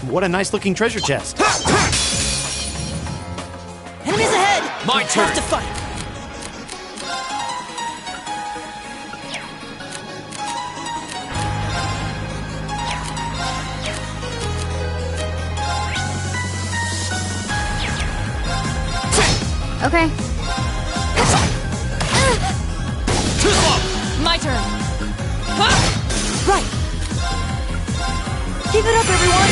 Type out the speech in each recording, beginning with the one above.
what a nice looking treasure chest. Enemies ahead! My turn. Have to fight! Okay. Too slow. My turn! Right! Keep it up, everyone!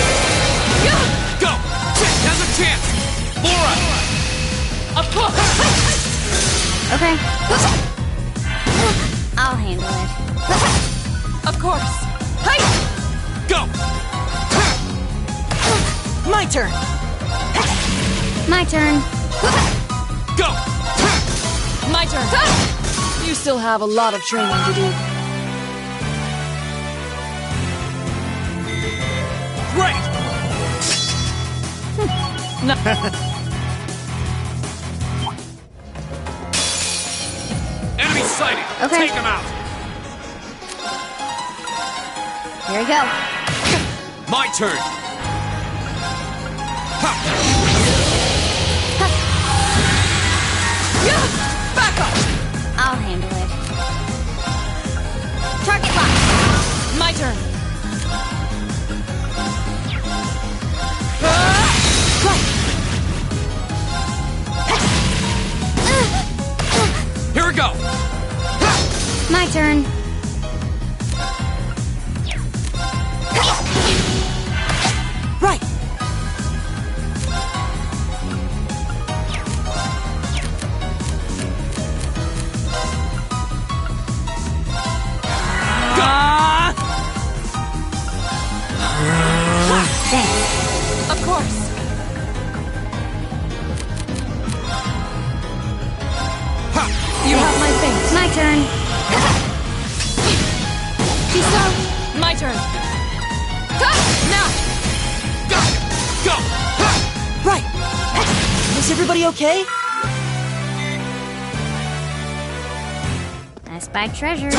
Go. Now's a chance. Laura. Of course! Okay. I'll handle it. Of course! Hey! Go. My turn! My turn. Go. My turn! You still have a lot of training to do. Great. No. Enemy sighted. Okay. Take him out. Here we go. My turn. Ha. Back up! I'll handle it. Target lock. My turn! Here we go. My turn. Right! Thanks. Of course! You have my things. My turn. She's slow. My turn. Now! Go. Right! Is everybody okay? I spy treasure.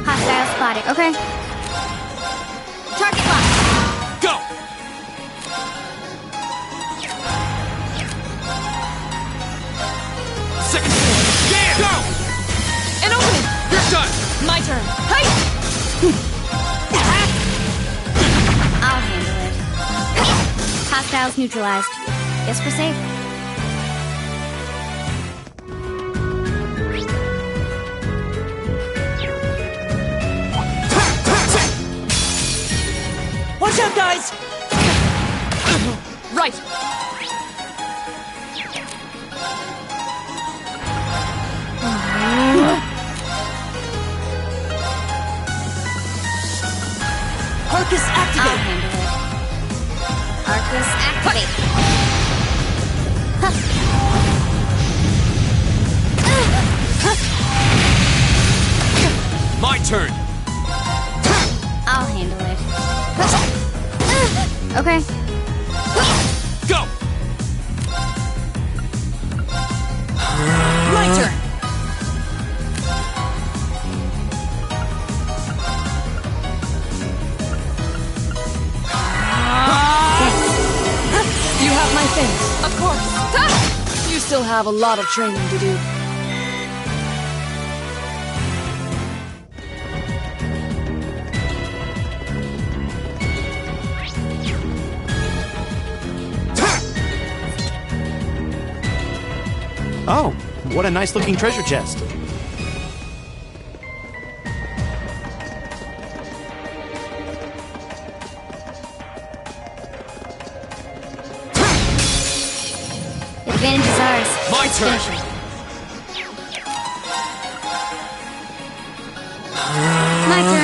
Hostile spotted. Okay. Target lock. Go. Second floor. Yeah. Go. An opening! You're done. My turn. Hey! I'll handle it. Hostiles neutralized. Guess we're safe. Watch out, guys! Right! Arcus I'll activate! handle it. Arcus activate. My turn. I'll handle it. Okay. Go. My turn! You have my things, of course. You still have a lot of training to do. Oh, what a nice looking treasure chest. Advantage is ours. My Let's turn. finish it. My turn.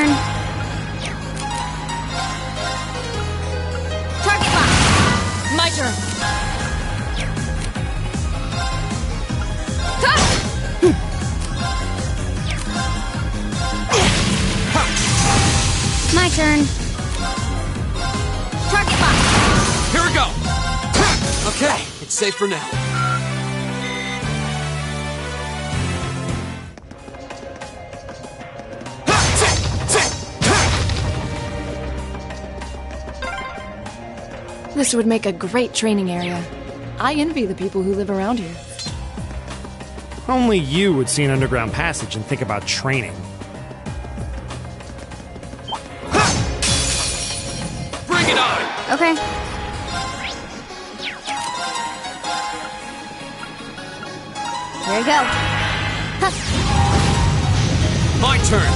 My turn. Target locked. Here we go! Okay, it's safe for now. This would make a great training area. I envy the people who live around here. Only you would see an underground passage and think about training. Bring it on! Okay. Here we go. Huh. My turn!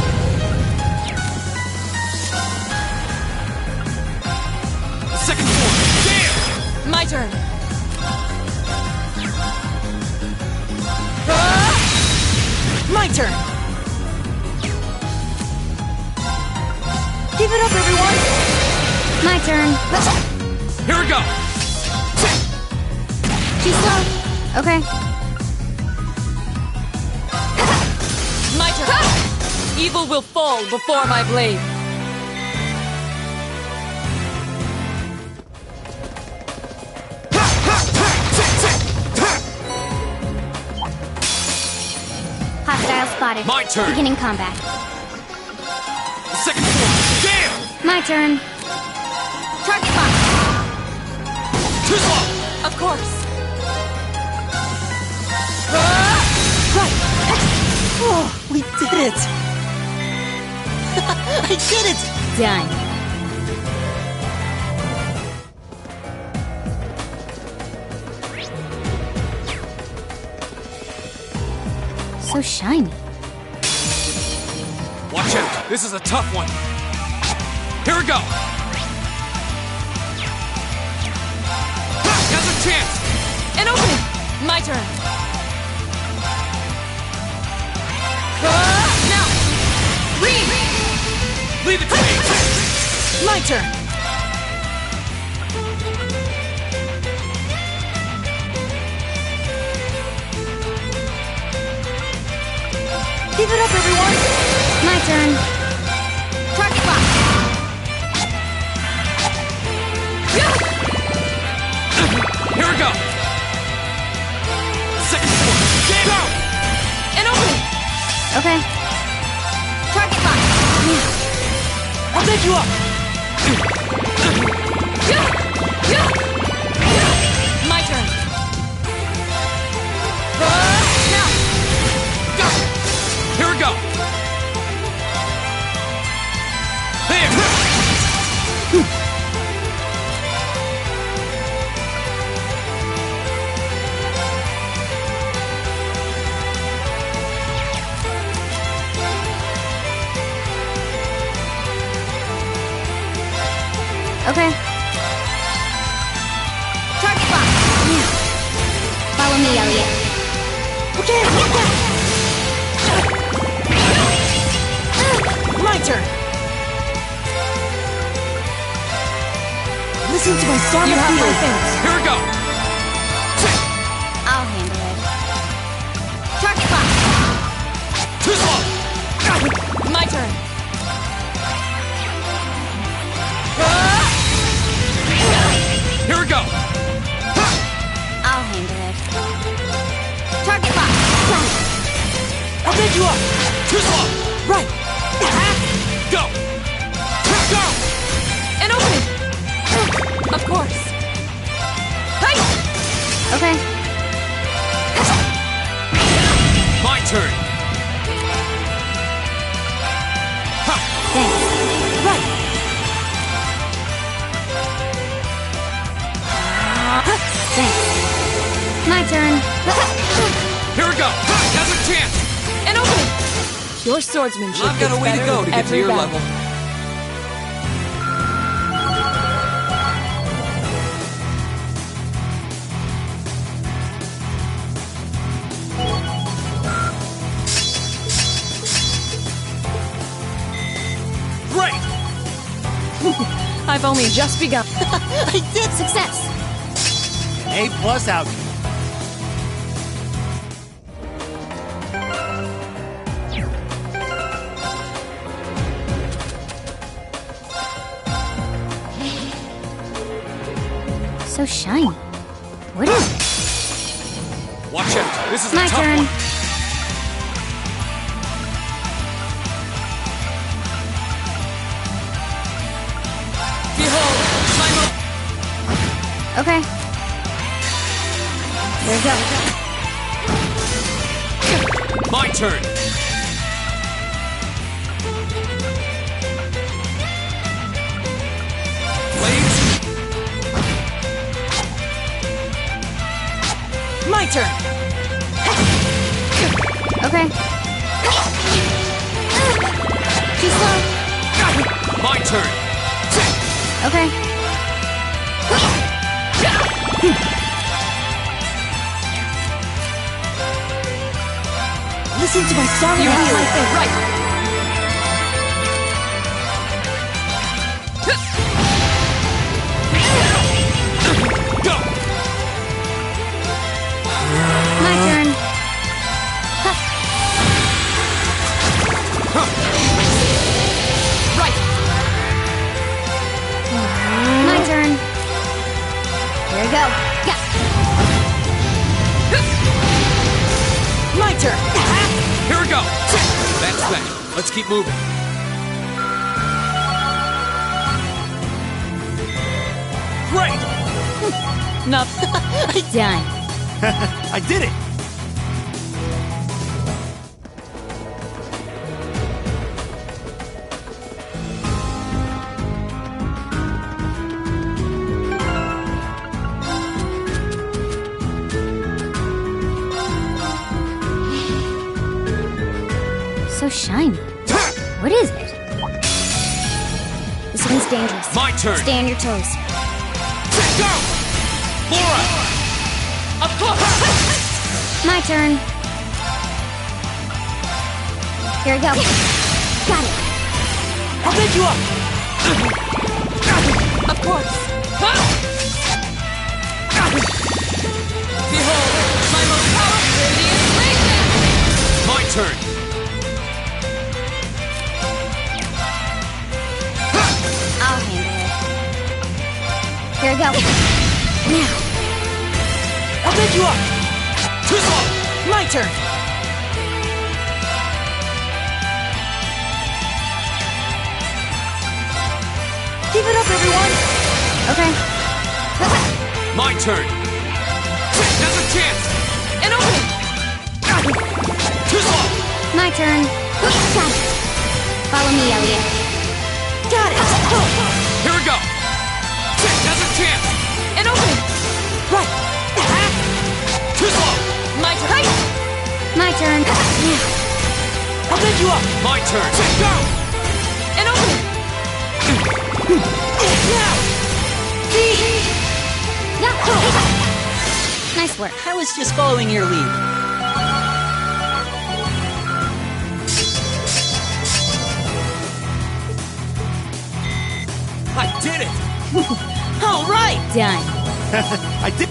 Second floor! Damn! My turn. My turn. Give it up, everyone. My turn. Here we go! Too slow. Okay. My turn. Evil will fall before my blade. Hostile spotted. My turn. Beginning combat. Second floor! Damn! My turn. Target locked. Too slow! Of course. Oh, we did it! I did it! Done. So shiny. Watch out! This is a tough one! Here we go! Has a chance! An opening. My turn. Now. Read. Leave it to me! My turn. Give it up, everyone. My turn. Target locked. Here we go! Second floor! Game out! An opening. Okay. Target locked. I'll take you up! My turn. Now. Go! Here we go! There! Okay. Target locked. Follow me, Elliot. Okay, My turn. listen to my song You of have my fear. thanks. Here we go! I'll handle it. Target locked. Too slow! My turn. Here we go! I'll handle it. Target locked. I'll take you up! Too slow! Right! Go! Go! An opening. Of course. Hey! Okay. My turn! Ha! Thanks. Right! Thanks. My turn. Here we go! Has a chance! An opening. Your swordsmanship I've got gets a way to better go with to get to every your battle. level. Great! I've only just begun. I did! Success. A+ out. So shiny. What is it? Watch out. This is My a tough turn. one. Behold, my Okay. There we go. My turn. Blades. My turn. Okay. Too slow. My turn. Okay. Listen to my song You and have feel my it. thing. Right. Go. My turn. Right. My turn. Here we go. Yeah. My turn. Here we go. That's that. Let's keep moving. Great. Nothing. Done. I did it! So shiny. What is it? This one's dangerous. My turn. Stay on your toes. Go. Laura. Of course. My turn. Here we go. Got it. I'll pick you up. Of course. Behold, my most powerful radiant blade. My turn. I'll handle it. Here we go. Now. I'll pick you up. Too slow. My turn. Keep it up, everyone. Okay. My turn. There's a chance. An opening. Too slow. My turn. Got it. Follow me, Elliot. Got it. Here we go. There's a chance. An opening. Right. Too slow. My turn. My turn. Now. I'll pick you up. My turn. Go. An opening. Now. Nice work. I was just following your lead. I did it. All right. Done. I did.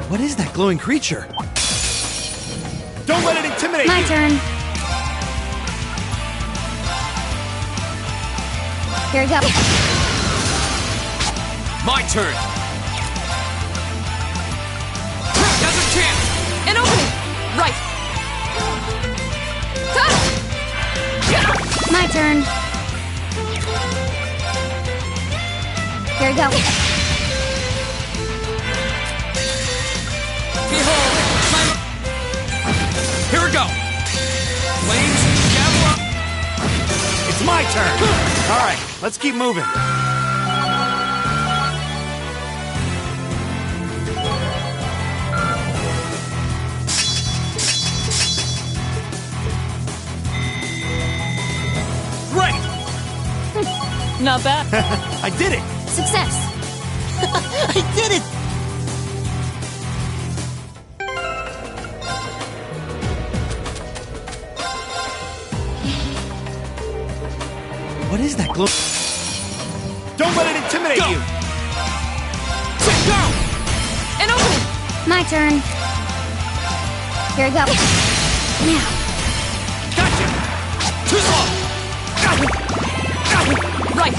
What is that glowing creature? Don't let it intimidate My you! turn. Here we go. My turn. There's a chance. An opening. Right. My turn. Here we go. Behold, my... Here we go. Flames, javelin. It's my turn! Alright, let's keep moving. Great! Not bad. I did it! Success. I did it! What is that glow? Don't let it intimidate Go. you! Go! An opening! My turn. Here we go. Now. Gotcha! Too slow! Right!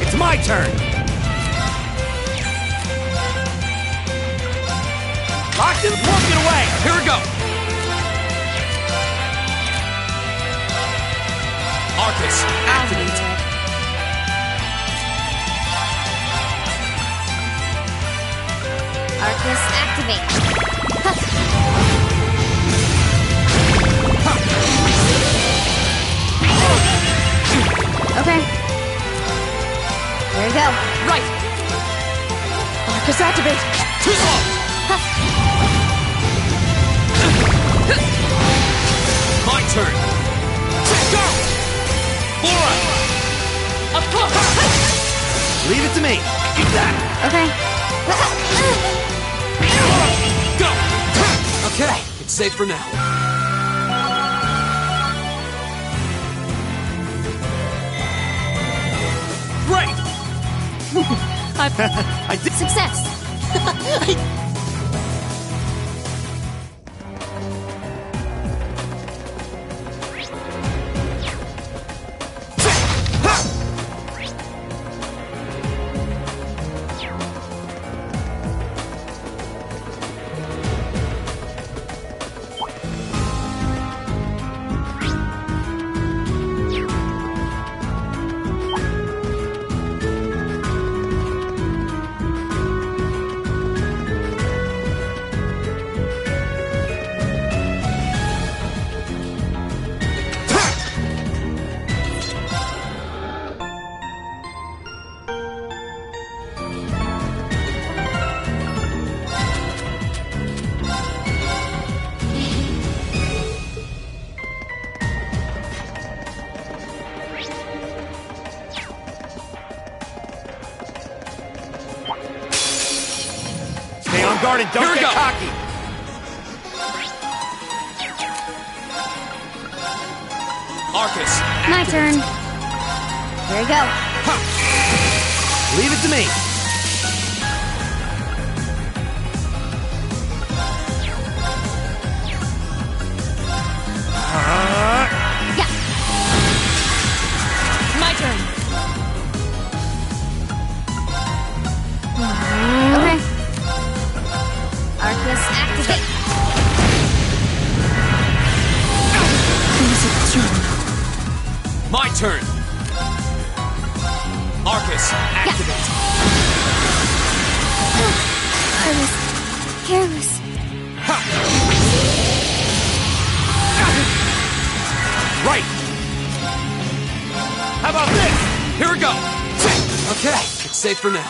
It's my turn! Locked and won't get away! Here we go! Arcus, activate! Arcus activate. Huh. Okay. Here we go. Right! Arcus activate! Too slow! My turn! Go! Laura! Up close! Leave it to me! Keep that! Okay. Go! Okay, it's safe for now. Great! I did. Success. Stay on guard and don't Here we get go. cocky! Arcus, My turn. Here we go. Leave it to me! Yeah. My turn! Okay. Arcus activate. my turn! Arcus, activate! I was careless. Right! How about this? Here we go! Okay, it's safe for now.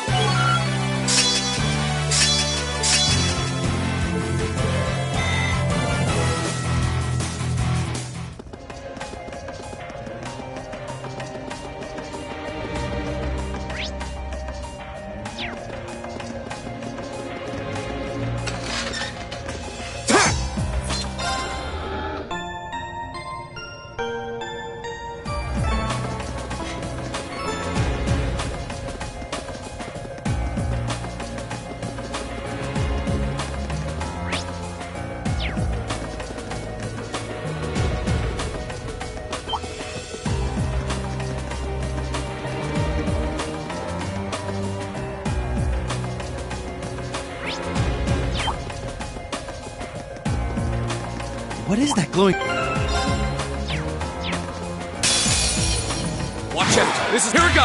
What is that glowing? Watch out! This is... Here we go!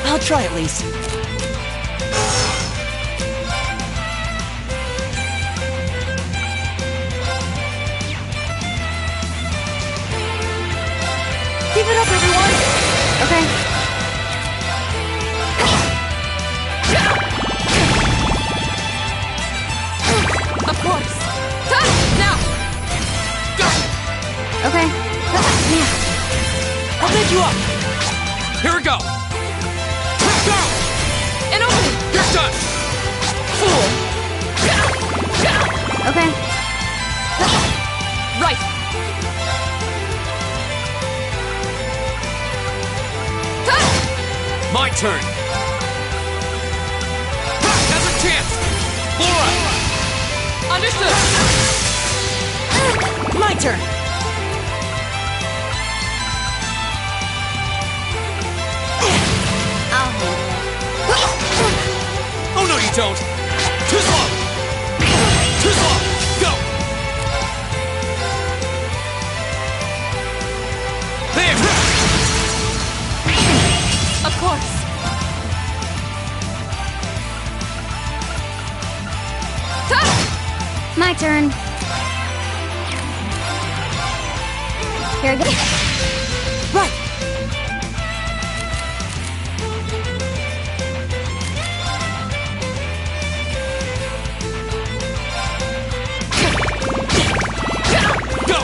I'll try at least. Keep it up, everyone! Okay. Of course! Now! Go! Okay. Yeah. I'll pick you up. Here we go! Go! An opening! You're done! Fool! Okay. Right! My turn! Now's a chance! Laura! Understood! My turn. I'll handle Oh no you don't! Too slow! Too slow! Go! There! Of course! My turn. Here we go. Right. Go!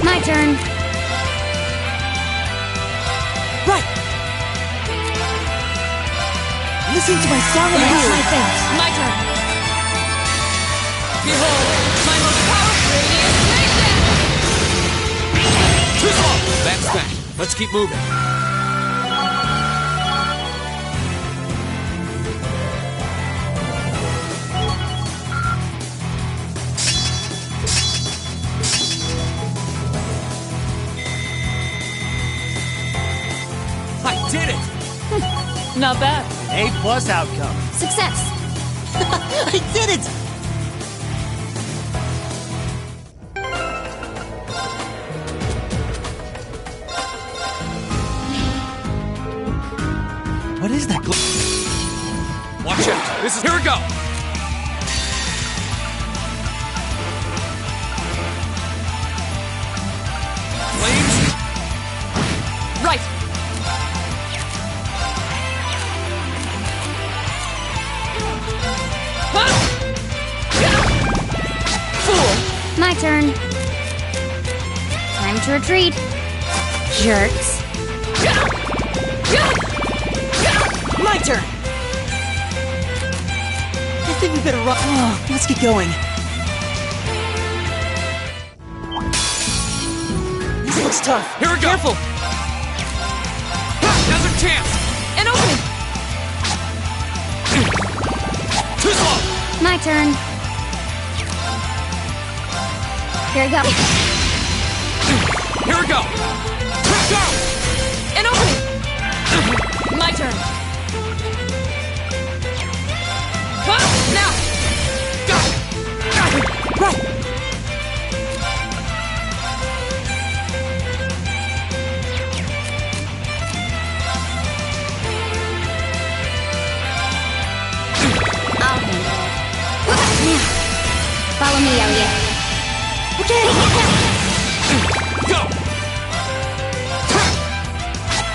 My turn. Right. Listen to my song of That's the my thing. My turn! Behold, my most powerful radiant nation! Too slow! That's that. Let's keep moving. I did it! Not bad. A+ outcome. Success. I did it! What is that glow? Watch out! This is... Here we go! Flames? Right! Fool! My turn. Time to retreat. Jerks. My turn. I think we better run. Oh, let's get going. This looks tough. Here we go! Careful. Now's a chance! An opening! Too slow! My turn. Here we go. Here we go! Go! An opening! My turn! Now! Go! Right. I'll handle it. Yeah. Follow me, Elliot. Okay. Go!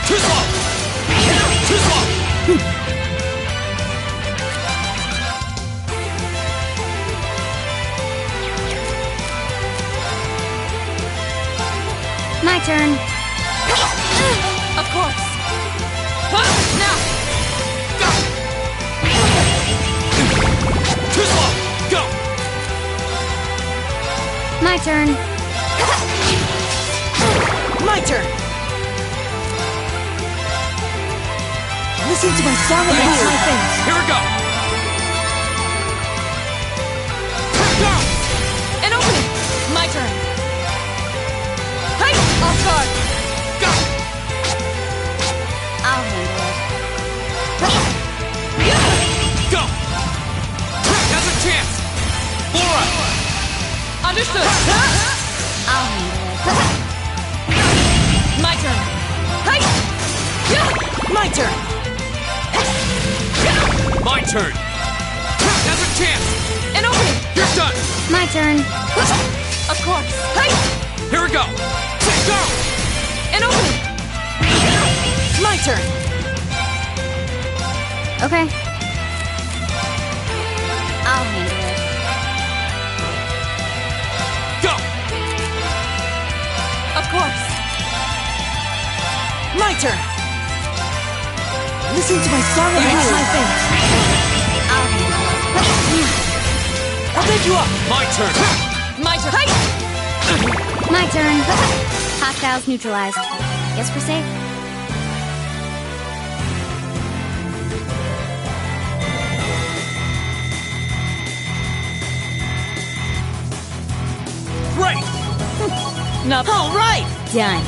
Too slow! Too slow! My turn. Of course! Now! Go! Too slow! Go! My turn. My turn. Listen to my song of the Flames. year. Here we go! Go! An opening! My turn! Hey! Off guard! Go! I'll handle it. Go! Now's a chance! Laura! Understood! I'll handle it. My turn! My turn! Now's a chance! An opening! You're done! My turn. Of course! Hey! Here we go! Go! An opening! My turn! Okay. I'll handle it. Go! Of course! My turn! Listen to my song and watch my face. I'll handle it. I'll pick you up! My turn! My turn! Hey! My turn. Hostiles neutralized. Guess we're safe. Great! Nothing. All right! Done.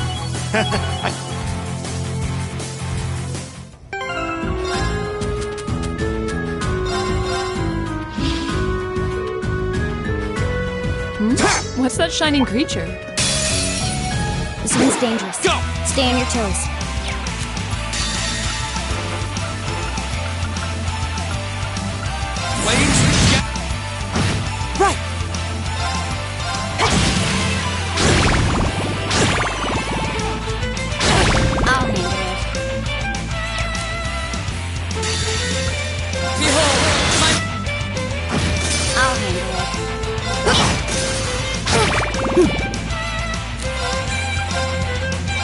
What's that shining creature? This one's dangerous. Go! Stay on your toes. Flames! Right! I'll handle it. Behold! My... I'll handle it.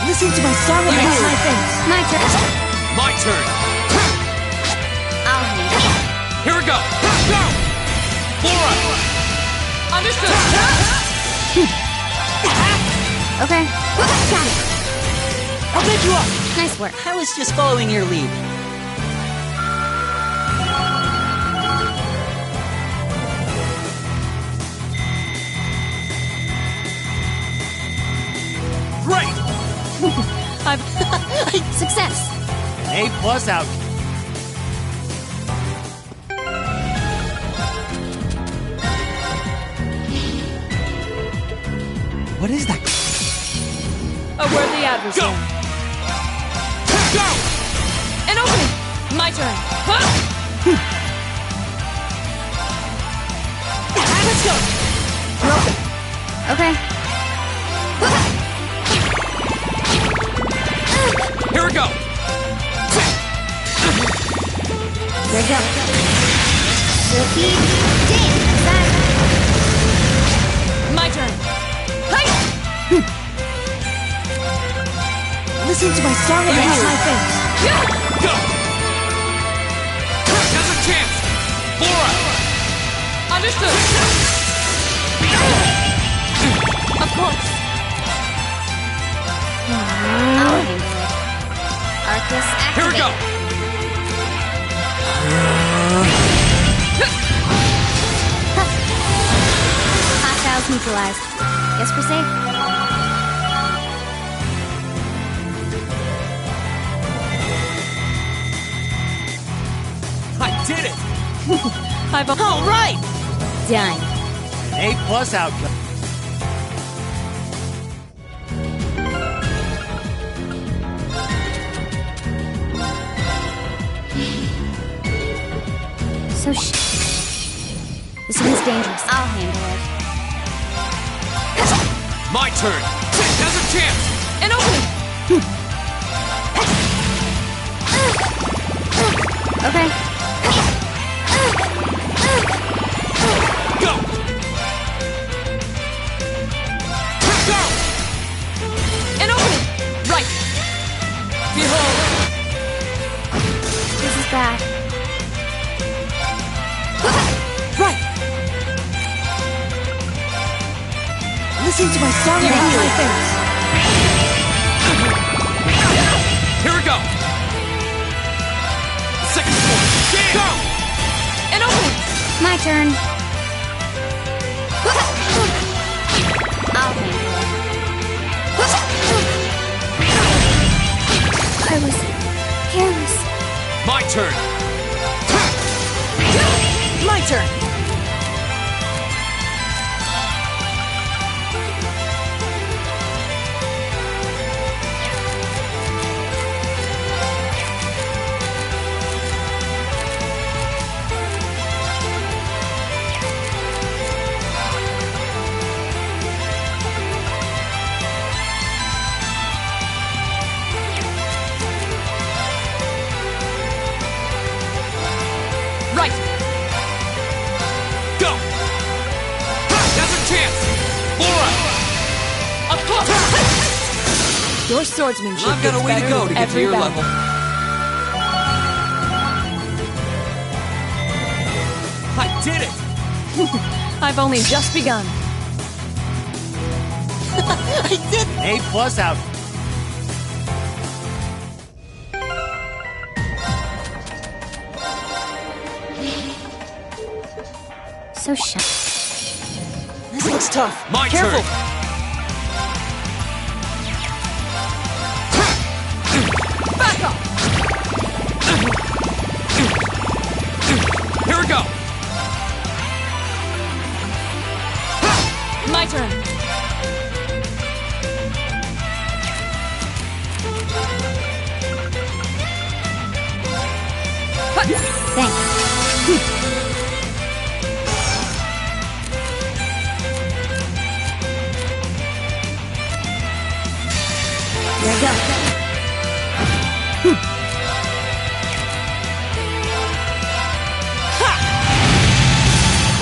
Listen to my song and watch my face. My turn. My turn! I'll handle it. Here we go! Go! Flora! Understood! Okay. Got it. I'll pick you up! Nice work. I was just following your lead. Great! I've... Success. A+ out. What is that? A worthy Go! adversary. Go! An opening! My turn! Huh? Let's go! You're open. Okay. Here we go! Here we go. Repeat. Dance. Back. My turn! Hey! Listen to my song and watch my face. Go! Now's a chance! Flora! Understood! Of course! I'll handle it. Arcus activate. Here we go! Hostiles neutralized. Guess we're safe. I did it! I've... All right! Done. A+ outcome. So this one's dangerous. I'll handle it. My turn! Now's a chance! An opening! Okay. Go! Go! An opening! Right! Behold! This is bad. Right! Listen to my song and watch my face. Here we go! Second floor! Go! An opening! My turn. I'll handle it. I was careless. My turn! My turn! Your swordsmanship I've got gets a way to better go with to get to every your battle. level. I did it! I've only just begun. I did. A+ out. So shy. This looks tough. My Careful. turn. Back up! Here we go! My turn. Thanks. Here we go.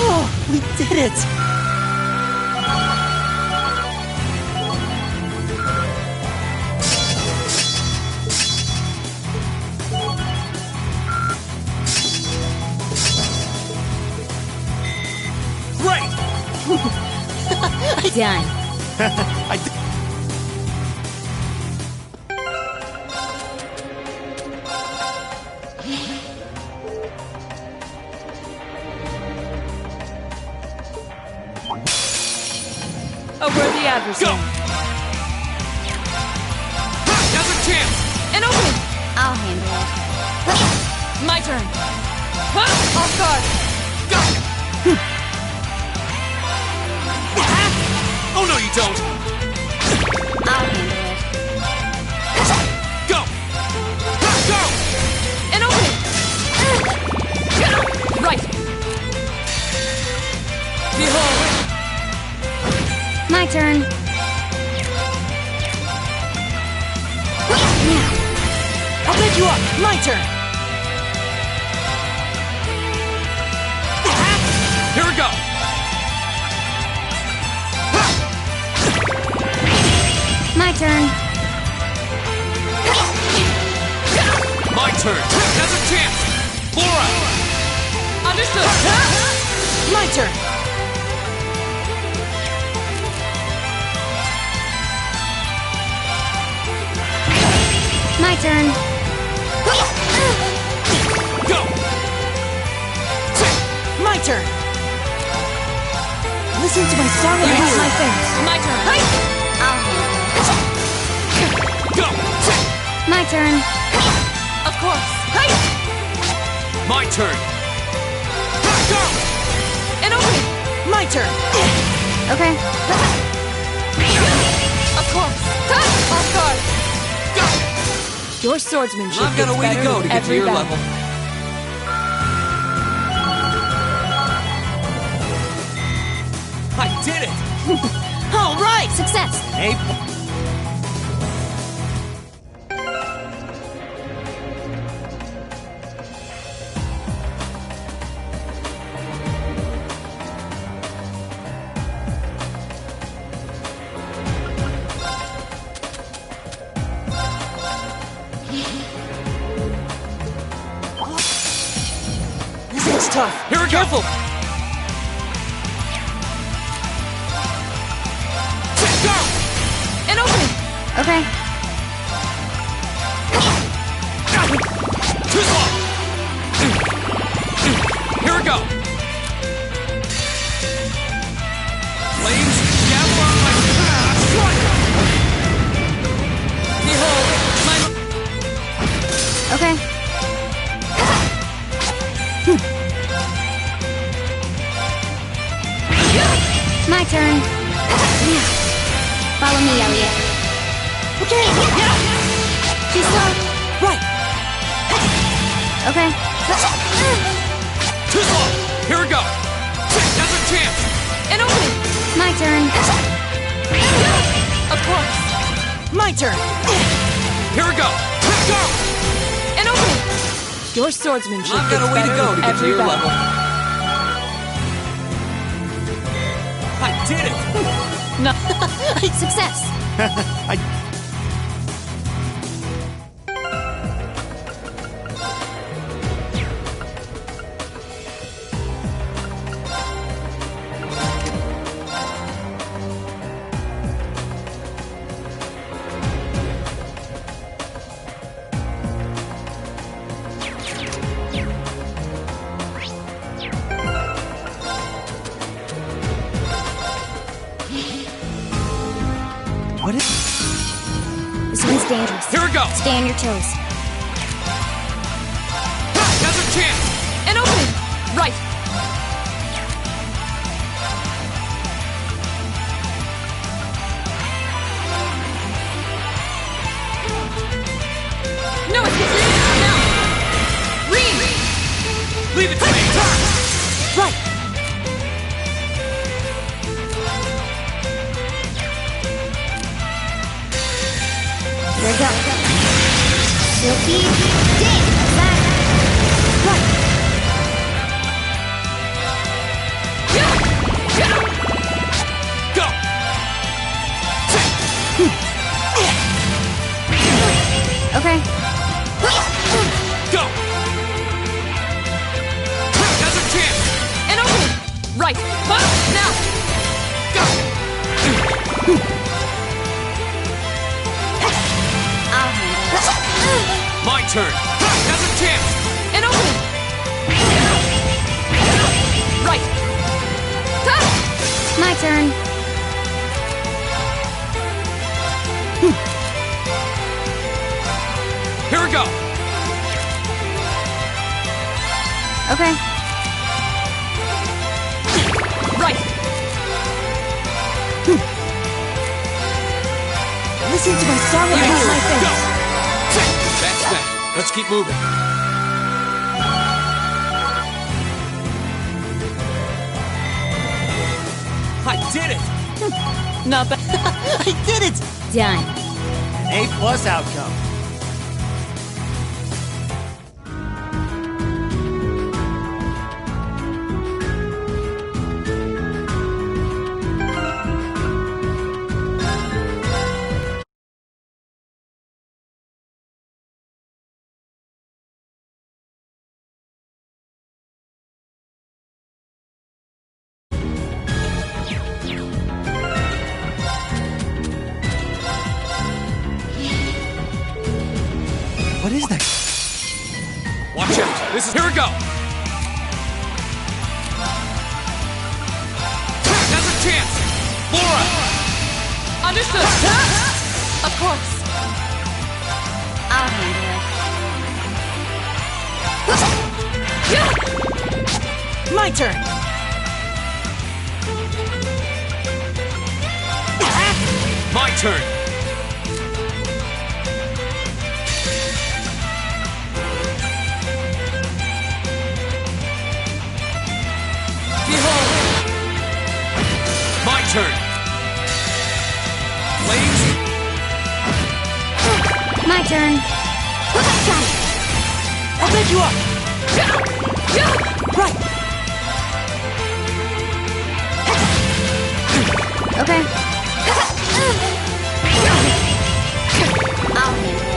Oh, we did it. Great! Done. I did. A worthy adversary. Go! Now's a chance! An opening! I'll handle it. My turn. Off guard. Go! Oh no, you don't! I'll handle it. Go! Go! An opening! Right. Behold. My turn. Now. I'll pick you up. My turn. Here we go! My turn. My turn! Now's a chance! Flora! Understood. My turn. My turn. Go! My turn. Listen to my song of You have victory. my thanks. My turn. I'll handle it. Go! My turn. Of course. My turn! Go! An opening! My turn. Okay. Of course. Off guard. Go! Your swordsmanship I've got a gets way to better go with to get to every your battle. level. I did it! All right. Success. A+. This looks tough. Here we go! Careful. Go! An opening! Okay. Too slow! Here we go! Flames, gather on my... Strike! Behold, my... Okay. My turn. Now. Follow me, Elliot. Okay. Yeah. Too slow. Right. Okay. Too slow! Here we go! Now's a chance! An opening! My turn. Of course. My turn. Here we go! Go! An opening! Your swordsmanship I've got gets a way to better go with to get to every your battle. level. I did it! No. Success. I Stay on your toes. Now's a chance! An opening! Right! No escape! Now! Read! Leave it to me! Right! Here we go. Silky Ding! Back! Right! Go! Okay. Go! Now's a chance! An opening! Right! Now! Go! I'll handle it. My turn! Now's a chance! An opening! Right! My turn. Here we go! Okay. Right! Listen to my song and Go! use my face. That's that. Let's keep moving. I did it! Not bad. I did it! Done. An A+ outcome. What is that? Watch out! This is... Here we go! Now's a chance! Laura! Understood! Of course! I'll handle it. My turn! My turn! Behold! My turn! Flames! My turn. I'll pick you up! Right! Okay. I'll handle it.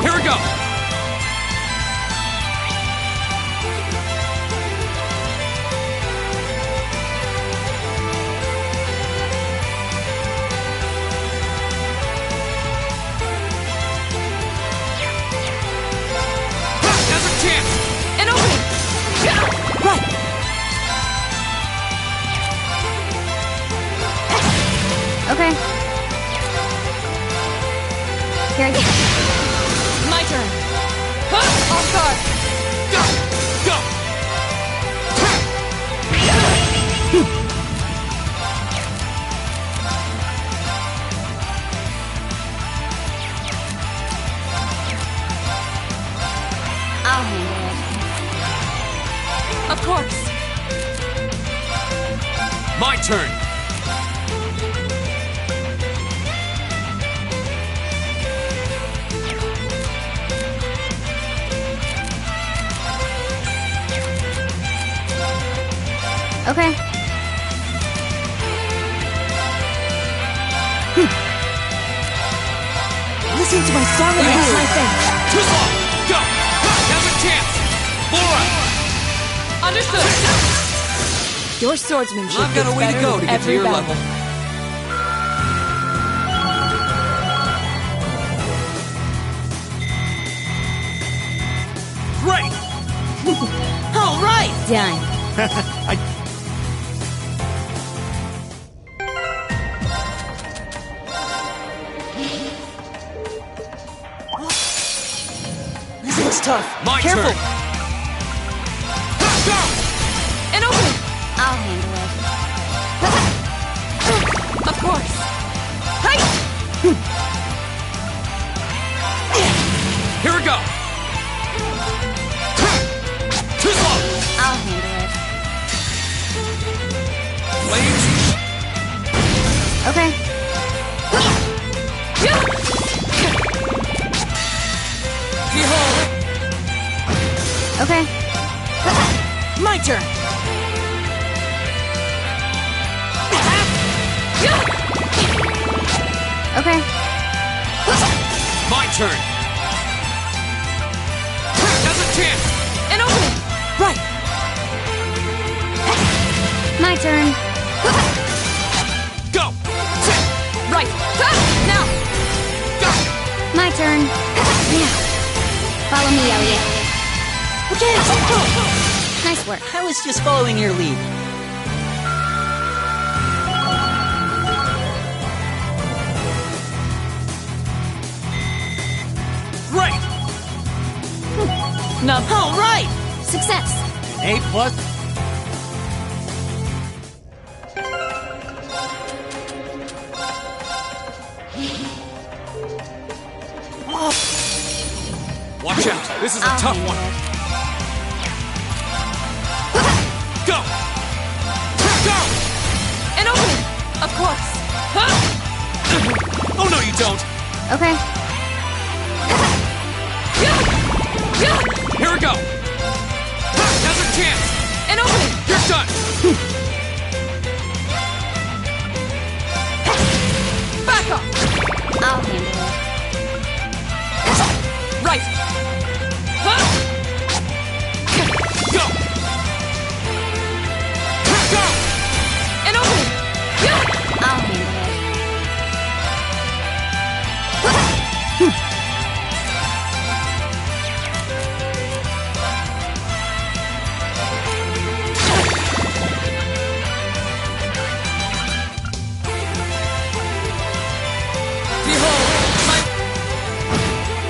Here we go! Now's a chance! An opening! Right! Okay. Here I go. My turn! I'll start! Go! Go! I'll handle it. Of course! My turn! Okay. Listen to my song and use my face. Too long! Go! Now's a chance! Laura! Understood! Your swordsmanship I've got a gets way to better go with to get to every your battle. level. Great! All right! Done. thing's tough. My Careful. turn. Go! An opening! I'll handle it. Of course. Hey! Here we go. Too slow. I'll handle it. Flames. Okay. Yeah! Behold. Okay. My turn. Yeah! Okay. My turn. Has a chance. An opening! Right. My turn. Go. Right! Now! Go. My turn. Now. Follow me, Elliot. Okay. Nice work. I was just following your lead. Great. No. All right. Success. A plus. Watch out. This is a I'll tough handle one. it. Go. Go. An opening! Of course. Huh? Oh, no, you don't. Okay. Yeah! Yeah! Here we go. Has a chance. An opening! You're done. Back off! I'll handle it. Right! Huh? Go. Go. An opening! Yeah! I'll handle it. Behold. My...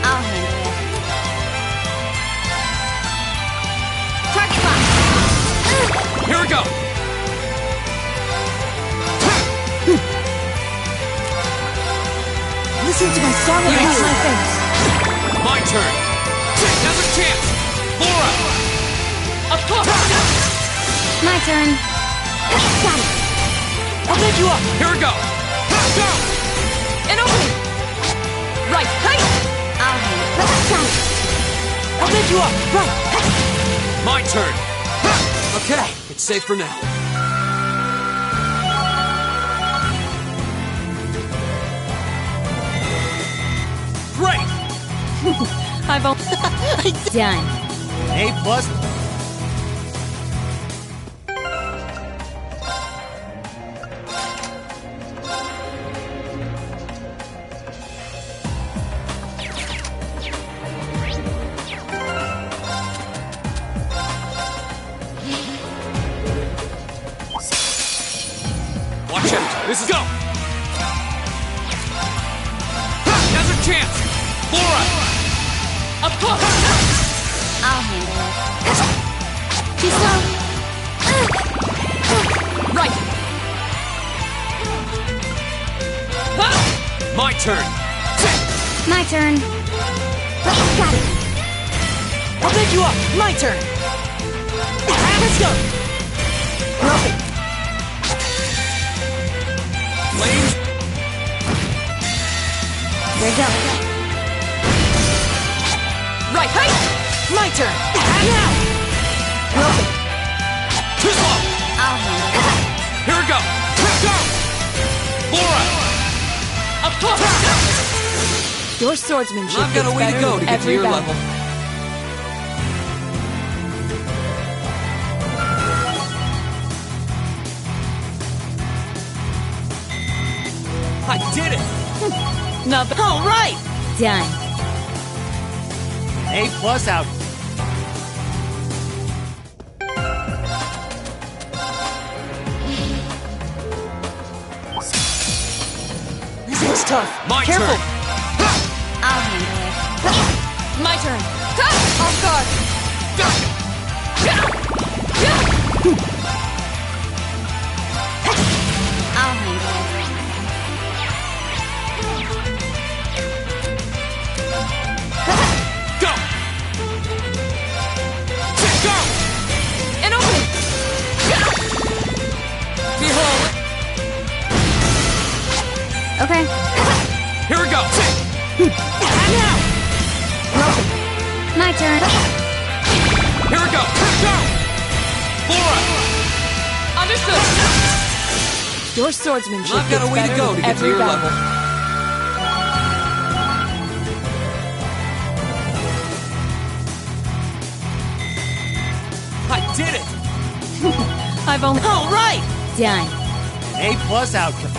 I'll handle it. Target lock. Here we go. Listen to my song and Yes. my face. My turn. Has a chance. Laura. Of course! My turn. Got it. I'll pick you up. Here we go. Go. An opening! Right! Hey! I'll handle it. Got it. I'll pick you up. Right. My turn. Okay, it's safe for now. Great. I've only... Done. A plus. Watch out. This is go. Has a chance. Laura. Of course! I'll handle it. Too slow. Right! Huh? My turn. My turn. Got it. I'll pick you up. My turn. Let's go. Perfect. Flames. Here we go. Right! Hey! My turn. Now. Perfect. Too slow. I'll handle it. Here we go. Go. Laura. Of course! Your swordsmanship I've got a gets way to better go with to get to every your battle. level. I did it. Not bad. All right. Done. A plus out. This is tough. My Careful. turn. I'll handle it. My turn. Ha! turn. Here we go! Go! Flora! Understood! Your swordsmanship I've got a gets way to better go with to get to every your battle. level. I did it! I've only... All right! Done. A+ outcome.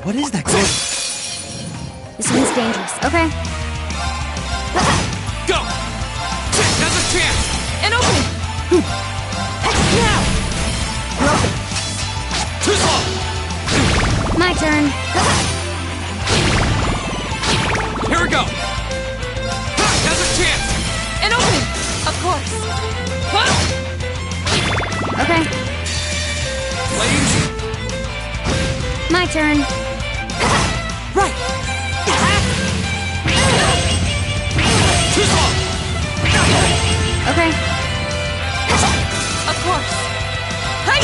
What is that going? This one's dangerous. Okay. Go! Now's a chance! An opening! Now! Broken. Too slow! My turn. Here we go! Now's a chance! An opening! Of course. Huh? Okay. Flames! My turn. Right! Too slow! Okay. Of course. Hey!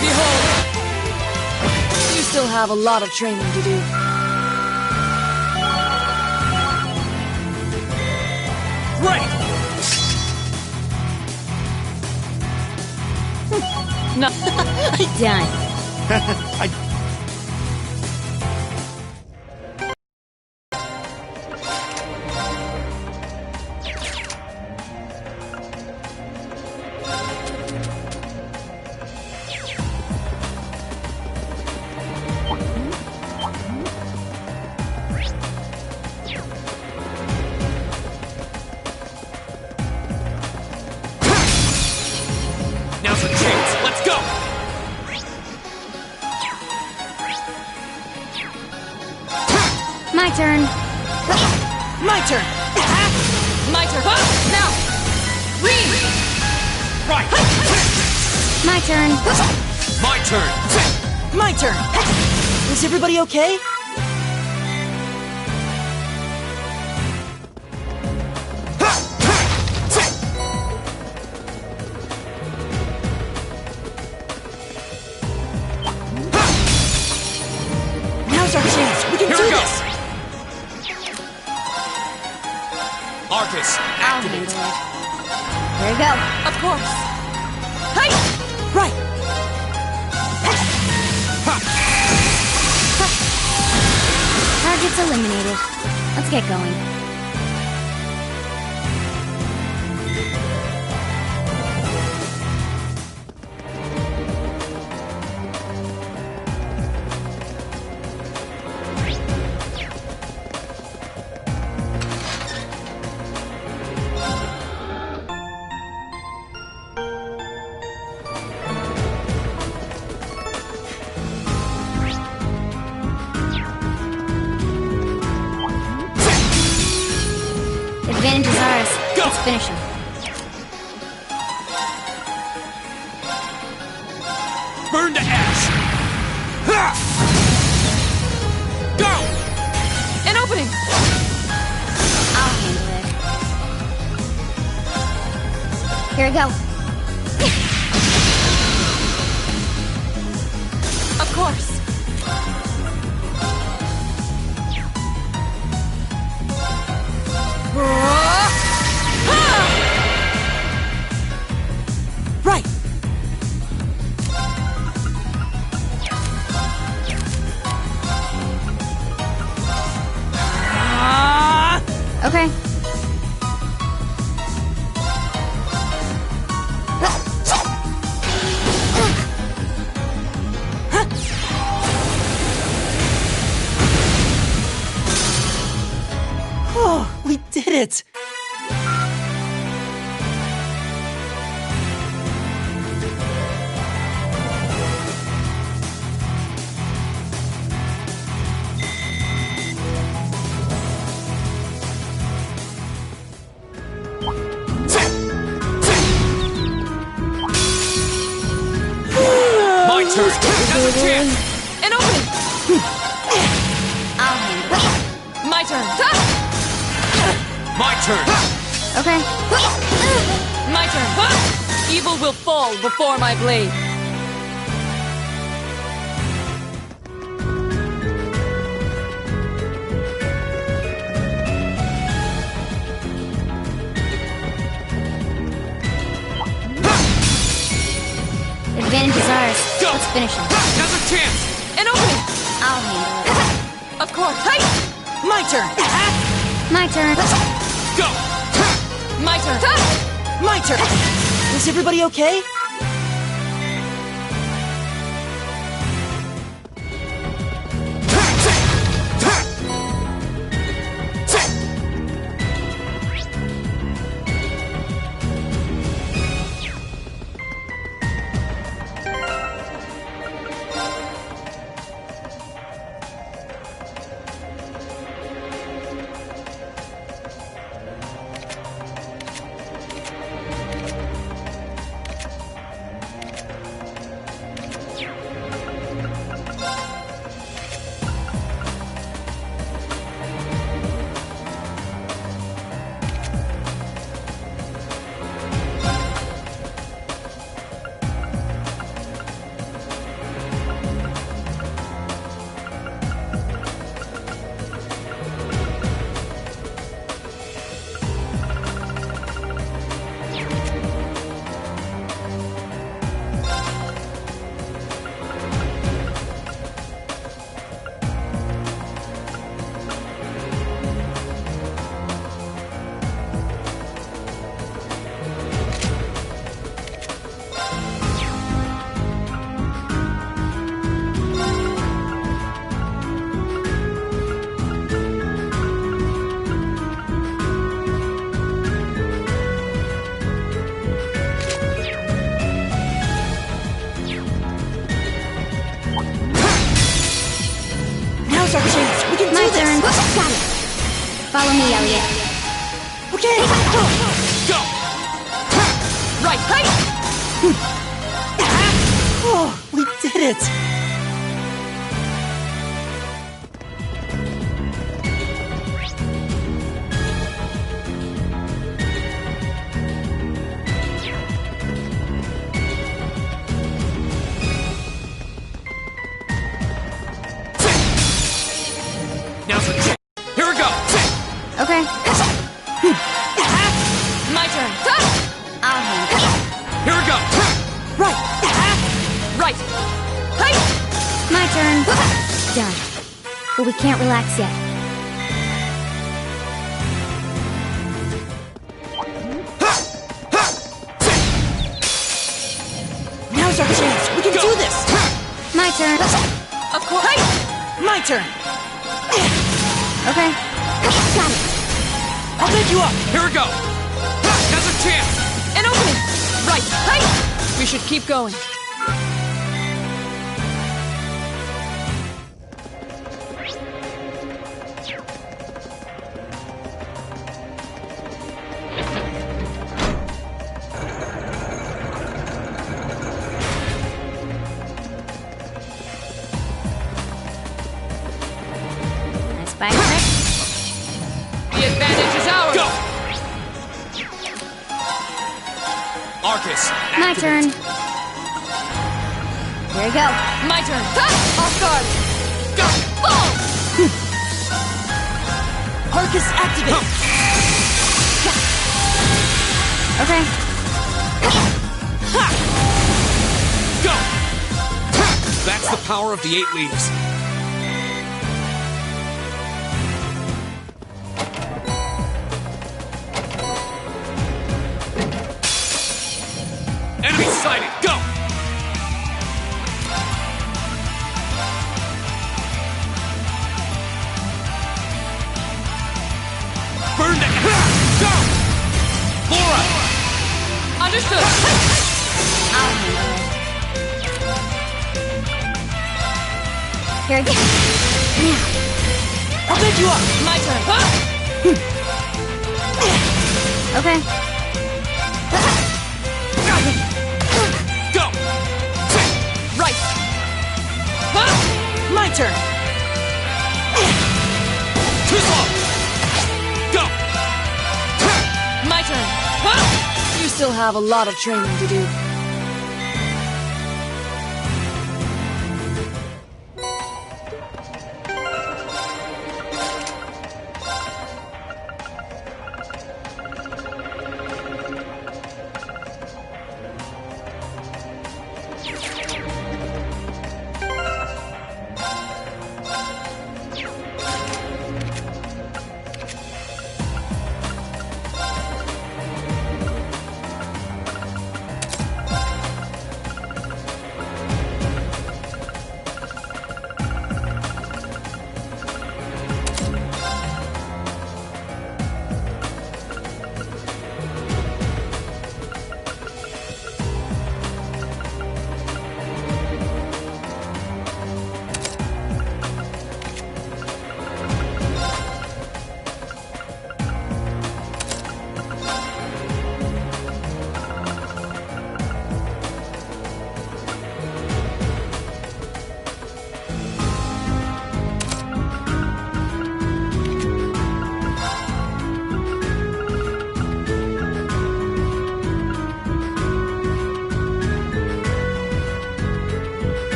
Behold! You still have a lot of training to do. Great! No. Done. Now's the chance! Let's go! My turn. My turn! My turn. Now! Read! Right! My turn. My turn! My turn! Is everybody okay? Now's our chance! We can Here do we go. this! Arcus, I'll handle activate! it. Here we go. Of course. Hey! Right! Target's eliminated. Let's get going. Advantage is ours. Go! Let's finish him. Burn to ash! Ha! Go! An opening! I'll handle it. Here we go. Of course. did it! My turn! Now's a chance! An opening! I'll handle it. My turn! My turn! Okay. My turn! Evil will fall before my blade. Advantage is ours. Go. Let's finish him. Now's a chance! An opening! I'll handle it. Of course! Hey! My turn! My turn. Go! My turn! My turn! Is everybody okay? Now's our chance. We can My do this. turn. Got it. Follow me, Elliot. Okay. Go! Right! Hey! Oh, we did it. Now's a chance! Here we go! Okay. My turn! I'll handle it. Here we go! Right. Right! Hey! My turn. Done. But we can't relax yet. Now's our chance. We can Go. do this. My turn. Of course! Hey! My turn. Okay. Got it. I'll pick you up. Here we go! Now's a chance! An opening! Right! Hey! We should keep going. Nice bike trick. The advantage is ours! Go! Arcus, My activate. turn. Here we go. My turn! Off guard! Go! Fall! Arcus activate. Okay. Go! That's the power of the 8 leaves. Enemy sighted! Go! Burn that! Understood. I'll handle it. Here again. Now. I'll pick you up! My turn. Huh? Okay. Go! Right. Huh? My turn! Too slow! Go! My turn. Huh? You still have a lot of training to do.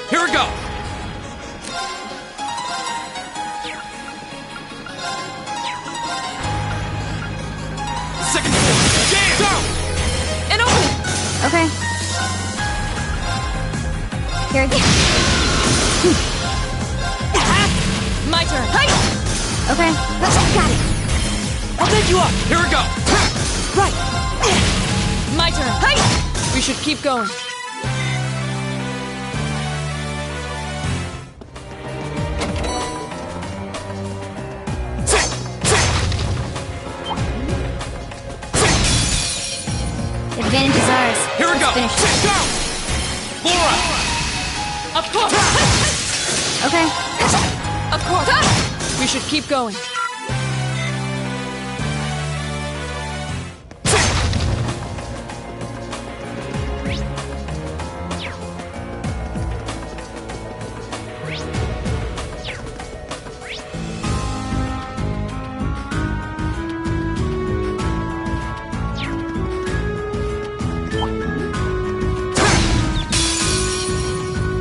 Here we go! Second jam! Go! An opening! Okay. Here again. My turn. Hi! Okay. Got it. I'll pick you up! Here we go! Right! My turn. Hi! We should keep going. The advantage is ours. Here we go! Let's finish it. Go! Laura! Of course! Okay. Of course! We should keep going.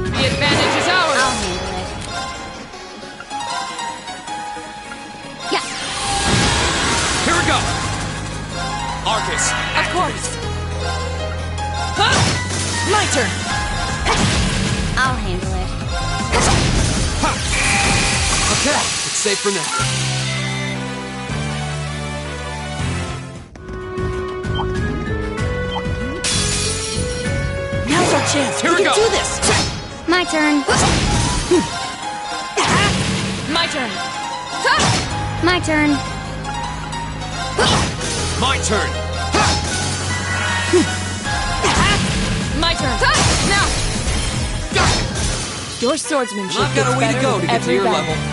The advantage is ours! I'll handle it. Yeah. Here we go! Arcus! Of course! Huh? My turn! I'll handle it. Ha! Okay, it's safe for now. Now's our chance! Here we can go. do this! My turn. My turn. Ha! My turn. My turn! My turn. Ha! Now! Your swordsmanship I've got a gets way to better go with to get to every your battle. level.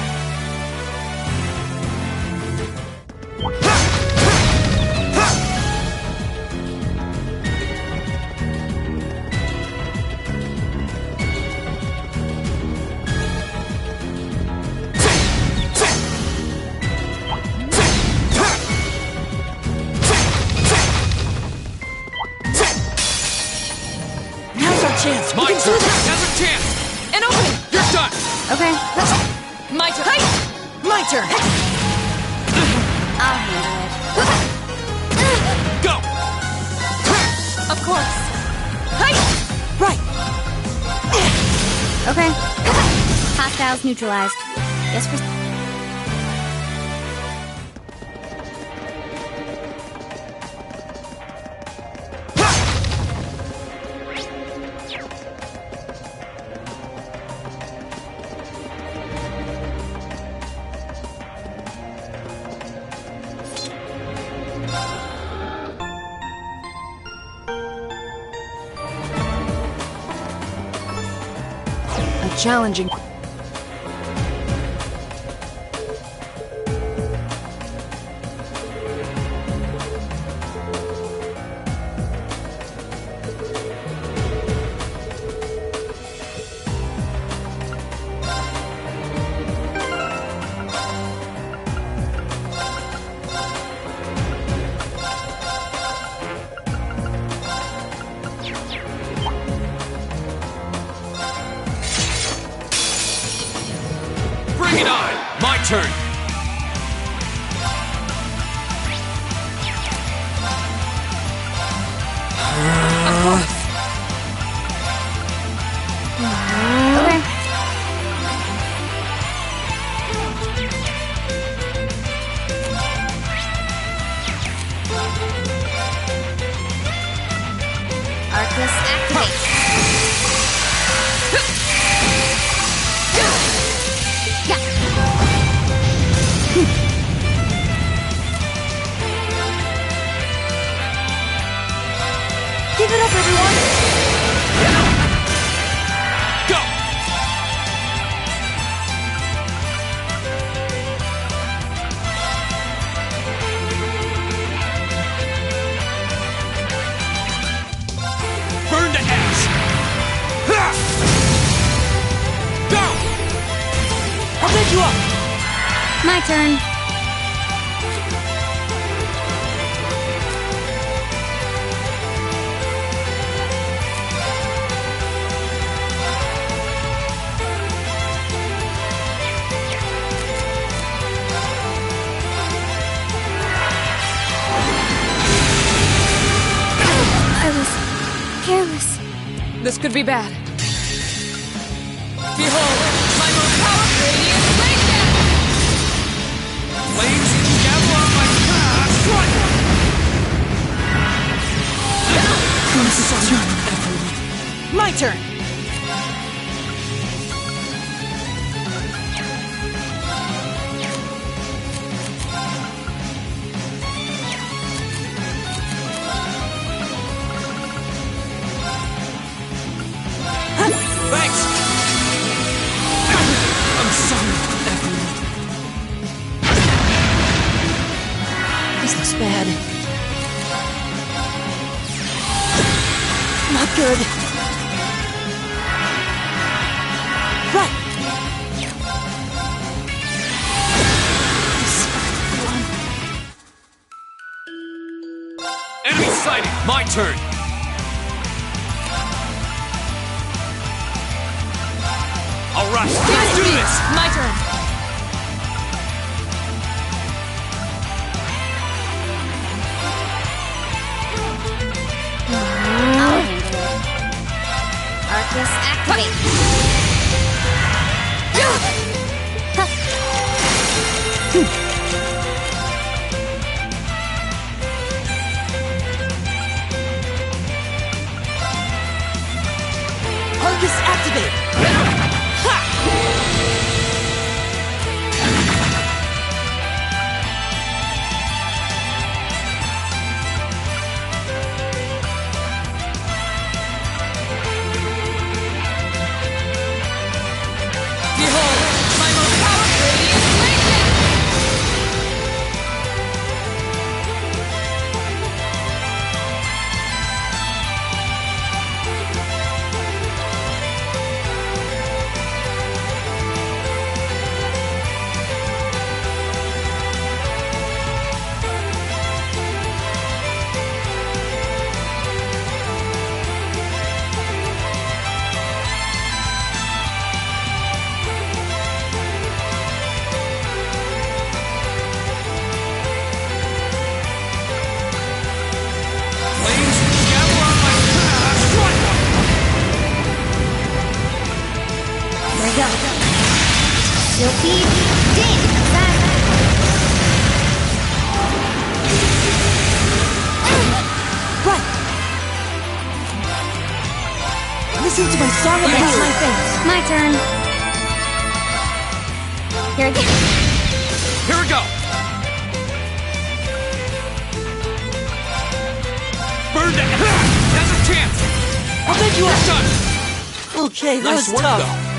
Let's do this! Now's our chance! An opening! You're done! Okay, My turn! My turn! I'll handle it. Go! Of course! Right! Okay. Hostiles neutralized. Yes, for... A challenging... Bring it on! My turn! Okay. Arcus activate. Give it up, everyone! Go! Burn to ash! Ha! Go! I'll pick you up! My turn. I was careless. This could be bad. Behold, my most powerful radiant flame dance! Flames gather on my path! Strike! My turn! Thanks! I'm sorry, everyone. This looks bad. Not good. Right! Enemy sighted! My turn! Alright, let's do this! My turn! I'll handle it. Arcus activate. Arcus activate! Behold, my most powerful radiant flame dance! You'll be dead. Right! Listen to my song of Here's my my face. My turn. Here again. Here we go! Burn that! Has a chance! I'll pick you up! Done! Okay, that Nice was work, tough. though.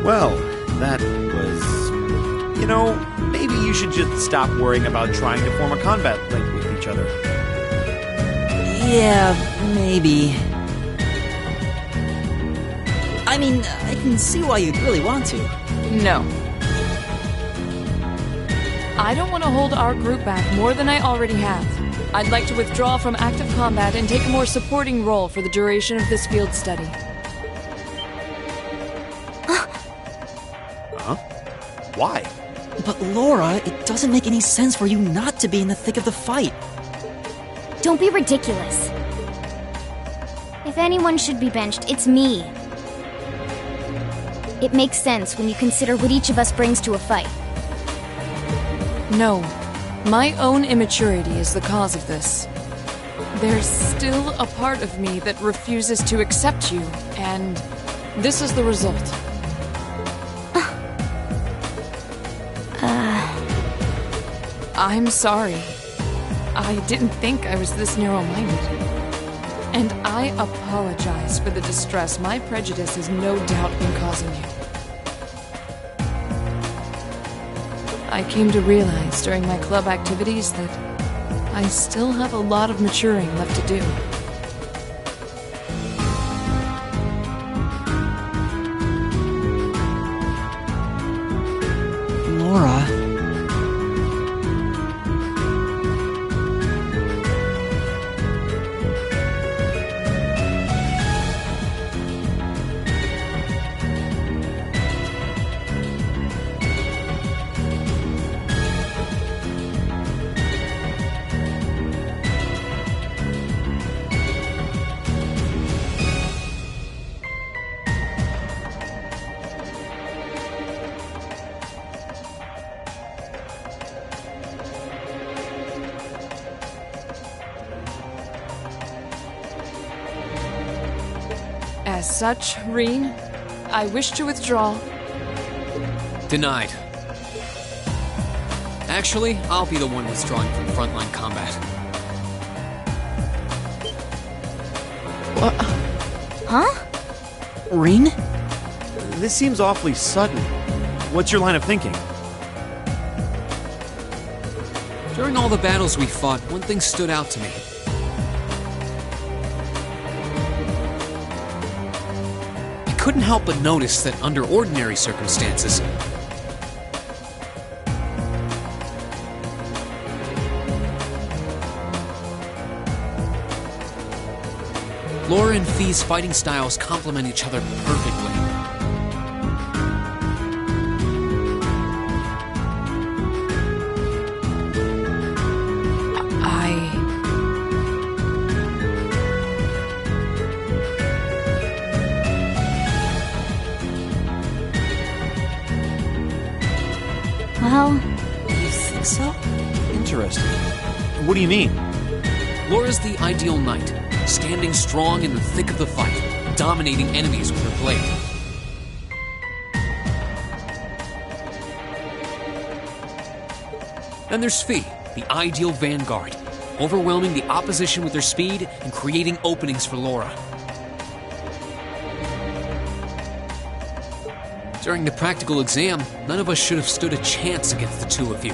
Well, that was... You know, maybe you should just stop worrying about trying to form a combat link with each other. Yeah, maybe. I mean, I can see why you'd really want to. No. I don't want to hold our group back more than I already have. I'd like to withdraw from active combat and take a more supporting role for the duration of this field study. Huh? Why? But Laura, it doesn't make any sense for you not to be in the thick of the fight. Don't be ridiculous. If anyone should be benched, it's me. It makes sense when you consider what each of us brings to a fight. No. My own immaturity is the cause of this. There's still a part of me that refuses to accept you, and this is the result. I'm sorry. I didn't think I was this narrow-minded. And I apologize for the distress my prejudice has no doubt been causing you. I came to realize during my club activities that I still have a lot of maturing left to do. Laura... As such, Reen, I wish to withdraw. Denied. Actually, I'll be the one withdrawing from frontline combat. What? Huh? Reen? This seems awfully sudden. What's your line of thinking? During all the battles we fought, one thing stood out to me. I couldn't help but notice that under ordinary circumstances, Laura and Fee's fighting styles complement each other perfectly. Well... You think so? Interesting. What do you mean? Laura's the ideal knight, standing strong in the thick of the fight, dominating enemies with her blade. Then there's Fee, the ideal vanguard, overwhelming the opposition with her speed and creating openings for Laura. During the practical exam, none of us should have stood a chance against the two of you.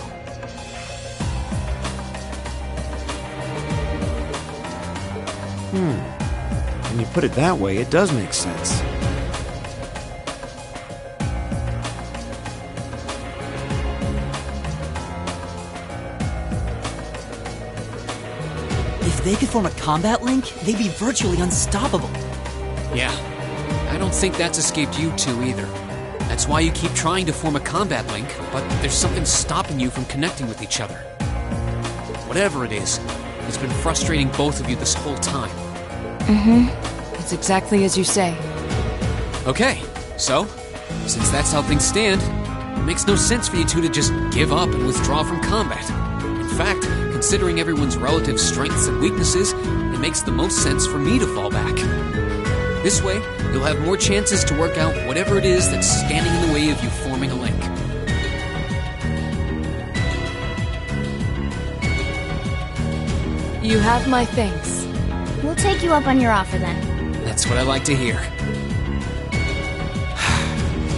When you put it that way, it does make sense. If they could form a combat link, they'd be virtually unstoppable. Yeah, I don't think that's escaped you two either. That's why you keep trying to form a combat link, but there's something stopping you from connecting with each other. Whatever it is, it's been frustrating both of you this whole time. It's exactly as you say. Okay, so, since that's how things stand, it makes no sense for you two to just give up and withdraw from combat. In fact, considering everyone's relative strengths and weaknesses, it makes the most sense for me to fall back. This way, you'll have more chances to work out whatever it is that's standing in the way of you forming a link. You have my thanks. We'll take you up on your offer then. That's what I like to hear.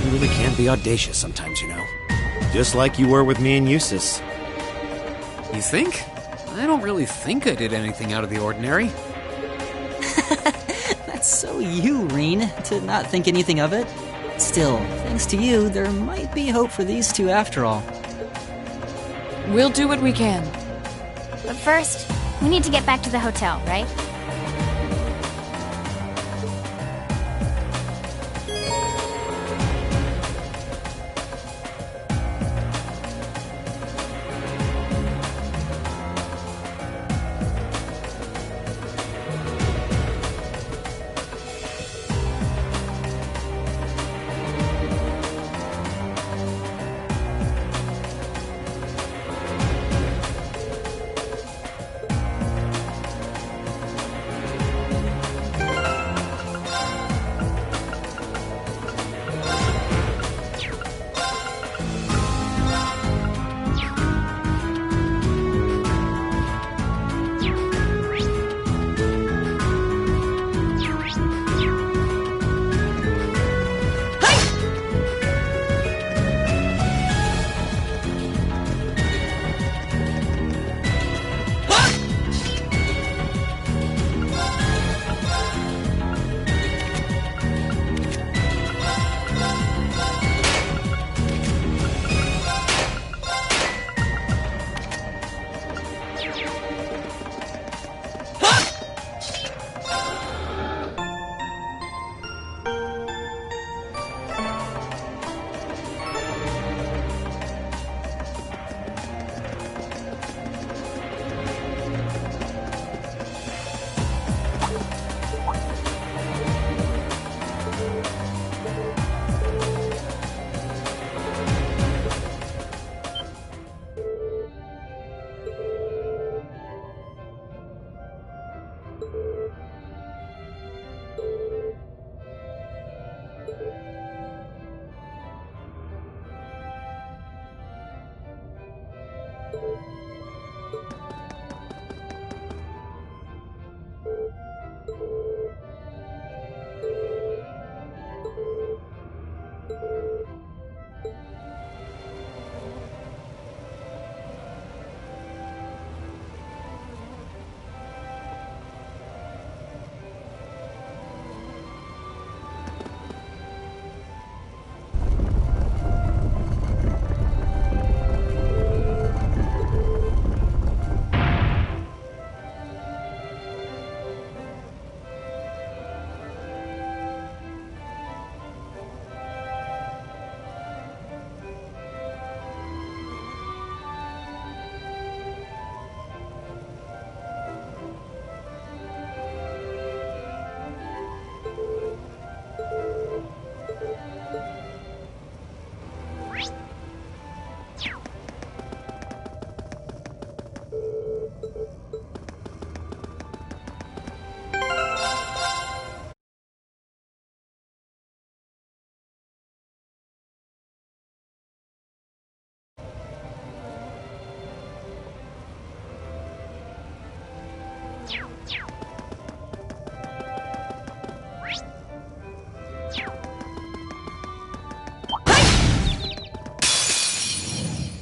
You really can be audacious sometimes, you know. Just like you were with me and Eustace. You think? I don't really think I did anything out of the ordinary. That's so you, Reen, to not think anything of it. Still, thanks to you, there might be hope for these two after all. We'll do what we can. But first, we need to get back to the hotel, right?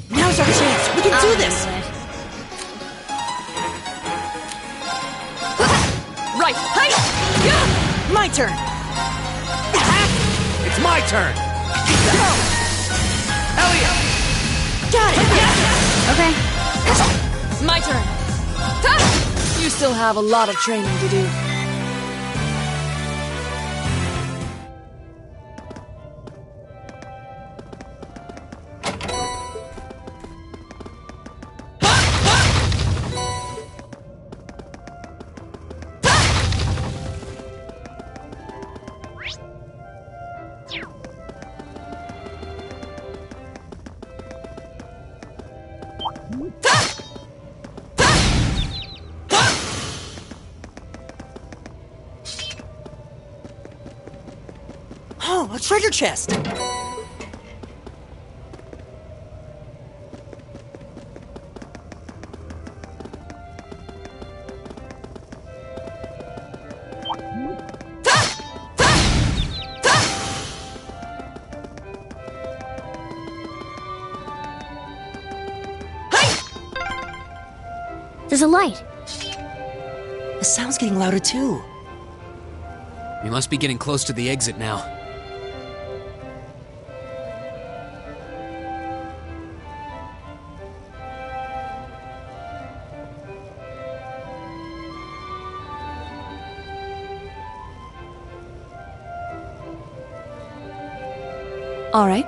Now's our chance. We can do this. Right! Hey! Yeah! My turn. It's my turn! Elliot! Got it. Okay. My turn! Ha! You still have a lot of training to do. Oh, a treasure chest. There's a light. The sound's getting louder too. We must be getting close to the exit now. All right.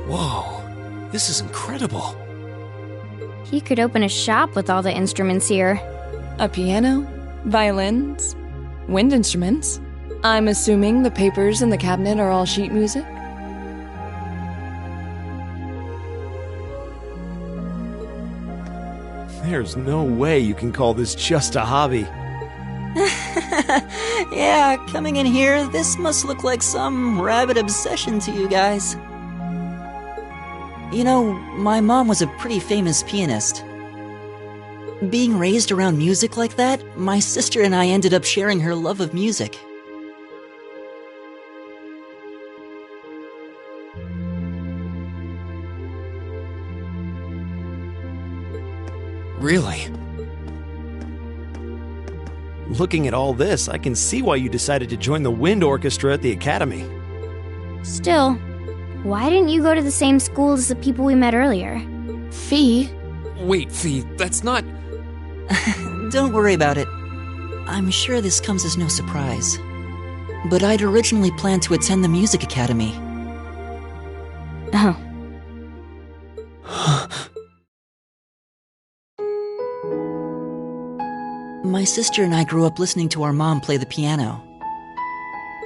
Whoa, this is incredible. He could open a shop with all the instruments here. A piano, violins, wind instruments. I'm assuming the papers in the cabinet are all sheet music? There's no way you can call this just a hobby. Yeah, coming in here, this must look like some rabid obsession to you guys. You know, my mom was a pretty famous pianist. Being raised around music like that, my sister and I ended up sharing her love of music. Really? Looking at all this, I can see why you decided to join the wind orchestra at the academy. Still, why didn't you go to the same school as the people we met earlier? Fee? Wait, Fee, that's not... Don't worry about it. I'm sure this comes as no surprise. But I'd originally planned to attend the music academy. Oh. My sister and I grew up listening to our mom play the piano.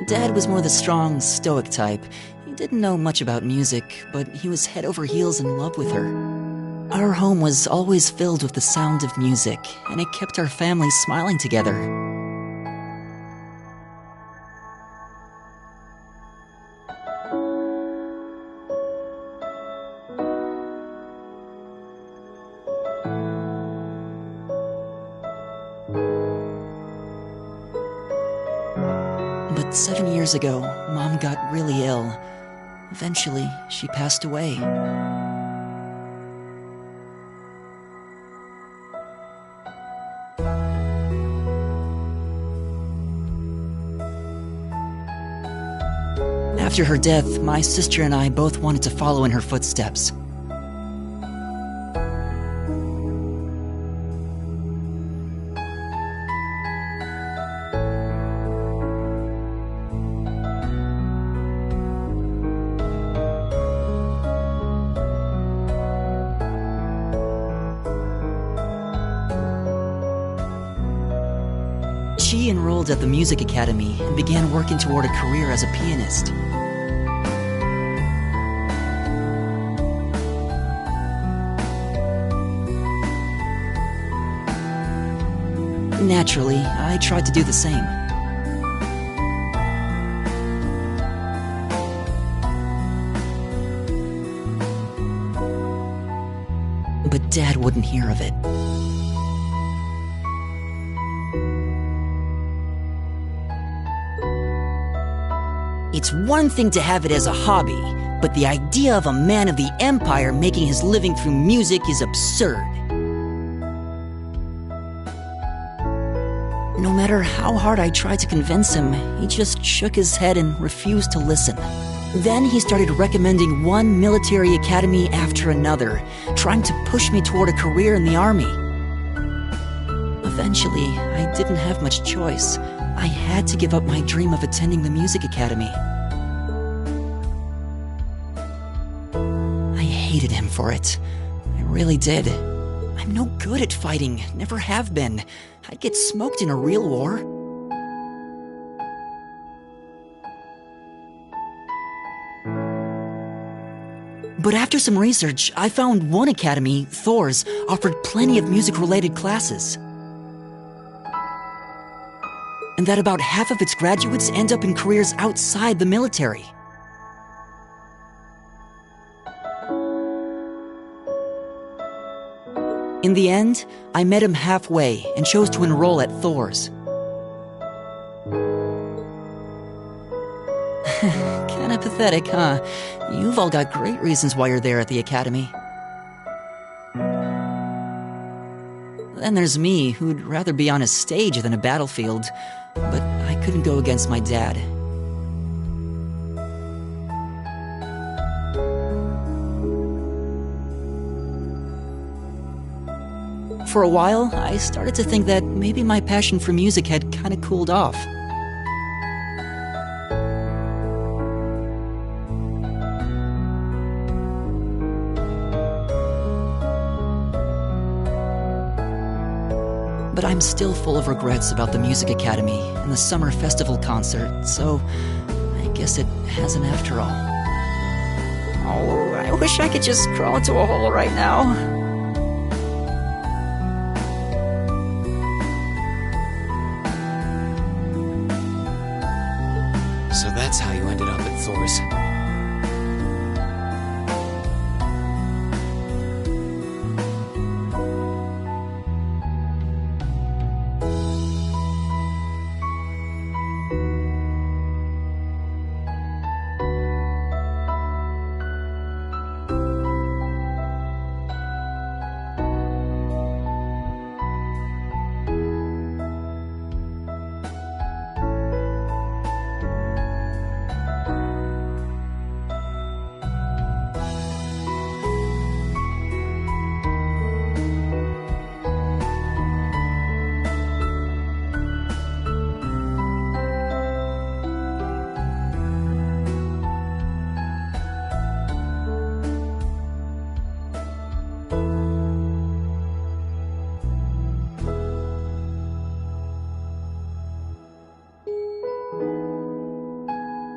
Dad was more the strong, stoic type. He didn't know much about music, but he was head over heels in love with her. Our home was always filled with the sound of music, and it kept our family smiling together. But 7 years ago, Mom got really ill. Eventually, she passed away. After her death, my sister and I both wanted to follow in her footsteps. She enrolled at the music academy and began working toward a career as a pianist. Naturally, I tried to do the same. But Dad wouldn't hear of it. It's one thing to have it as a hobby, but the idea of a man of the Empire making his living through music is absurd. No matter how hard I tried to convince him, he just shook his head and refused to listen. Then he started recommending one military academy after another, trying to push me toward a career in the army. Eventually, I didn't have much choice. I had to give up my dream of attending the music academy. I hated him for it. I really did. I'm no good at fighting, never have been. I'd get smoked in a real war. But after some research, I found one academy, Thor's, offered plenty of music-related classes. And that about half of its graduates end up in careers outside the military. In the end, I met him halfway and chose to enroll at Thor's. Kinda pathetic, huh? You've all got great reasons why you're there at the academy. Then there's me, who'd rather be on a stage than a battlefield, but I couldn't go against my dad. For a while, I started to think that maybe my passion for music had kinda cooled off. But I'm still full of regrets about the Music Academy and the summer festival concert, so I guess it hasn't after all. Oh, I wish I could just crawl into a hole right now. So that's how you ended up at Thor's.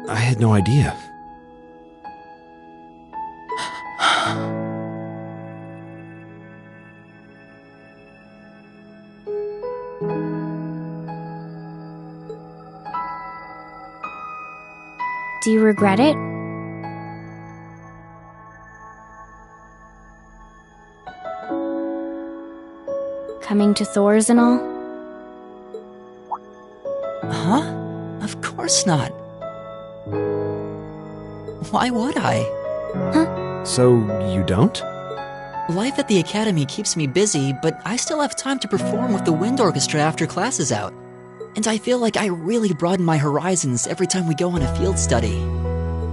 I had no idea. Do you regret it? Coming to Thor's and all? Huh? Of course not. Why would I? So, you don't? Life at the Academy keeps me busy, but I still have time to perform with the wind orchestra after class is out. And I feel like I really broaden my horizons every time we go on a field study.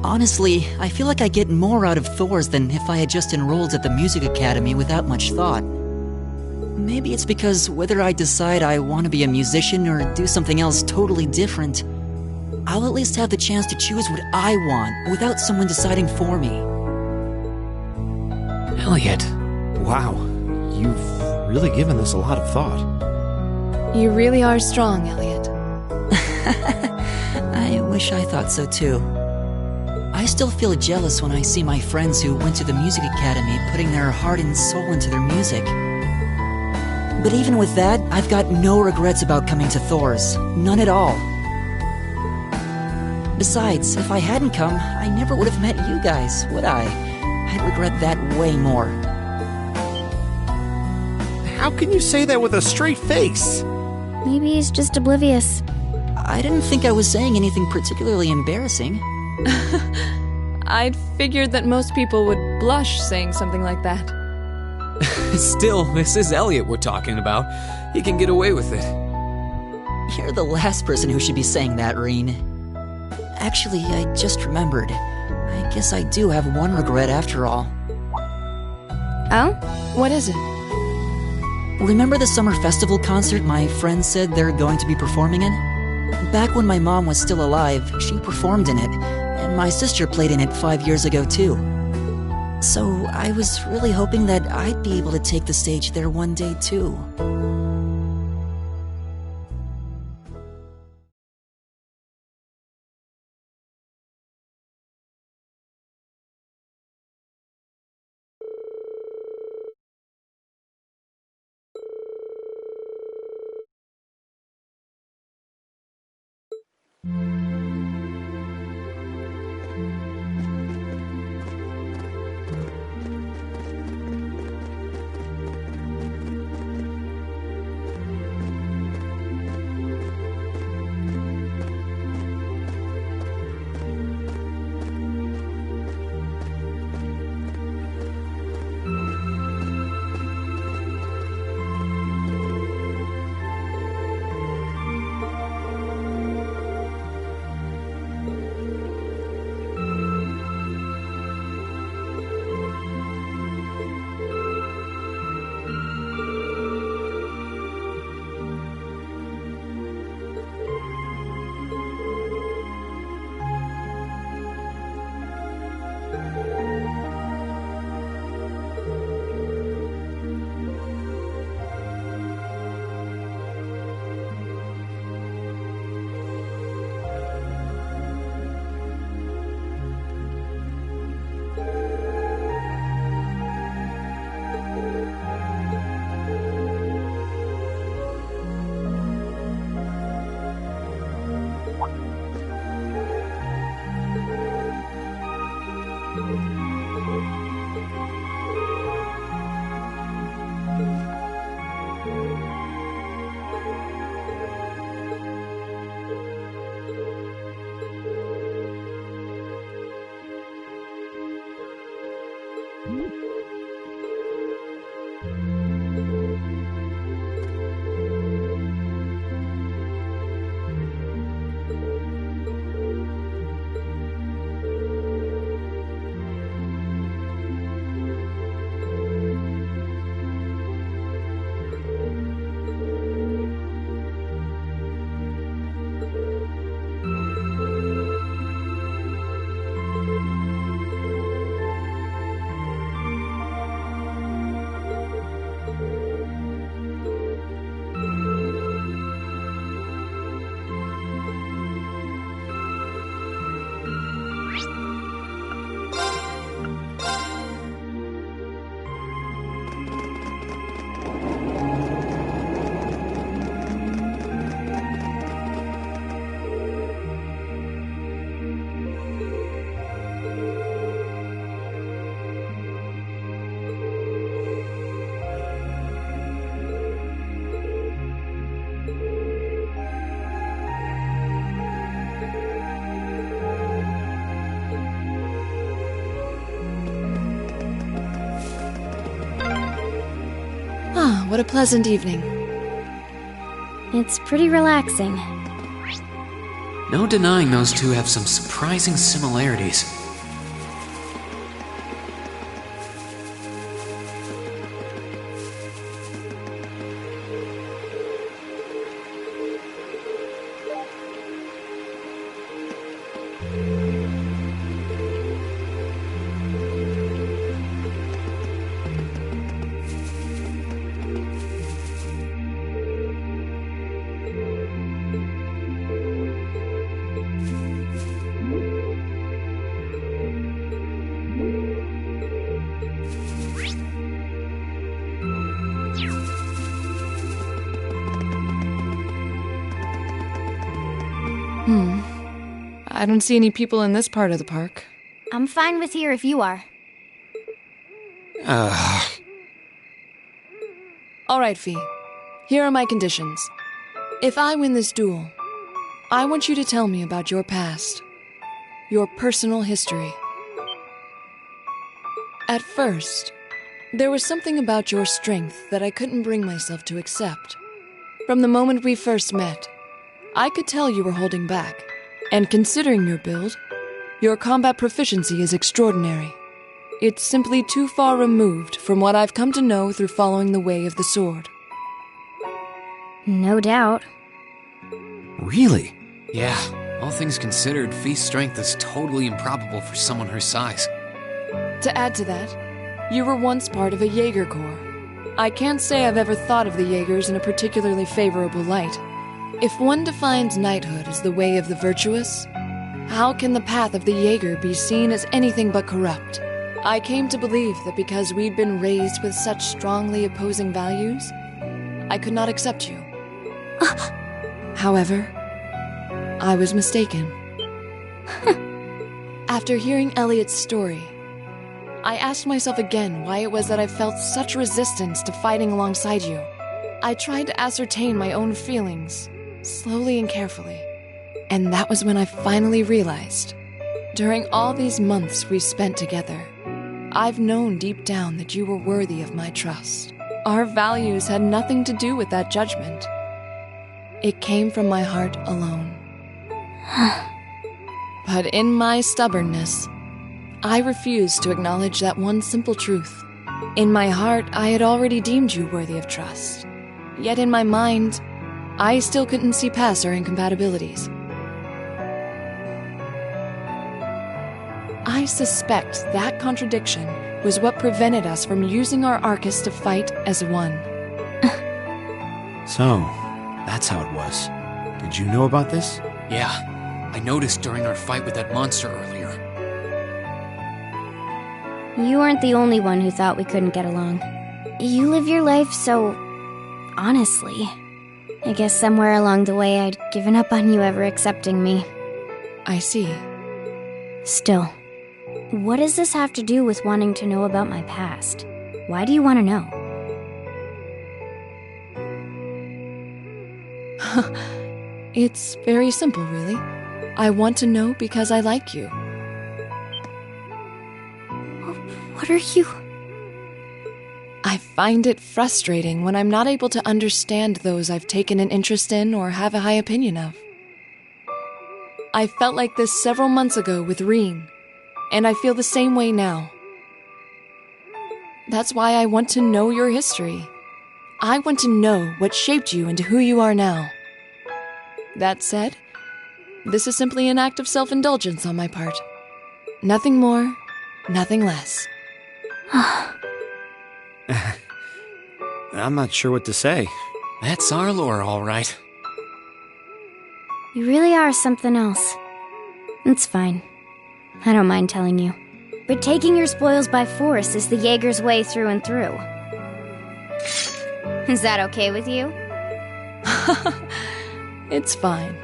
Honestly, I feel like I get more out of Thor's than if I had just enrolled at the Music Academy without much thought. Maybe it's because whether I decide I want to be a musician or do something else totally different, I'll at least have the chance to choose what I want without someone deciding for me. Elliot. Wow, you've really given this a lot of thought. You really are strong, Elliot. I wish I thought so too. I still feel jealous when I see my friends who went to the Music Academy putting their heart and soul into their music. But even with that, I've got no regrets about coming to Thor's. None at all. Besides, if I hadn't come, I never would have met you guys, would I? I'd regret that way more. How can you say that with a straight face? Maybe he's just oblivious. I didn't think I was saying anything particularly embarrassing. I'd figured that most people would blush saying something like that. Still, this is Elliot we're talking about. He can get away with it. You're the last person who should be saying that, Reen. Actually, I just remembered. I guess I do have one regret after all. Oh? What is it? Remember the summer festival concert my friends said they're going to be performing in? Back when my mom was still alive, she performed in it, and my sister played in it 5 years ago too. So I was really hoping that I'd be able to take the stage there one day too. What a pleasant evening. It's pretty relaxing. No denying those two have some surprising similarities. I don't see any people in this part of the park. I'm fine with here if you are. Alright, Fee. Here are my conditions. If I win this duel, I want you to tell me about your past. Your personal history. At first, there was something about your strength that I couldn't bring myself to accept. From the moment we first met, I could tell you were holding back. And considering your build, your combat proficiency is extraordinary. It's simply too far removed from what I've come to know through following the way of the sword. No doubt. Really? Yeah, all things considered, Fee's strength is totally improbable for someone her size. To add to that, you were once part of a Jaeger Corps. I can't say I've ever thought of the Jaegers in a particularly favorable light. If one defines knighthood as the way of the virtuous, how can the path of the Jaeger be seen as anything but corrupt? I came to believe that because we'd been raised with such strongly opposing values, I could not accept you. However, I was mistaken. After hearing Elliot's story, I asked myself again why it was that I felt such resistance to fighting alongside you. I tried to ascertain my own feelings, slowly and carefully. And that was when I finally realized, during all these months we spent together, I've known deep down that you were worthy of my trust. Our values had nothing to do with that judgment. It came from my heart alone. But in my stubbornness, I refused to acknowledge that one simple truth. In my heart, I had already deemed you worthy of trust. Yet in my mind, I still couldn't see past our incompatibilities. I suspect that contradiction was what prevented us from using our Arcus to fight as one. So, that's how it was. Did you know about this? Yeah, I noticed during our fight with that monster earlier. You weren't the only one who thought we couldn't get along. You live your life so honestly. I guess somewhere along the way I'd given up on you ever accepting me. I see. Still, What does this have to do with wanting to know about my past? Why do you want to know? It's very simple, really. I want to know because I like you. What are you... I find it frustrating when I'm not able to understand those I've taken an interest in or have a high opinion of. I felt like this several months ago with Reen, and I feel the same way now. That's why I want to know your history. I want to know what shaped you into who you are now. That said, this is simply an act of self-indulgence on my part. Nothing more, nothing less. I'm not sure what to say. That's our lore, all right. You really are something else. It's fine. I don't mind telling you. But taking your spoils by force is the Jaeger's way through and through. Is that okay with you? It's fine.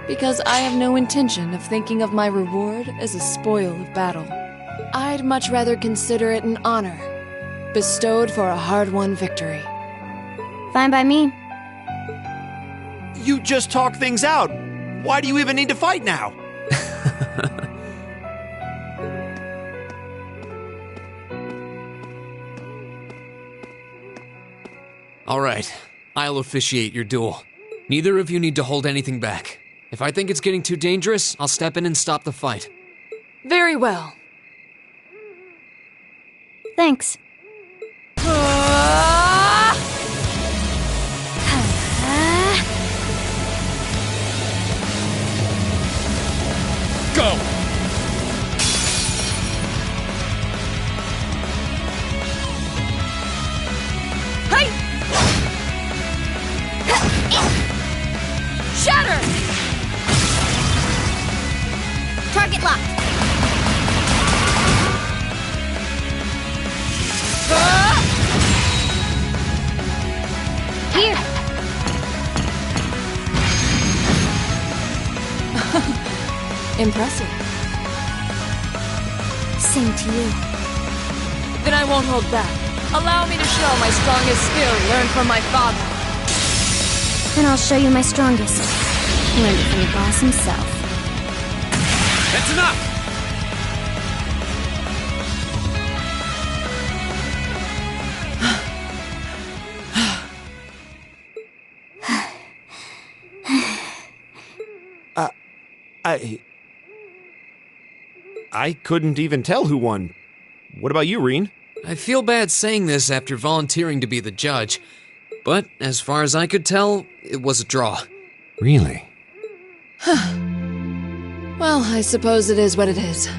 Because I have no intention of thinking of my reward as a spoil of battle. I'd much rather consider it an honor, bestowed for a hard-won victory. Fine by me. You just talk things out. Why do you even need to fight now? All right, I'll officiate your duel. Neither of you need to hold anything back. If I think it's getting too dangerous, I'll step in and stop the fight. Very well. Thanks. Go! Hey! Shatter! Target locked. Here. Impressive. Same to you. Then I won't hold back. Allow me to show my strongest skill learned from my father. Then I'll show you my strongest. Learned it from the boss himself. That's enough! I couldn't even tell who won. What about you, Reen? I feel bad saying this after volunteering to be the judge, but as far as I could tell, it was a draw. Really? Well, I suppose it is what it is.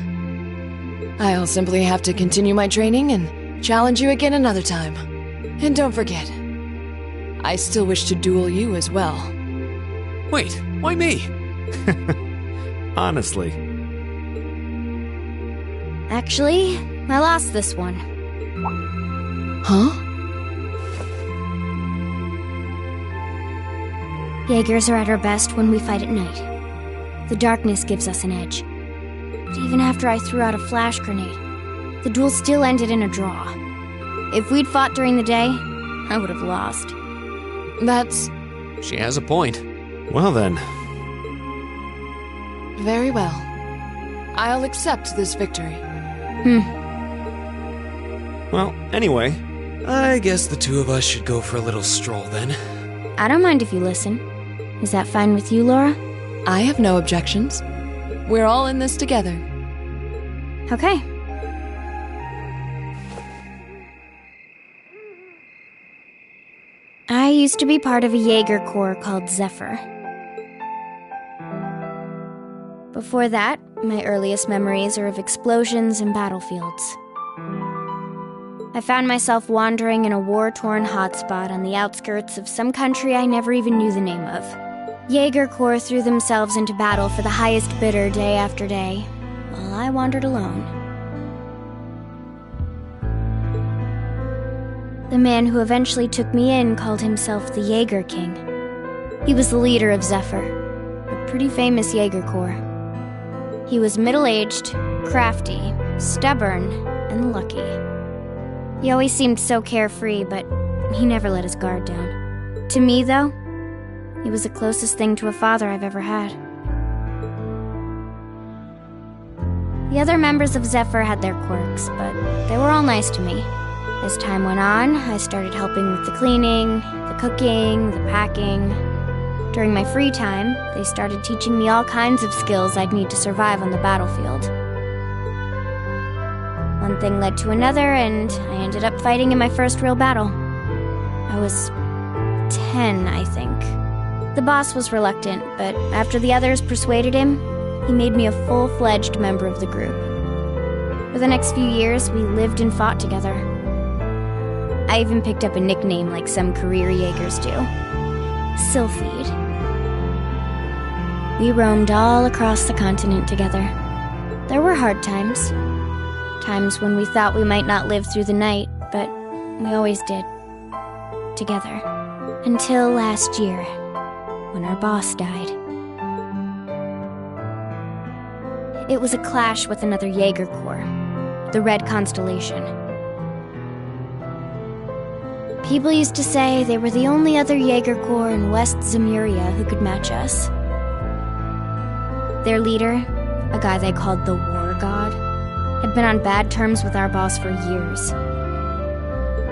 I'll simply have to continue my training and challenge you again another time. And don't forget, I still wish to duel you as well. Wait, why me? Honestly. Actually, I lost this one. Huh? Jaegers are at our best when we fight at night. The darkness gives us an edge. But even after I threw out a flash grenade, the duel still ended in a draw. If we'd fought during the day, I would have lost. That's She has a point. Well then. very well. I'll accept this victory. Well, anyway. I guess the two of us should go for a little stroll then. I don't mind if you listen. Is that fine with you, Laura? I have no objections. We're all in this together. Okay. I used to be part of a Jaeger Corps called Zephyr. Before that, my earliest memories are of explosions and battlefields. I found myself wandering in a war-torn hotspot on the outskirts of some country I never even knew the name of. Jaeger Corps threw themselves into battle for the highest bidder day after day, while I wandered alone. The man who eventually took me in called himself the Jaeger King. He was the leader of Zephyr, a pretty famous Jaeger Corps. He was middle-aged, crafty, stubborn, and lucky. He always seemed so carefree, but he never let his guard down. To me, though, he was the closest thing to a father I've ever had. The other members of Zephyr had their quirks, but they were all nice to me. As time went on, I started helping with the cleaning, the cooking, the packing. During my free time, they started teaching me all kinds of skills I'd need to survive on the battlefield. One thing led to another, and I ended up fighting in my first real battle. I was 10, I think. The boss was reluctant, but after the others persuaded him, he made me a full-fledged member of the group. For the next few years, we lived and fought together. I even picked up a nickname like some career Jaegers do. Sylphide. We roamed all across the continent together. There were hard times. Times when we thought we might not live through the night, but we always did. Together. Until last year, when our boss died. It was a clash with another Jaeger Corps, the Red Constellation. People used to say they were the only other Jaeger Corps in West Zemuria who could match us. Their leader, a guy they called the War God, had been on bad terms with our boss for years.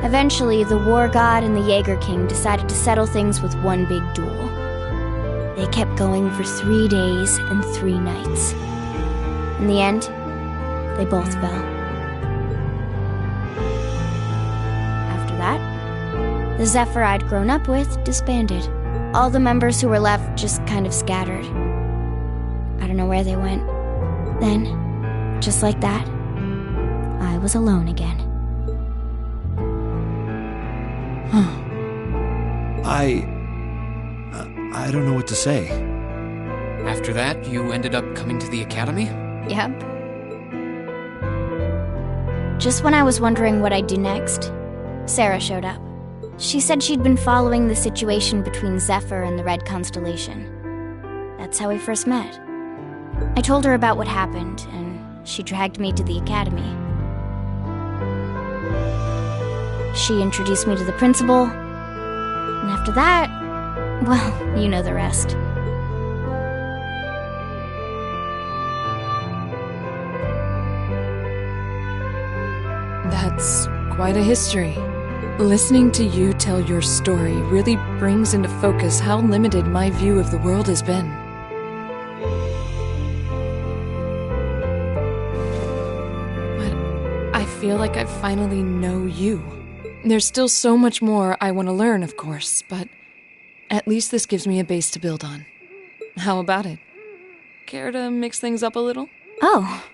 Eventually, the War God and the Jaeger King decided to settle things with one big duel. They kept going for 3 days and 3 nights. In the end, they both fell. After that, the Zephyr I'd grown up with disbanded. All the members who were left just kind of scattered. I don't know where they went. Then, just like that, I was alone again. I don't know what to say. After that, you ended up coming to the academy? Yep. Just when I was wondering what I'd do next, Sarah showed up. She said she'd been following the situation between Zephyr and the Red Constellation. That's how we first met. I told her about what happened, and she dragged me to the academy. She introduced me to the principal, and after that, well, you know the rest. That's quite a history. Listening to you tell your story really brings into focus how limited my view of the world has been. But I feel like I finally know you. There's still so much more I want to learn, of course, but at least this gives me a base to build on. How about it? Care to mix things up a little? Oh.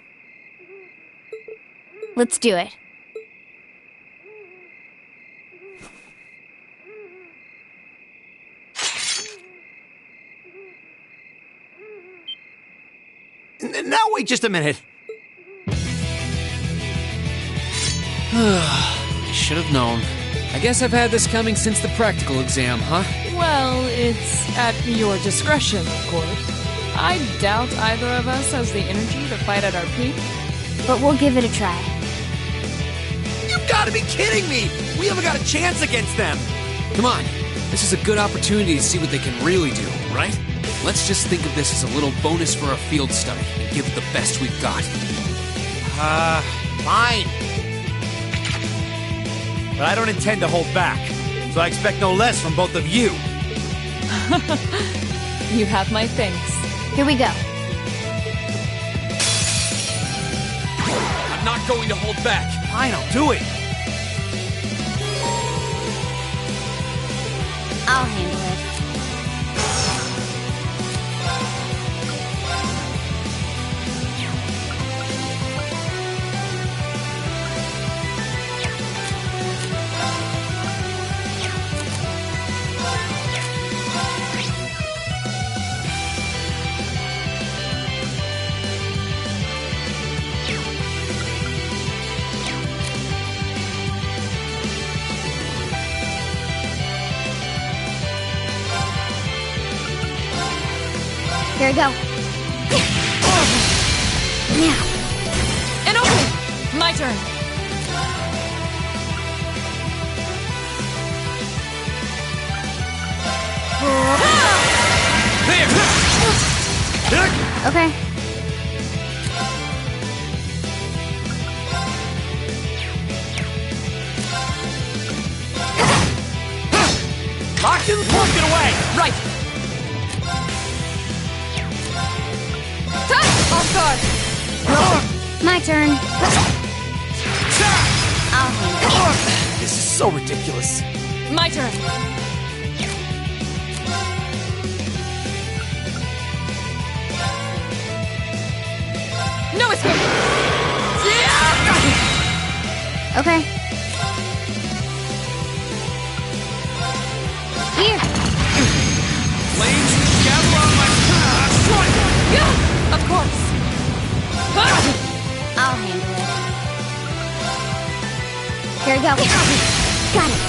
Let's do it. Now wait just a minute. Should have known. I guess I've had this coming since the practical exam, huh? Well, it's at your discretion, of course. I doubt either of us has the energy to fight at our peak. But we'll give it a try. You've got to be kidding me! We haven't got a chance against them! Come on, this is a good opportunity to see what they can really do, right? Let's just think of this as a little bonus for our field study and give it the best we've got. Fine. But I don't intend to hold back, so I expect no less from both of you. You have my thanks. Here we go. I'm not going to hold back. Fine, I'll do it. I'll handle it. Here we go. Now. turn. Okay. Locked in, forced it away! Right. Off guard. My turn. I'll handle it. This is so ridiculous. My turn. No escape. Okay. Here. Flames gather on my strike! Yeah, of course. I'll handle it. Here we go. Got it.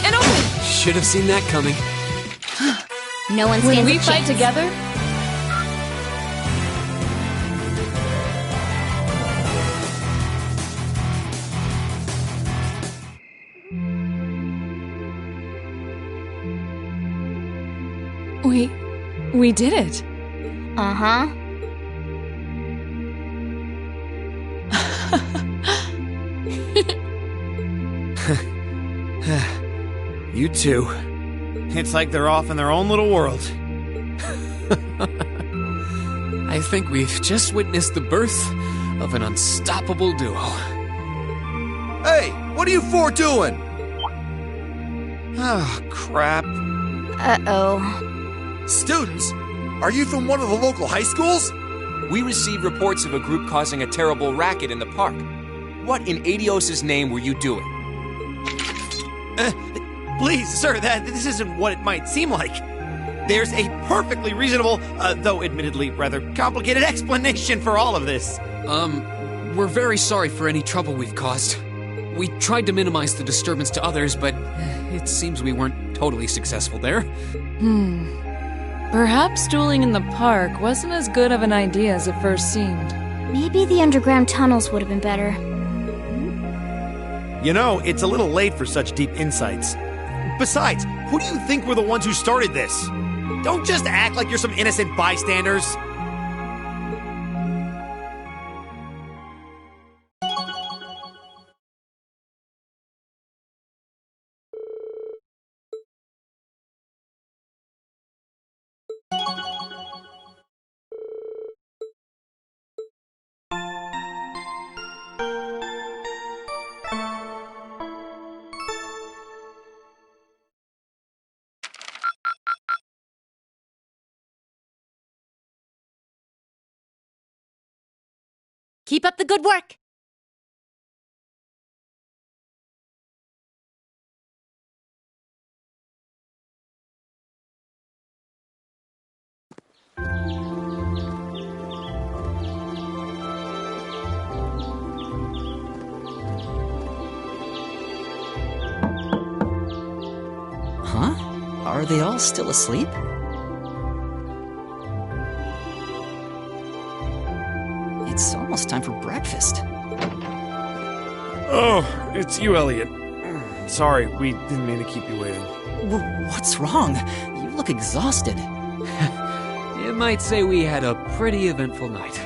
And open. Should have seen that coming. No one When stands we a fight chance. together, we did it. Uh-huh. You two. It's like they're off in their own little world. I think we've just witnessed the birth of an unstoppable duo. Hey, what are you four doing? Oh, crap. Uh-oh. Students? Are you from one of the local high schools? We received reports of a group causing a terrible racket in the park. What in Adios' name were you doing? Please, sir, this isn't what it might seem like. There's a perfectly reasonable, though admittedly rather complicated explanation for all of this. We're very sorry for any trouble we've caused. We tried to minimize the disturbance to others, but it seems we weren't totally successful there. Perhaps dueling in the park wasn't as good of an idea as it first seemed. Maybe the underground tunnels would have been better. You know, it's a little late for such deep insights. Besides, who do you think were the ones who started this? Don't just act like you're some innocent bystanders. Keep up the good work. Huh? Are they all still asleep? It's almost time for breakfast. Oh, it's you, Elliot. Sorry, we didn't mean to keep you waiting. What's wrong? You look exhausted. You might say we had a pretty eventful night.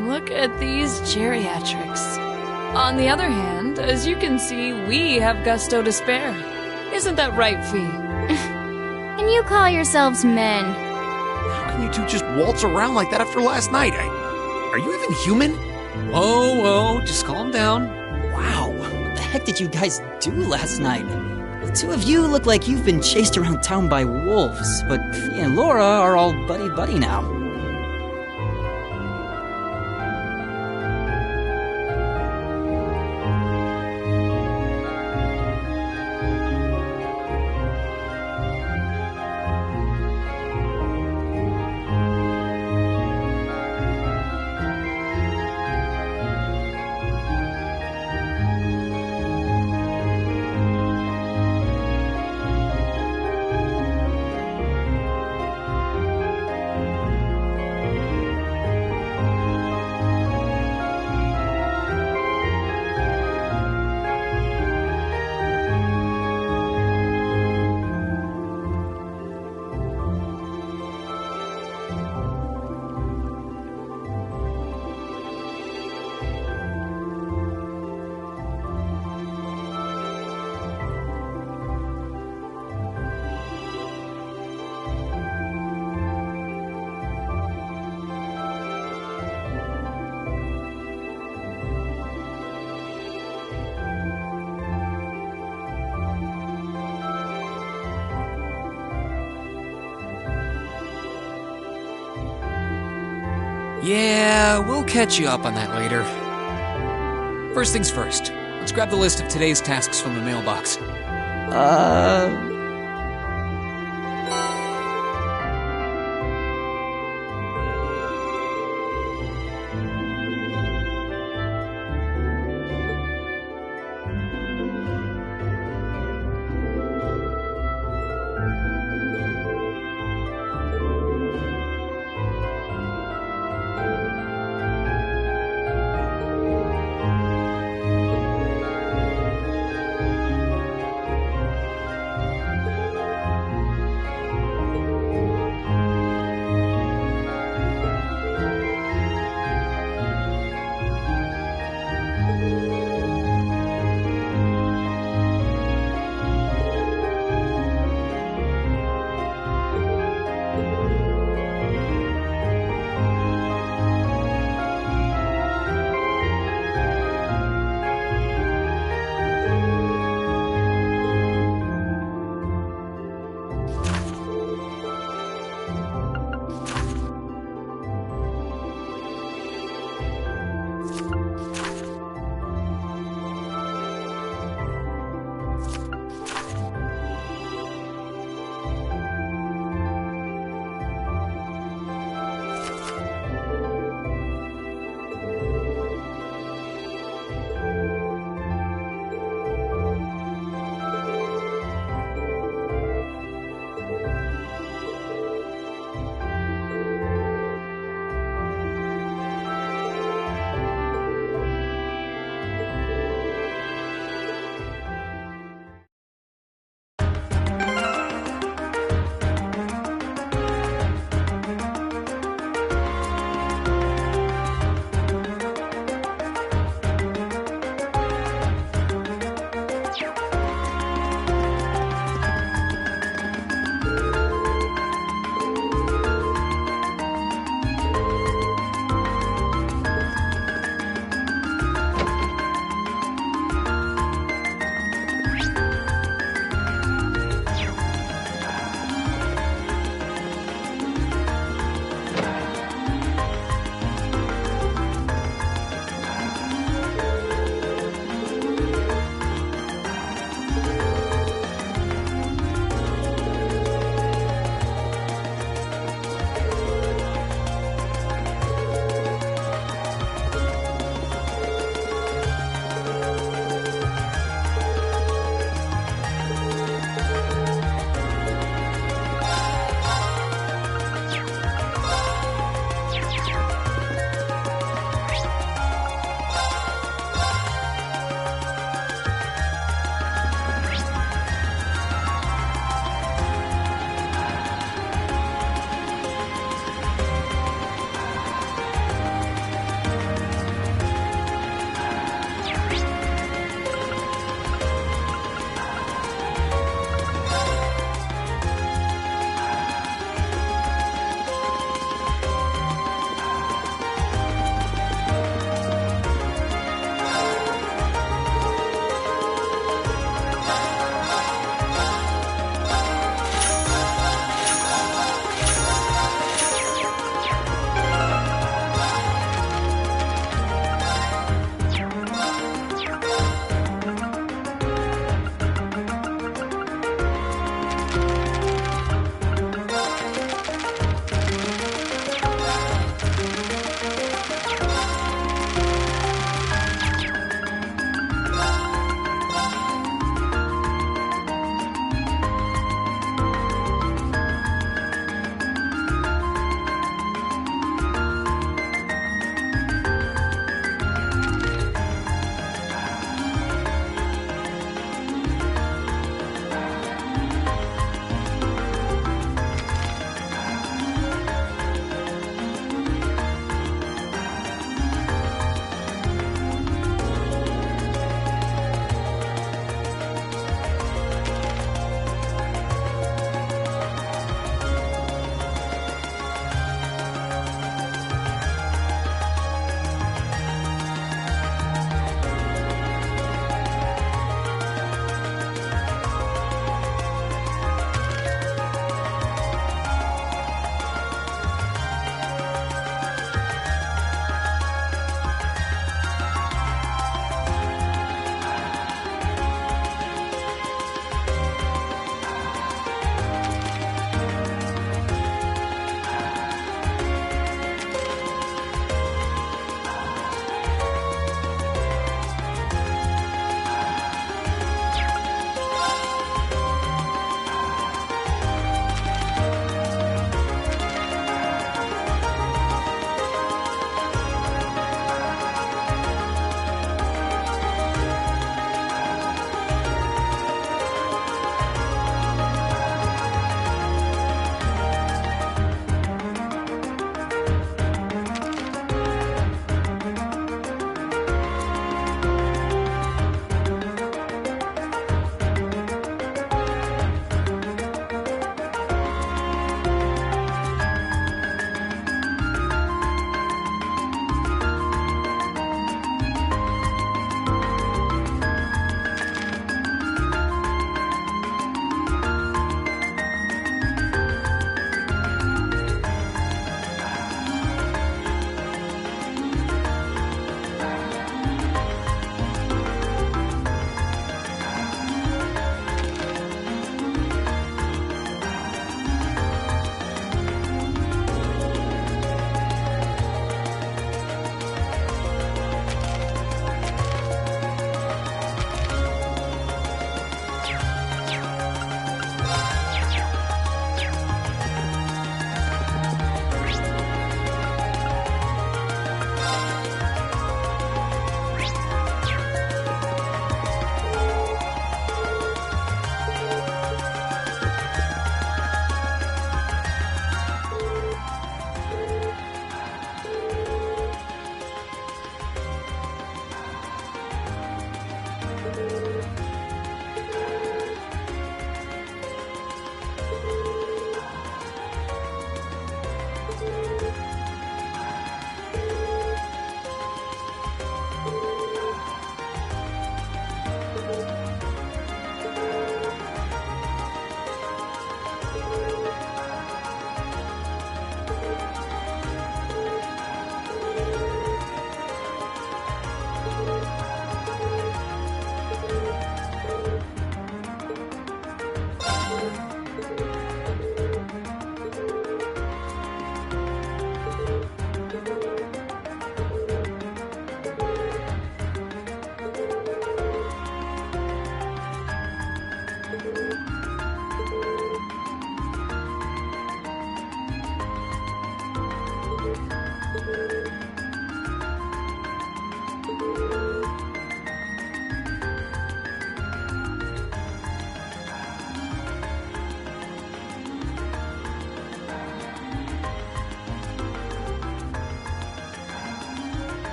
Look at these geriatrics. On the other hand, as you can see, we have gusto to spare. Isn't that right, Fee? And you call yourselves men. How can you two just waltz around like that after last night? Are you even human? Whoa, just calm down. Wow, what the heck did you guys do last night? The two of you look like you've been chased around town by wolves, but Fee and Laura are all buddy-buddy now. Yeah, we'll catch you up on that later. First things first, let's grab the list of today's tasks from the mailbox.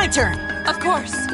lantern! Of course.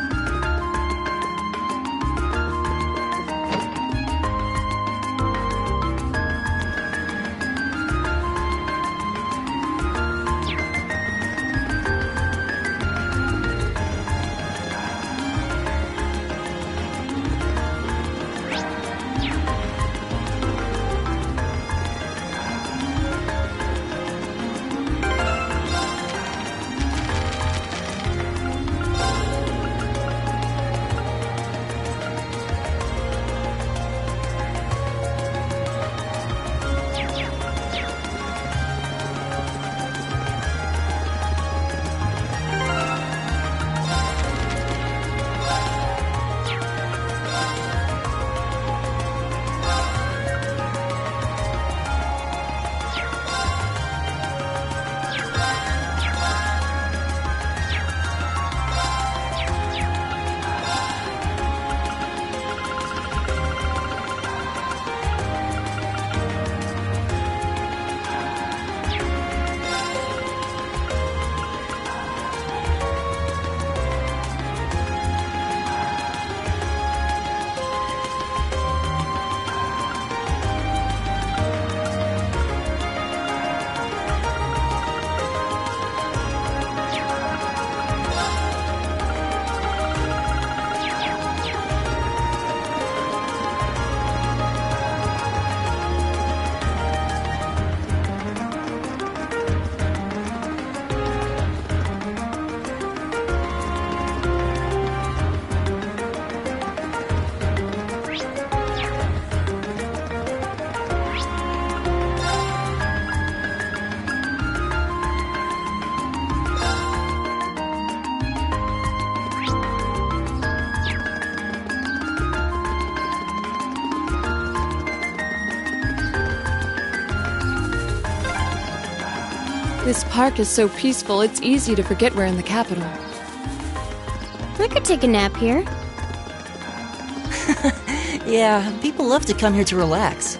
This park is so peaceful, it's easy to forget we're in the capital. I could take a nap here. Yeah, people love to come here to relax.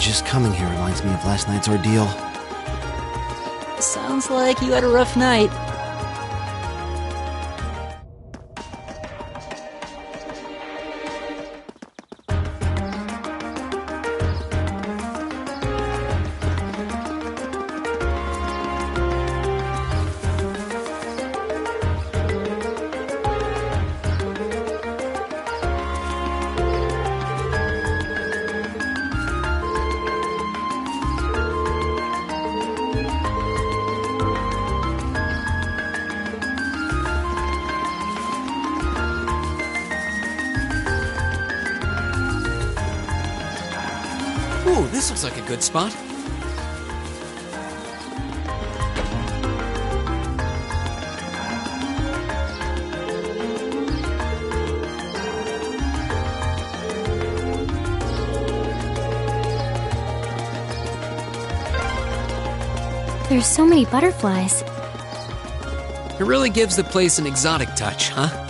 Just coming here reminds me of last night's ordeal. Sounds like you had a rough night. Ooh, this looks like a good spot. There's so many butterflies. It really gives the place an exotic touch, huh?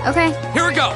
Okay. Here we go!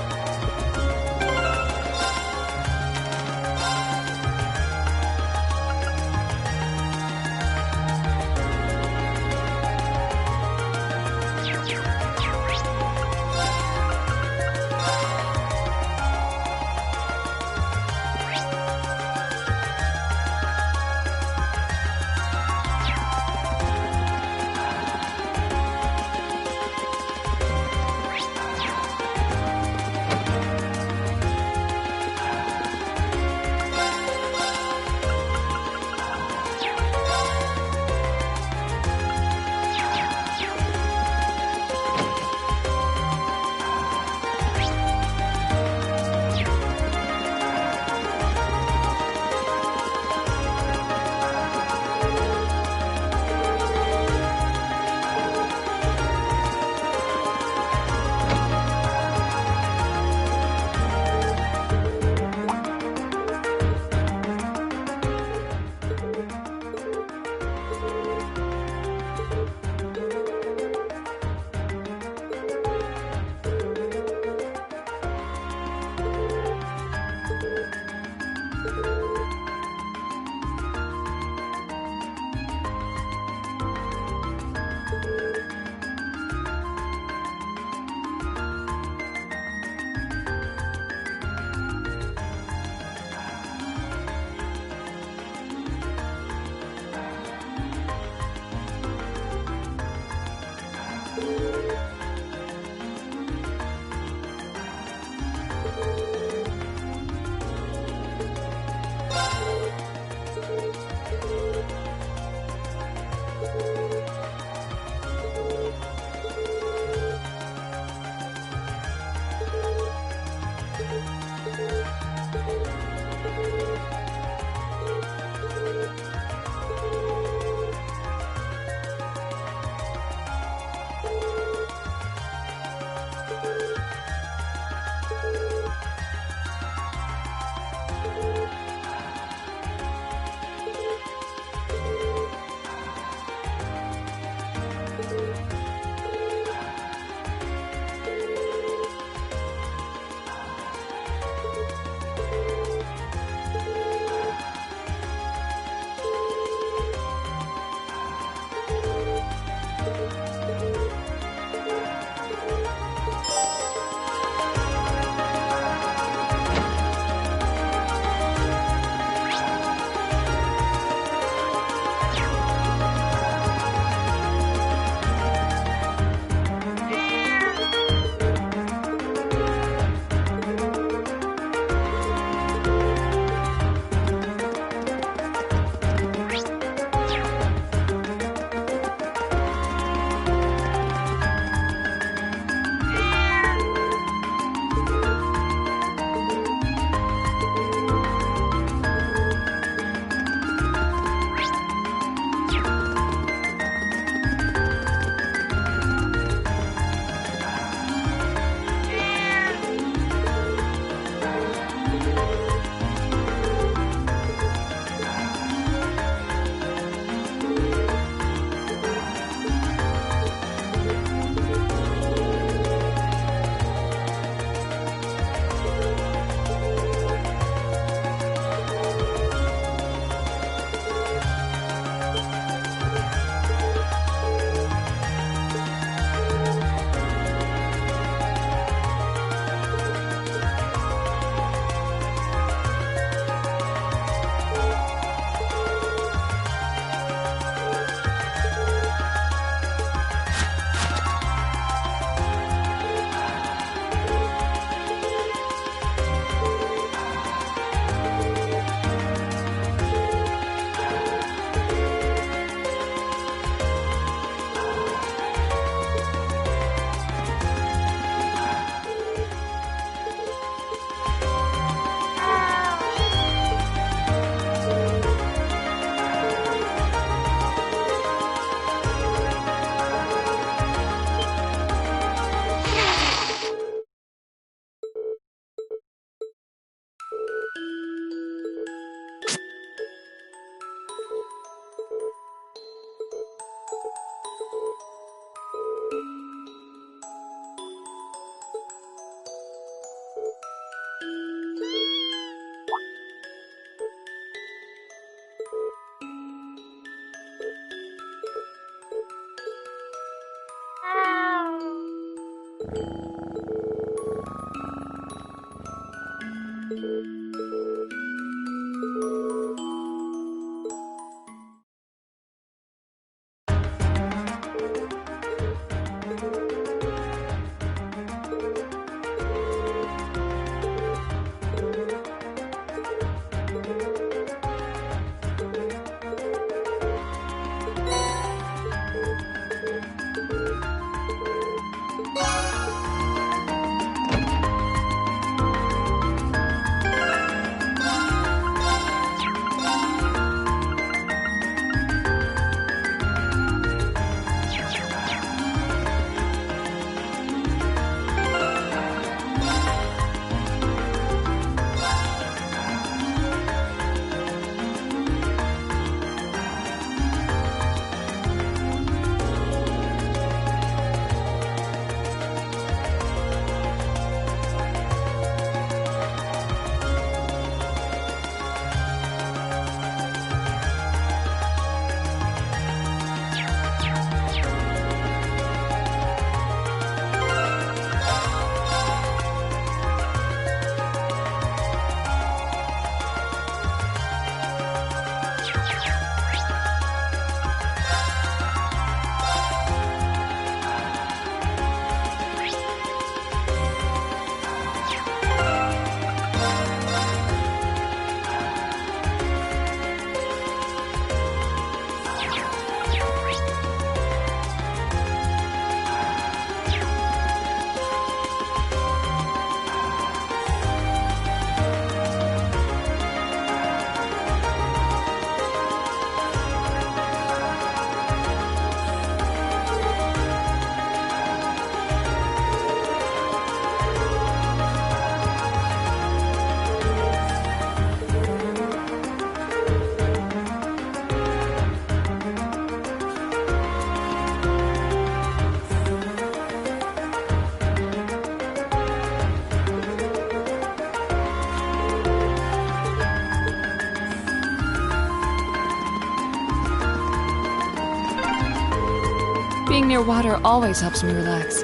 Being near water always helps me relax.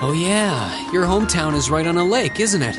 Oh yeah, your hometown is right on a lake, isn't it?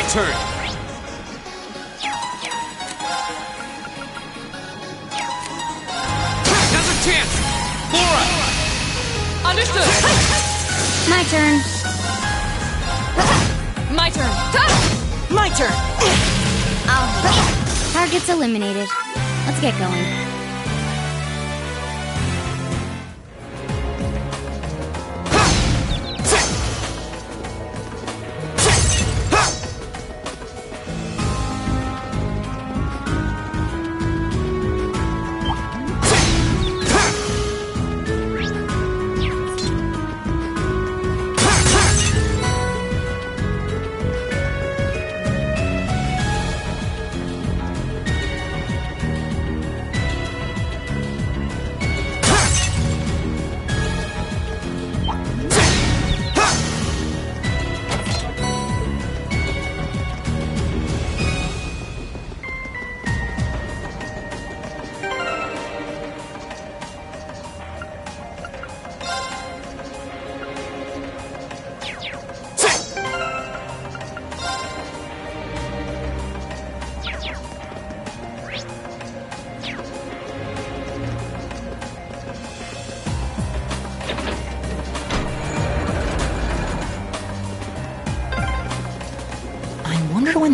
turn. Now's a chance! Laura! Understood! My turn. My turn! My turn! Target's eliminated. Let's get going.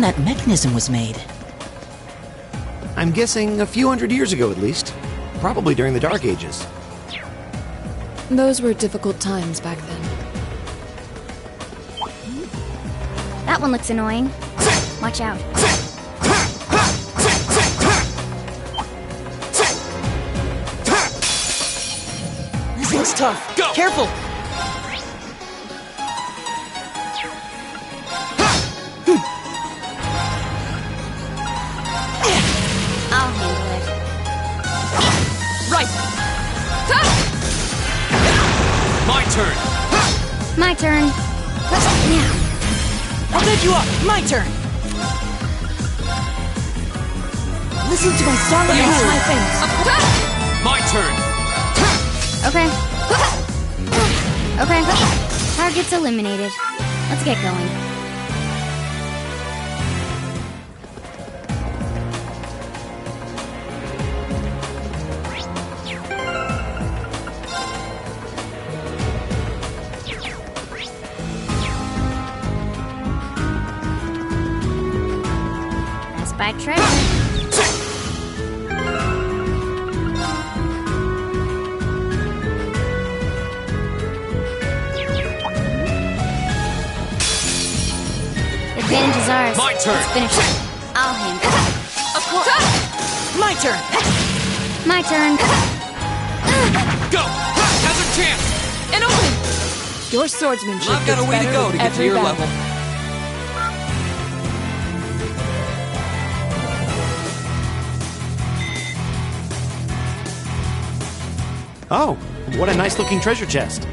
that mechanism was made? I'm guessing a few hundred years ago at least. Probably during the Dark Ages. Those were difficult times back then. That one looks annoying. Watch out. This looks tough. Go! Careful! I'll handle it. Right! My turn! My turn. Now. I'll pick you up! My turn! Listen to my song of Use power. my things. My turn! Okay. Okay. Target's eliminated. Let's get going. Let's buy treasure. Advantage is ours. My turn. Let's finish it. I'll handle it. Of course. My turn! My turn. Go! Has a chance! An opening! Your swordsmanship I've got a gets way to better go with to get to every your battle. level. Oh, what a nice looking treasure chest.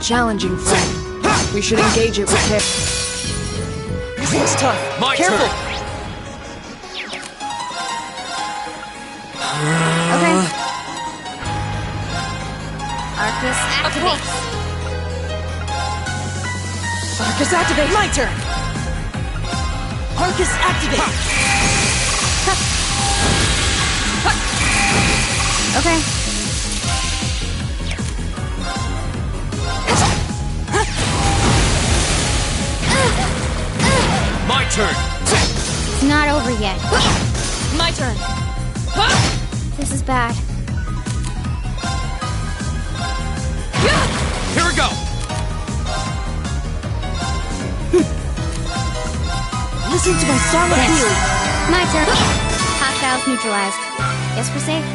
Challenging friend. We should engage it with care. This looks tough. My Careful! turn! Okay. Arcus activates. Arcus activate! My turn! Arcus activate! Okay. My turn! It's not over yet. My turn. This is bad. Here we go! Listen to my song of Thanks. healing! My turn. Hostiles neutralized. Guess we're safe.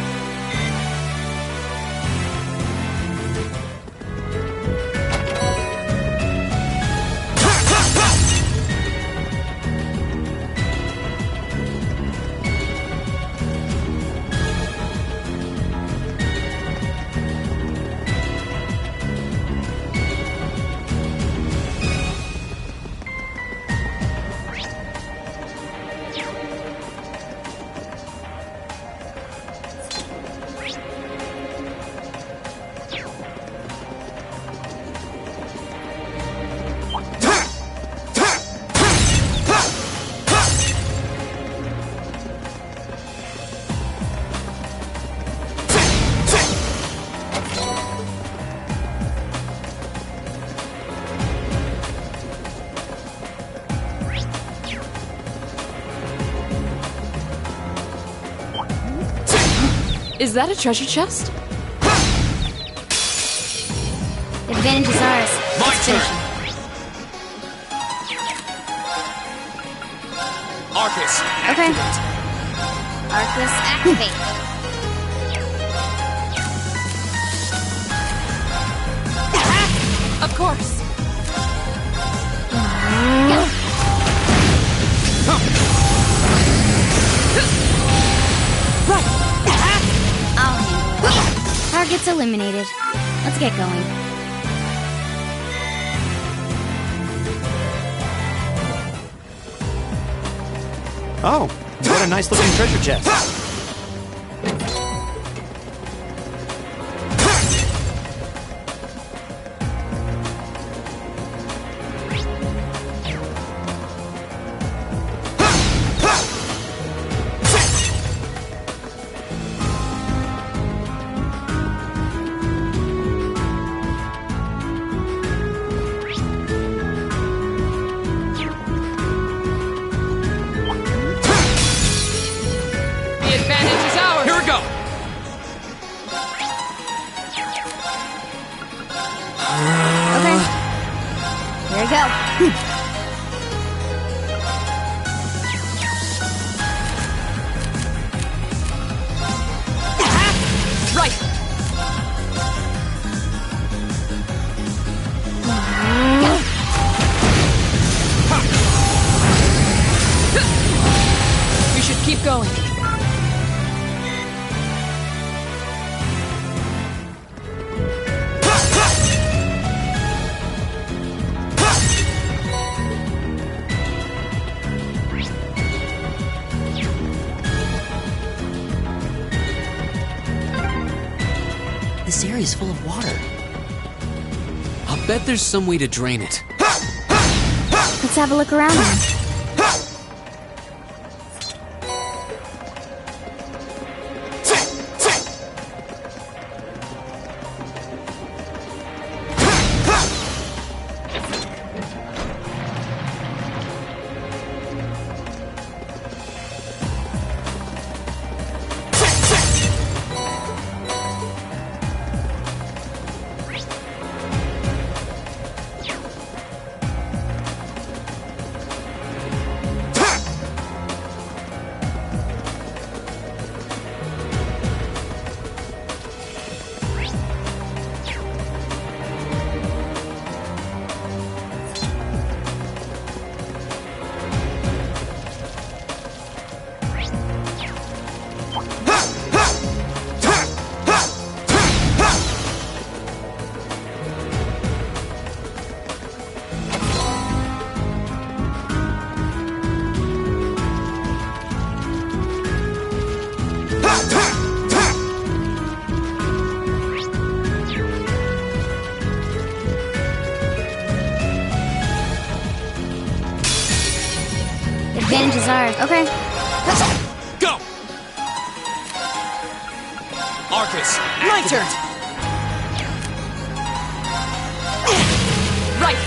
Is that a treasure chest? The advantage is ours. My Let's finish turn. him. Arcus, Okay. Arcus, activate. Of course. I'll handle it. Target's eliminated. Let's get going. Oh, what a nice looking treasure chest. The advantage is ours. Here we go! Okay. Here we go. Right. We should keep going. This area's full of water. I'll bet there's some way to drain it. Let's have a look around now. Advantage is ours. Okay. go! Arcus, My turn. Right.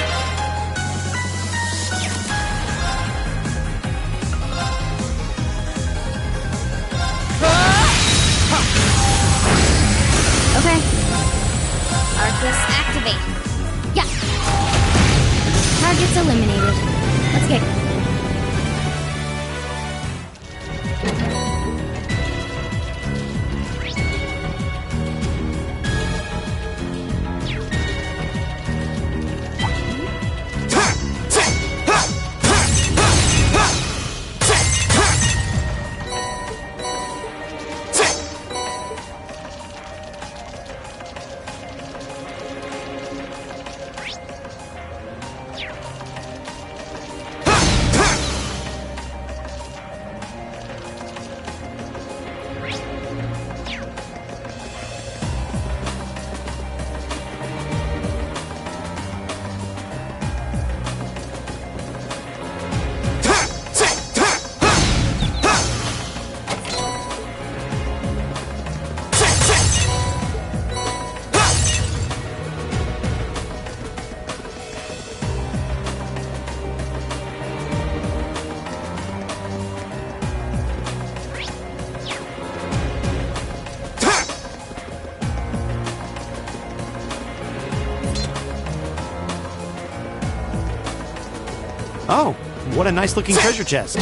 Okay. Arcus, activate. Yeah. Target's eliminated. Let's get going. Oh, what a nice-looking treasure chest.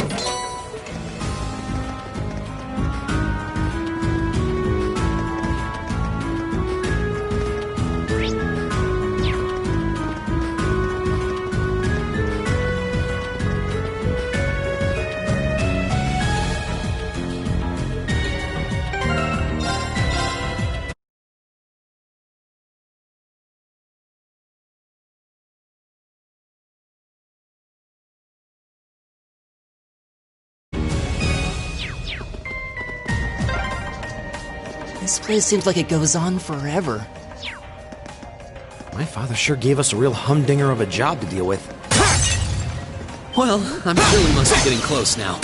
This place seems like it goes on forever. My father sure gave us a real humdinger of a job to deal with. Well, I'm sure we must be getting close now.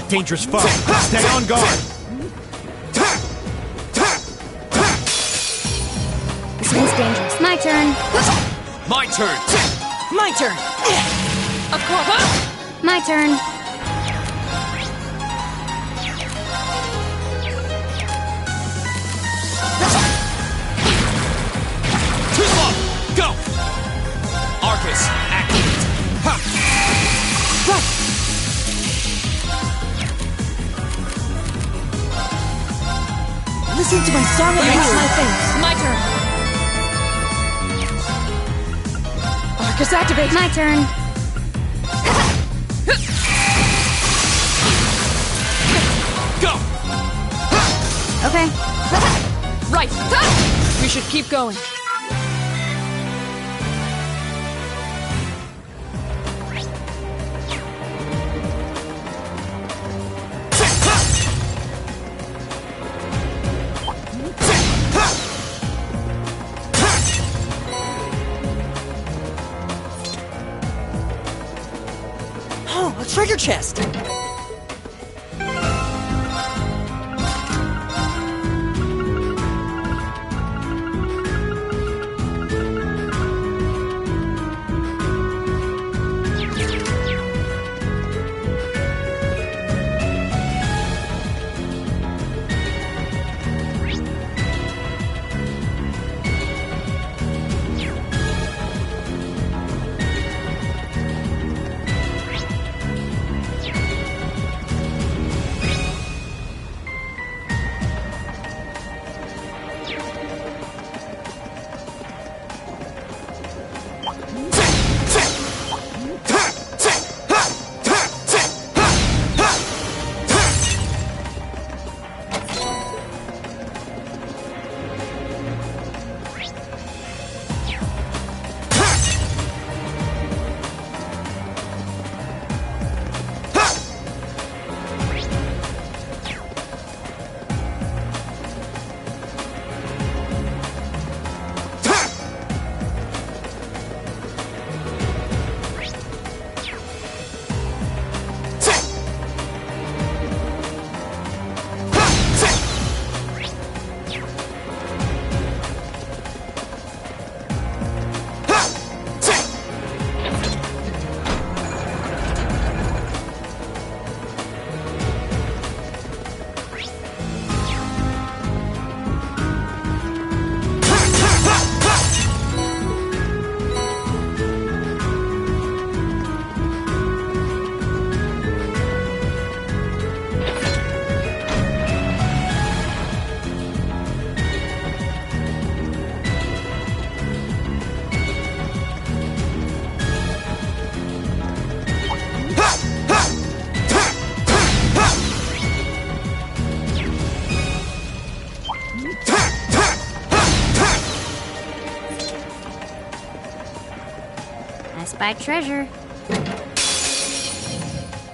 Dangerous foe. Stay on guard. This one's dangerous. My turn. My turn! My turn! My turn. Too slow! Go! Arcus, activate! Ha! Listen to my song of My turn. Arcus, activate! My turn. Go! Okay. Right! We should keep going. Oh, a treasure chest! I spy treasure.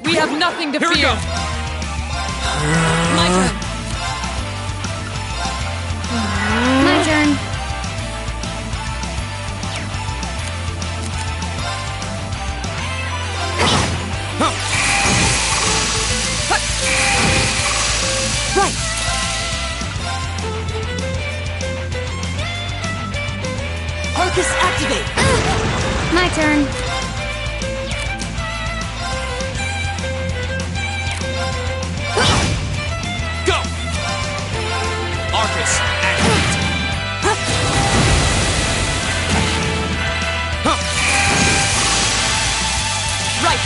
We have nothing to Here fear. we go! My turn. My turn. activate! My turn. Go! Arcus, activate! Right!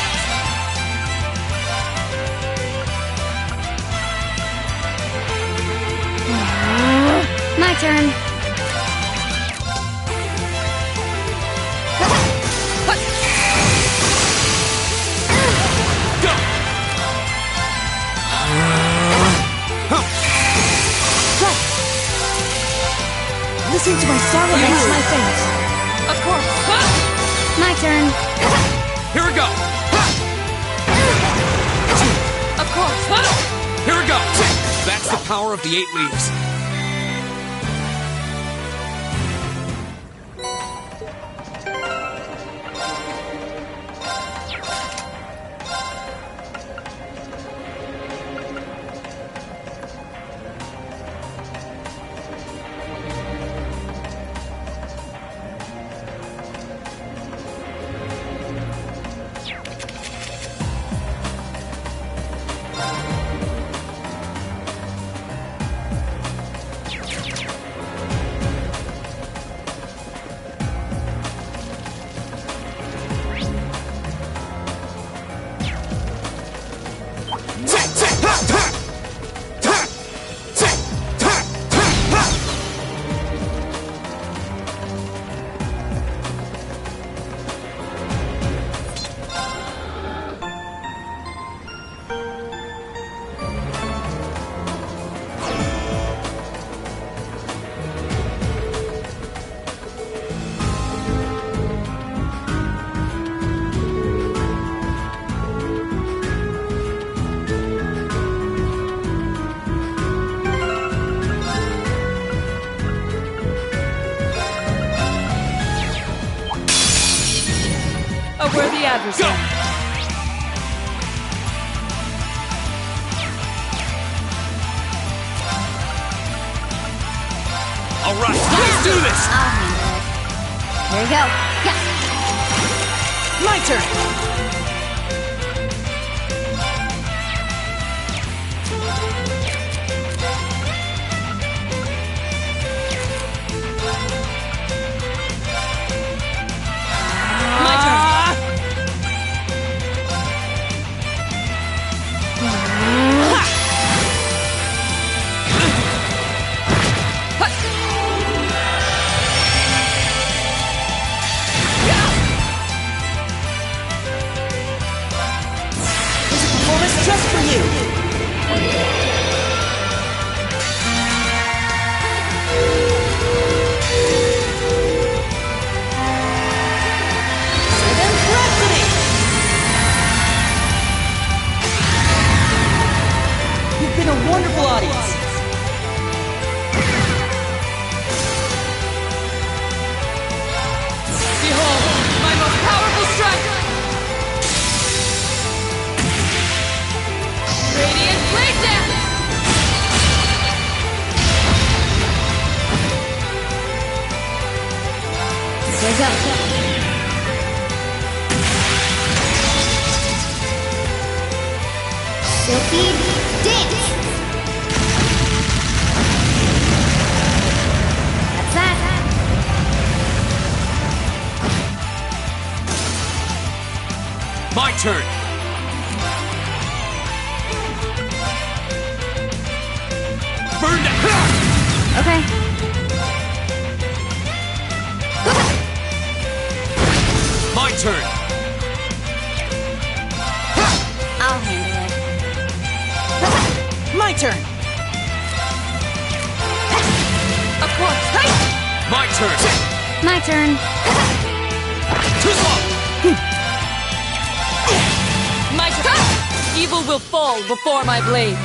My turn. Go! Listen to my song that makes my face. Of course. My turn. Here we go! Of course. Here we go! That's the power of the 8 leaves. A worthy adversary. All right, let's do this! I'll handle it. Here we go. Yeah. My turn! My turn. Performance just for you! Sudden Rhapsody! You've been a wonderful audience. Behold, my most powerful strike! Radiant Blade Dance! Here we go. Silky Dance. That's that. My turn! Burn down! Okay. My turn! I'll handle it. My turn! Of course. Hey! My turn! My turn. Too slow! My turn! Evil will fall before my blade.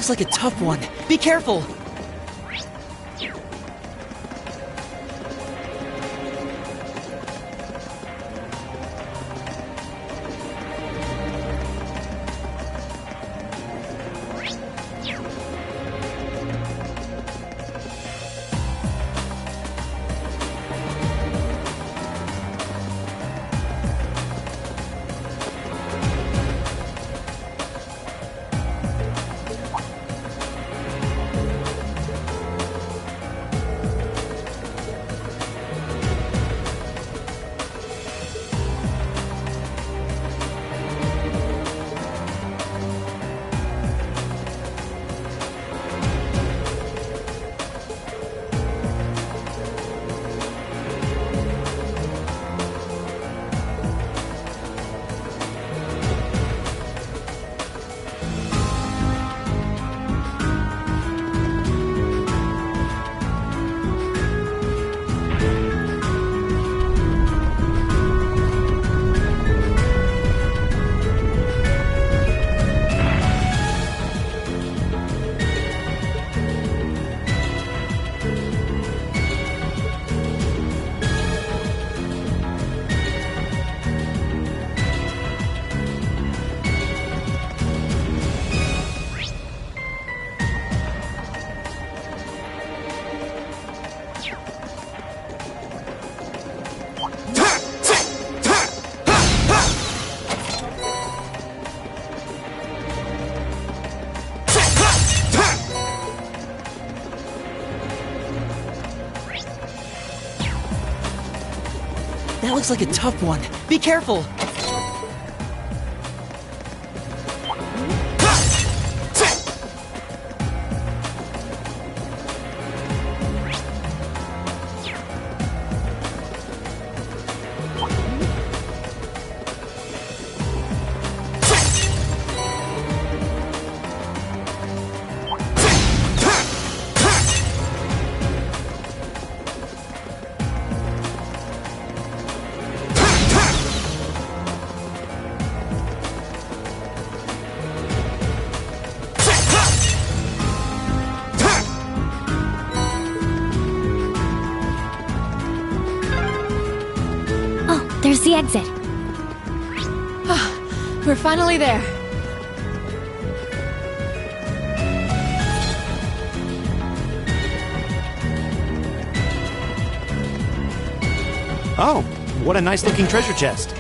looks like a tough one. Be careful! That looks like a tough one. Be careful! There's the exit. We're finally there. Oh, what a nice looking treasure chest.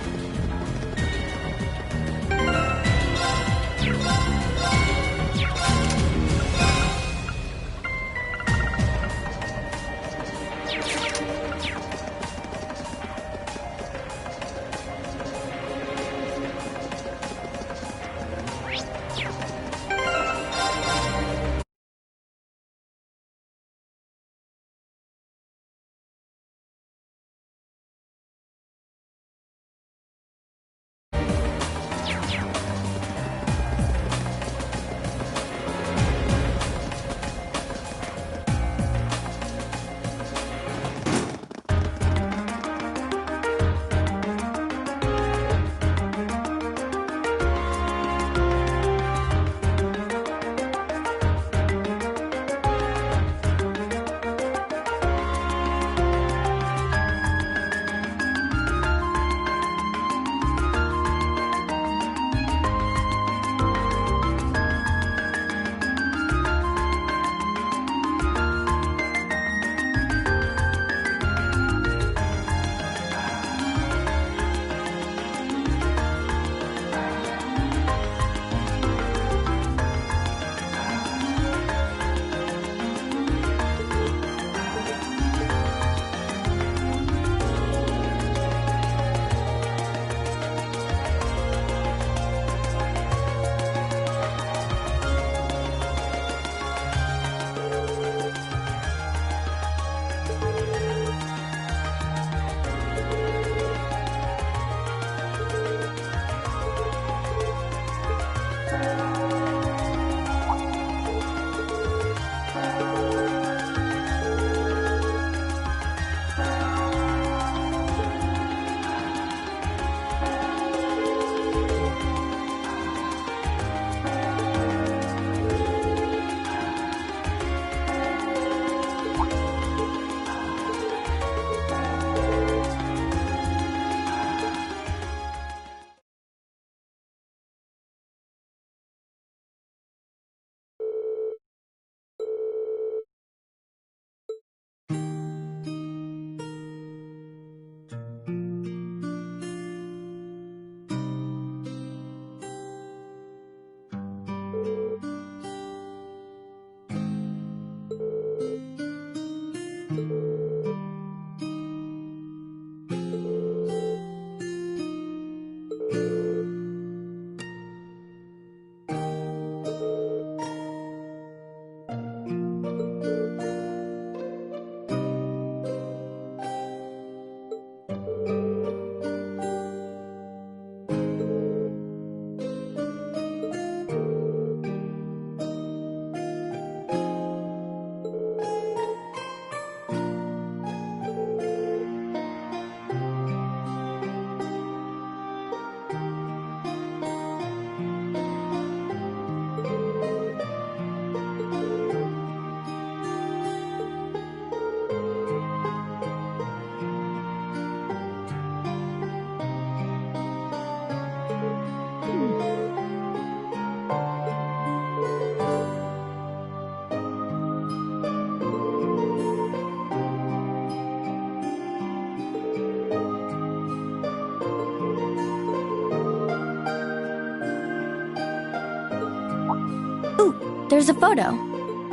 There's a photo.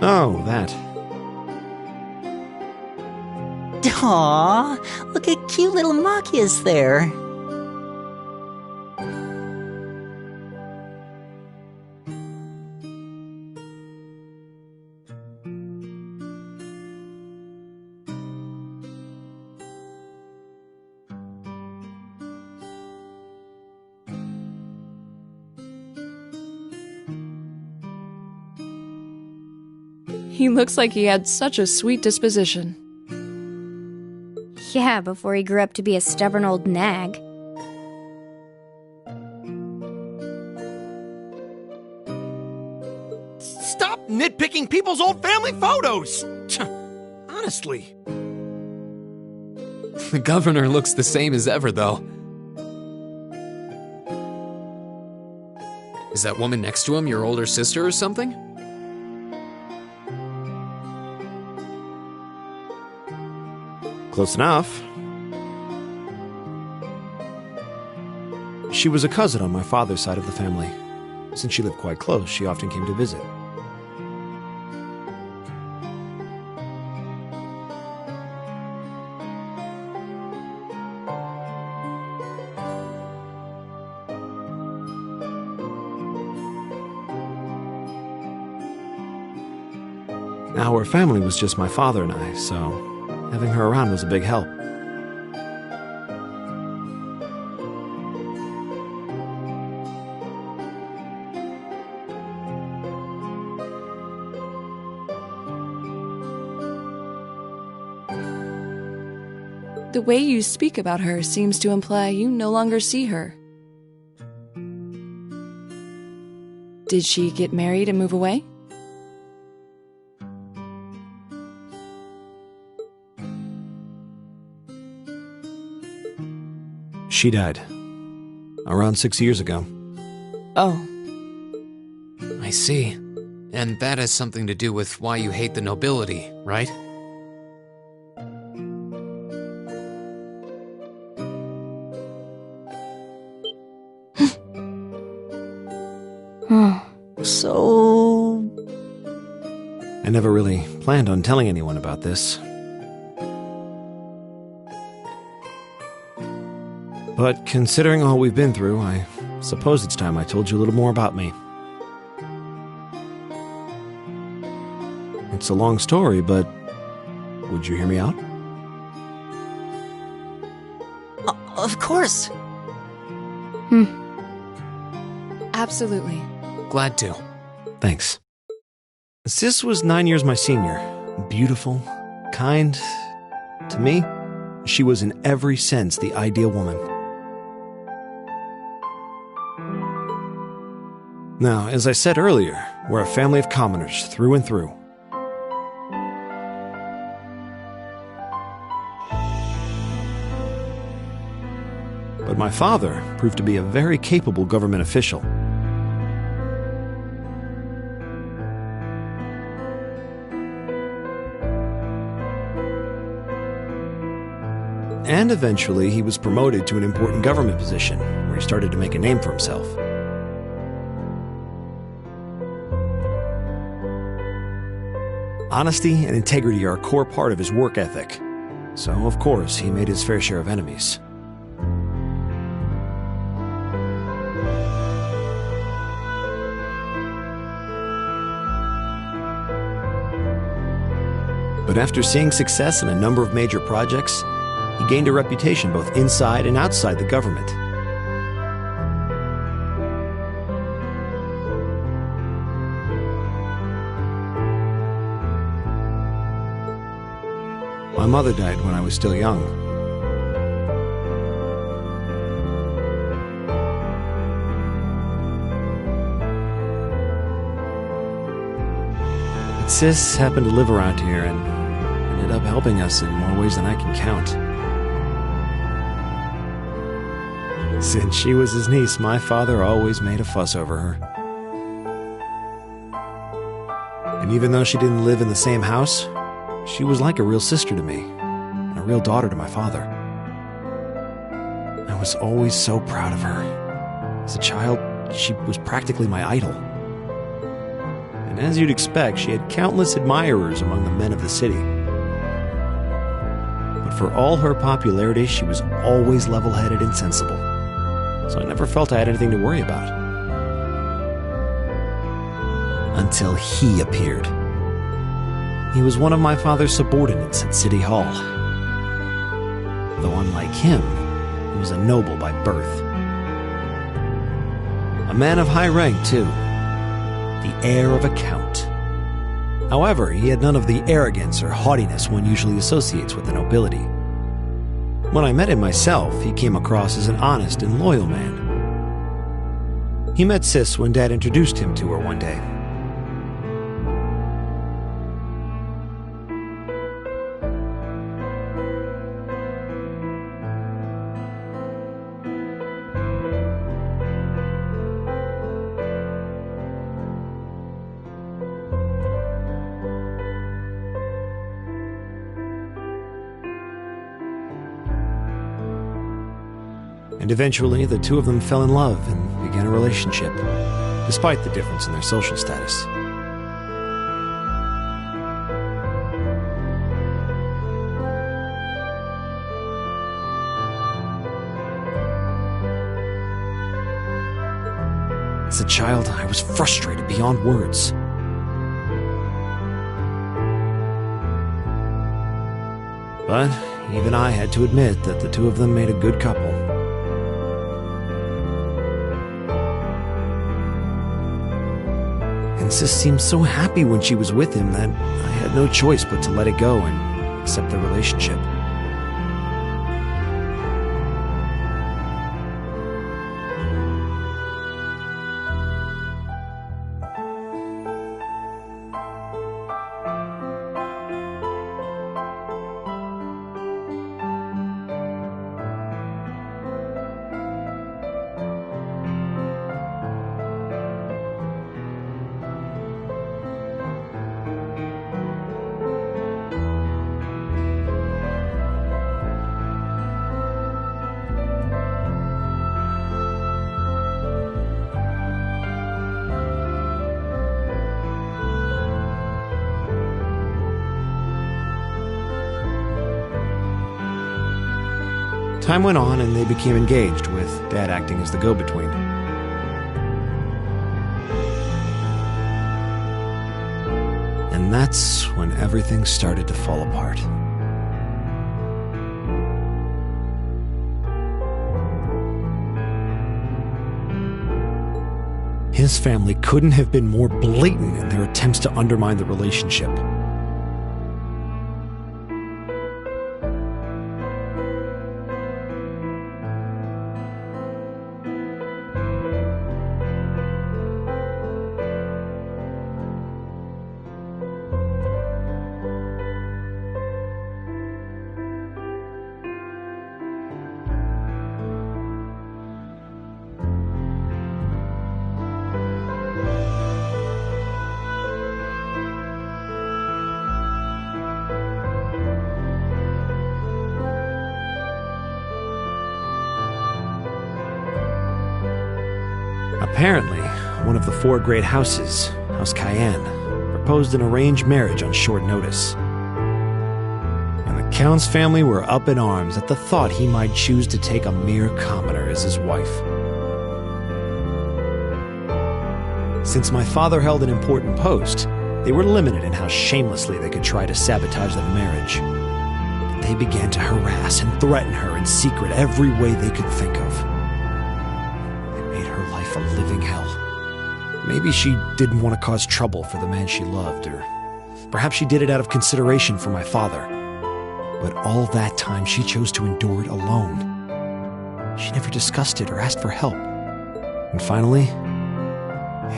Oh, that. Aww, look at cute little Machias there. He looks like he had such a sweet disposition. Yeah, before he grew up to be a stubborn old nag. Stop nitpicking people's old family photos! Honestly. The governor looks the same as ever, though. Is that woman next to him your older sister or something? Close enough. She was a cousin on my father's side of the family. Since she lived quite close, she often came to visit. Our family was just my father and I, so having her around was a big help. The way you speak about her seems to imply you no longer see her. Did she get married and move away? She died. Around 6 years ago. Oh. I see. And that has something to do with why you hate the nobility, right? So... I never really planned on telling anyone about this. But considering all we've been through, I suppose it's time I told you a little more about me. It's a long story, but would you hear me out? Of course. Absolutely. Glad to. Thanks. Sis was 9 years my senior. Beautiful, kind. To me, she was in every sense the ideal woman. Now, as I said earlier, we're a family of commoners through and through. But my father proved to be a very capable government official. And eventually, he was promoted to an important government position, where he started to make a name for himself. Honesty and integrity are a core part of his work ethic. So, of course, he made his fair share of enemies. But after seeing success in a number of major projects, he gained a reputation both inside and outside the government. My mother died when I was still young. But Sis happened to live around here and ended up helping us in more ways than I can count. Since she was his niece, my father always made a fuss over her. And even though she didn't live in the same house, she was like a real sister to me, and a real daughter to my father. I was always so proud of her. As a child, she was practically my idol. And as you'd expect, she had countless admirers among the men of the city. But for all her popularity, she was always level-headed and sensible. So I never felt I had anything to worry about. Until he appeared. He was one of my father's subordinates at City Hall. Though unlike him, he was a noble by birth. A man of high rank, too. The heir of a count. However, he had none of the arrogance or haughtiness one usually associates with the nobility. When I met him myself, he came across as an honest and loyal man. He met Sis when Dad introduced him to her one day. And eventually, the two of them fell in love and began a relationship, despite the difference in their social status. As a child, I was frustrated beyond words. But even I had to admit that the two of them made a good couple. And Sis seemed so happy when she was with him that I had no choice but to let it go and accept their relationship. Time went on and they became engaged, with Dad acting as the go-between. And that's when everything started to fall apart. His family couldn't have been more blatant in their attempts to undermine the relationship. Apparently, one of the four great houses, House Cayenne, proposed an arranged marriage on short notice. And the Count's family were up in arms at the thought he might choose to take a mere commoner as his wife. Since my father held an important post, they were limited in how shamelessly they could try to sabotage the marriage. They began to harass and threaten her in secret every way they could think of. They made her life a living hell. Maybe she didn't want to cause trouble for the man she loved, or perhaps she did it out of consideration for my father. But all that time, she chose to endure it alone. She never discussed it or asked for help. And finally,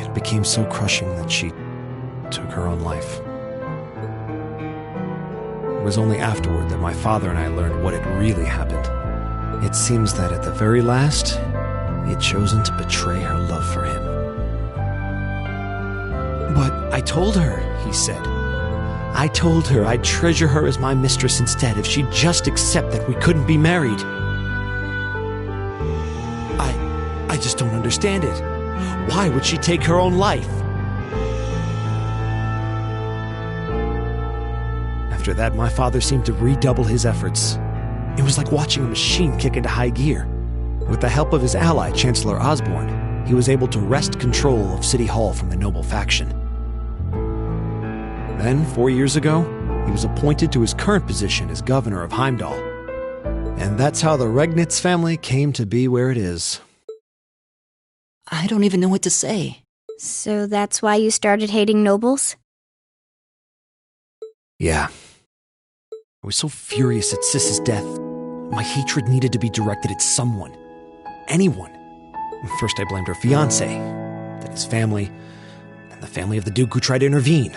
it became so crushing that she took her own life. It was only afterward that my father and I learned what had really happened. It seems that at the very last, he had chosen to betray her love for him. "But I told her," he said. "I told her I'd treasure her as my mistress instead if she'd just accept that we couldn't be married. I just don't understand it. Why would she take her own life?" After that, my father seemed to redouble his efforts. It was like watching a machine kick into high gear. With the help of his ally, Chancellor Osborne, he was able to wrest control of City Hall from the noble faction. Then, 4 years ago, he was appointed to his current position as governor of Heimdall. And that's how the Regnitz family came to be where it is. I don't even know what to say. So that's why you started hating nobles? Yeah. I was so furious at Sis's death. My hatred needed to be directed at someone. Anyone. First I blamed her fiancé, then his family, then the family of the Duke who tried to intervene.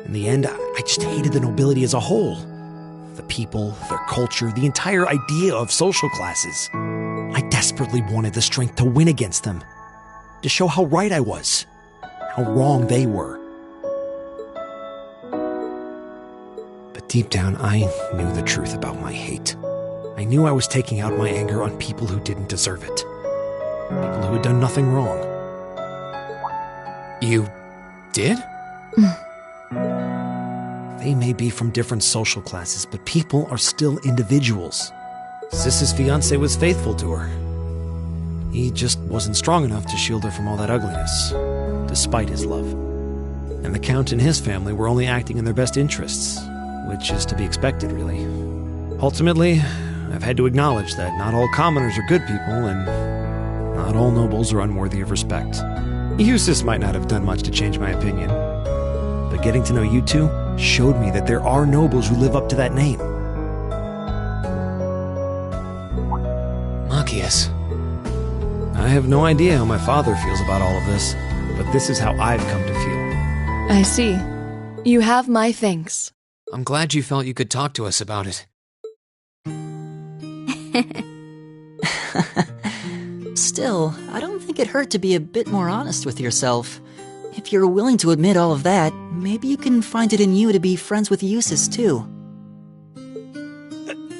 In the end, I just hated the nobility as a whole. The people, their culture, the entire idea of social classes. I desperately wanted the strength to win against them. To show how right I was. How wrong they were. But deep down, I knew the truth about my hate. I knew I was taking out my anger on people who didn't deserve it. People who had done nothing wrong. You did? They may be from different social classes, but people are still individuals. Sis's fiancé was faithful to her. He just wasn't strong enough to shield her from all that ugliness, despite his love. And the Count and his family were only acting in their best interests, which is to be expected, really. Ultimately, I've had to acknowledge that not all commoners are good people, and not all nobles are unworthy of respect. Eustace might not have done much to change my opinion, but getting to know you two showed me that there are nobles who live up to that name. Machias. I have no idea how my father feels about all of this, but this is how I've come to feel. I see. You have my thanks. I'm glad you felt you could talk to us about it. Still, I don't think it hurt to be a bit more honest with yourself. If you're willing to admit all of that, maybe you can find it in you to be friends with Eustace, too.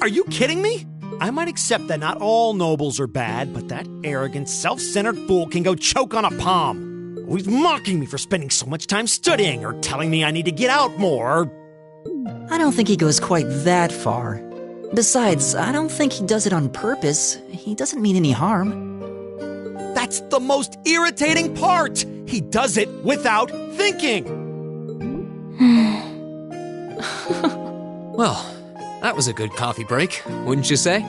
Are you kidding me? I might accept that not all nobles are bad, but that arrogant, self-centered fool can go choke on a palm. Always mocking me for spending so much time studying, or telling me I need to get out more. I don't think he goes quite that far. Besides, I don't think he does it on purpose. He doesn't mean any harm. That's the most irritating part! He does it without thinking! Well, that was a good coffee break, wouldn't you say?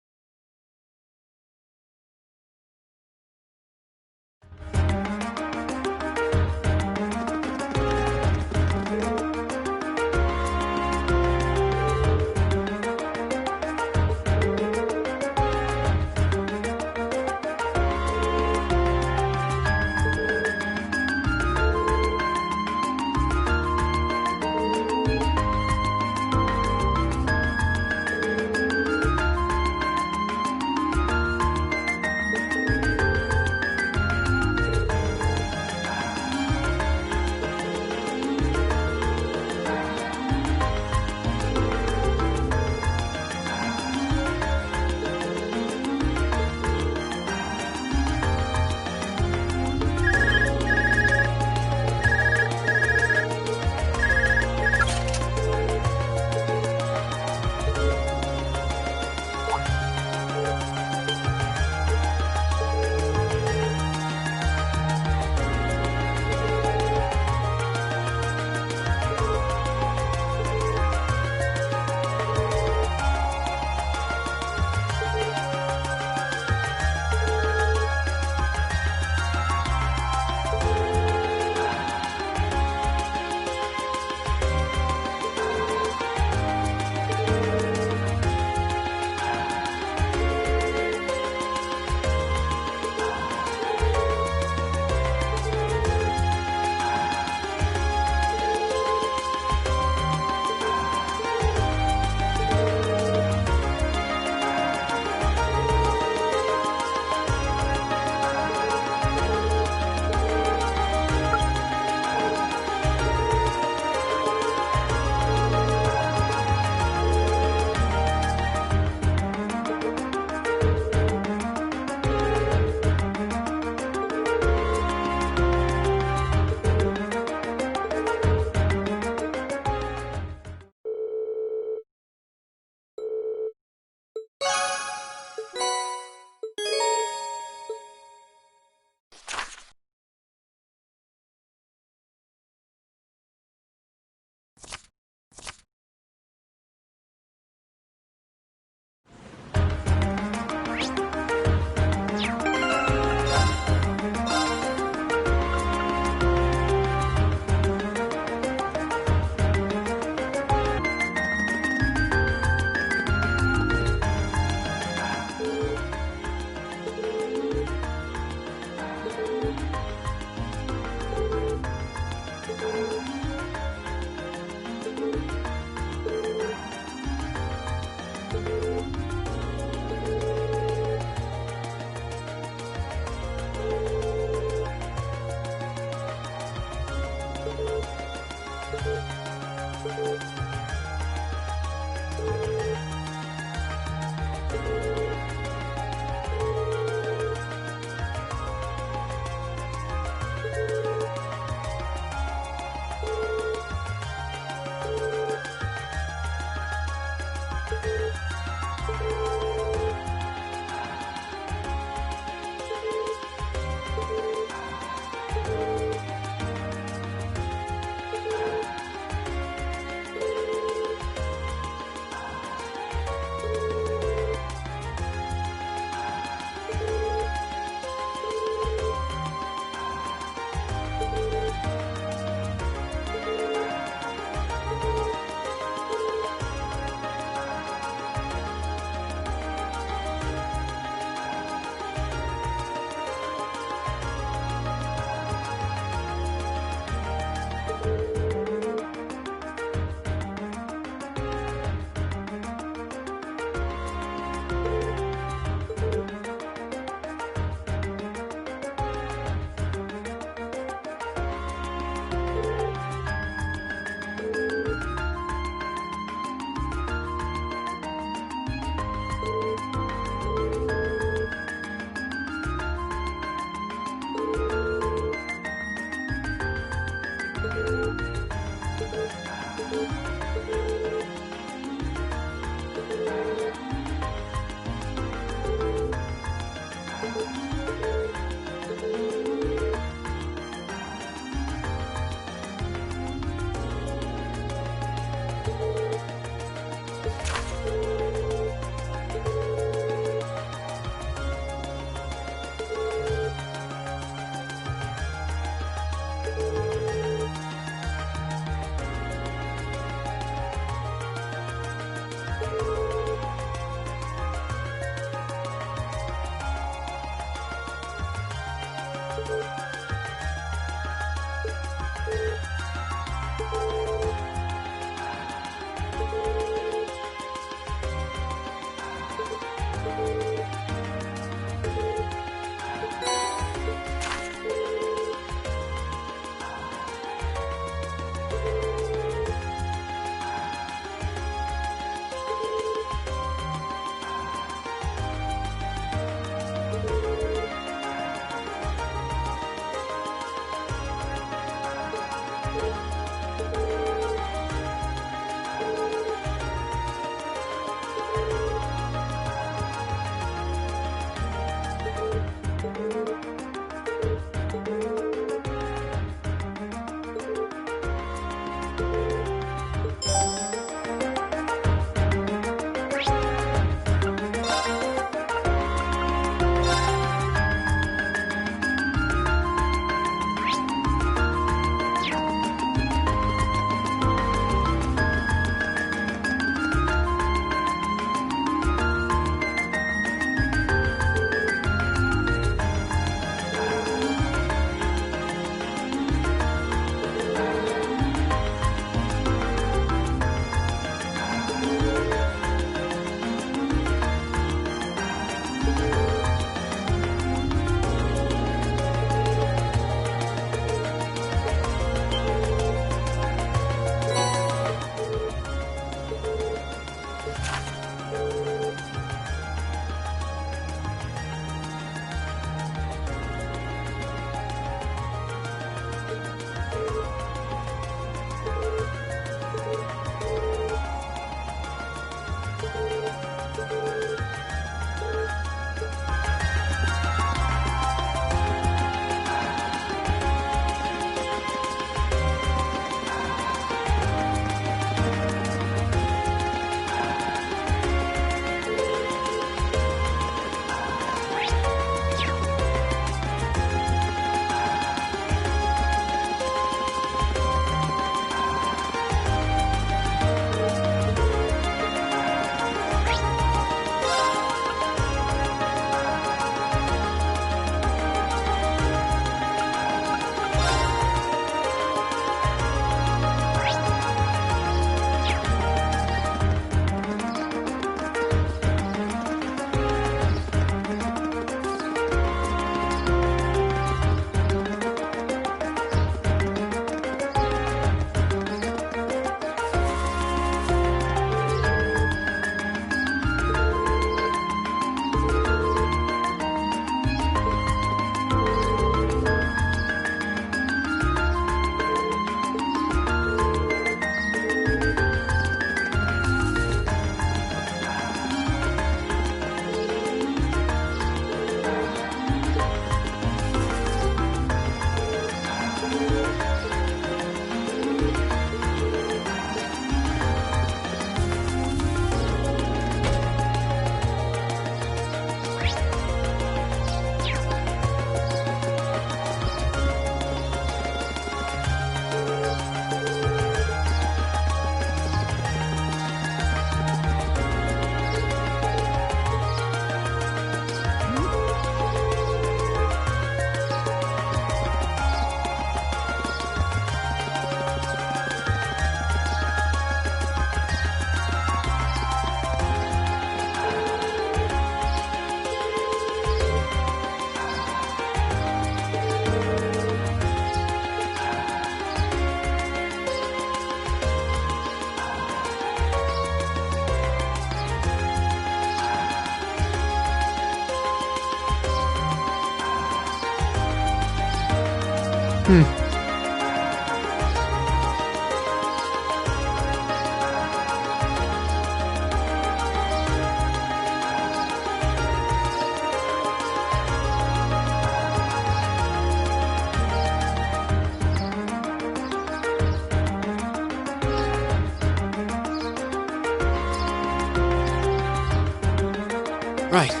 Right.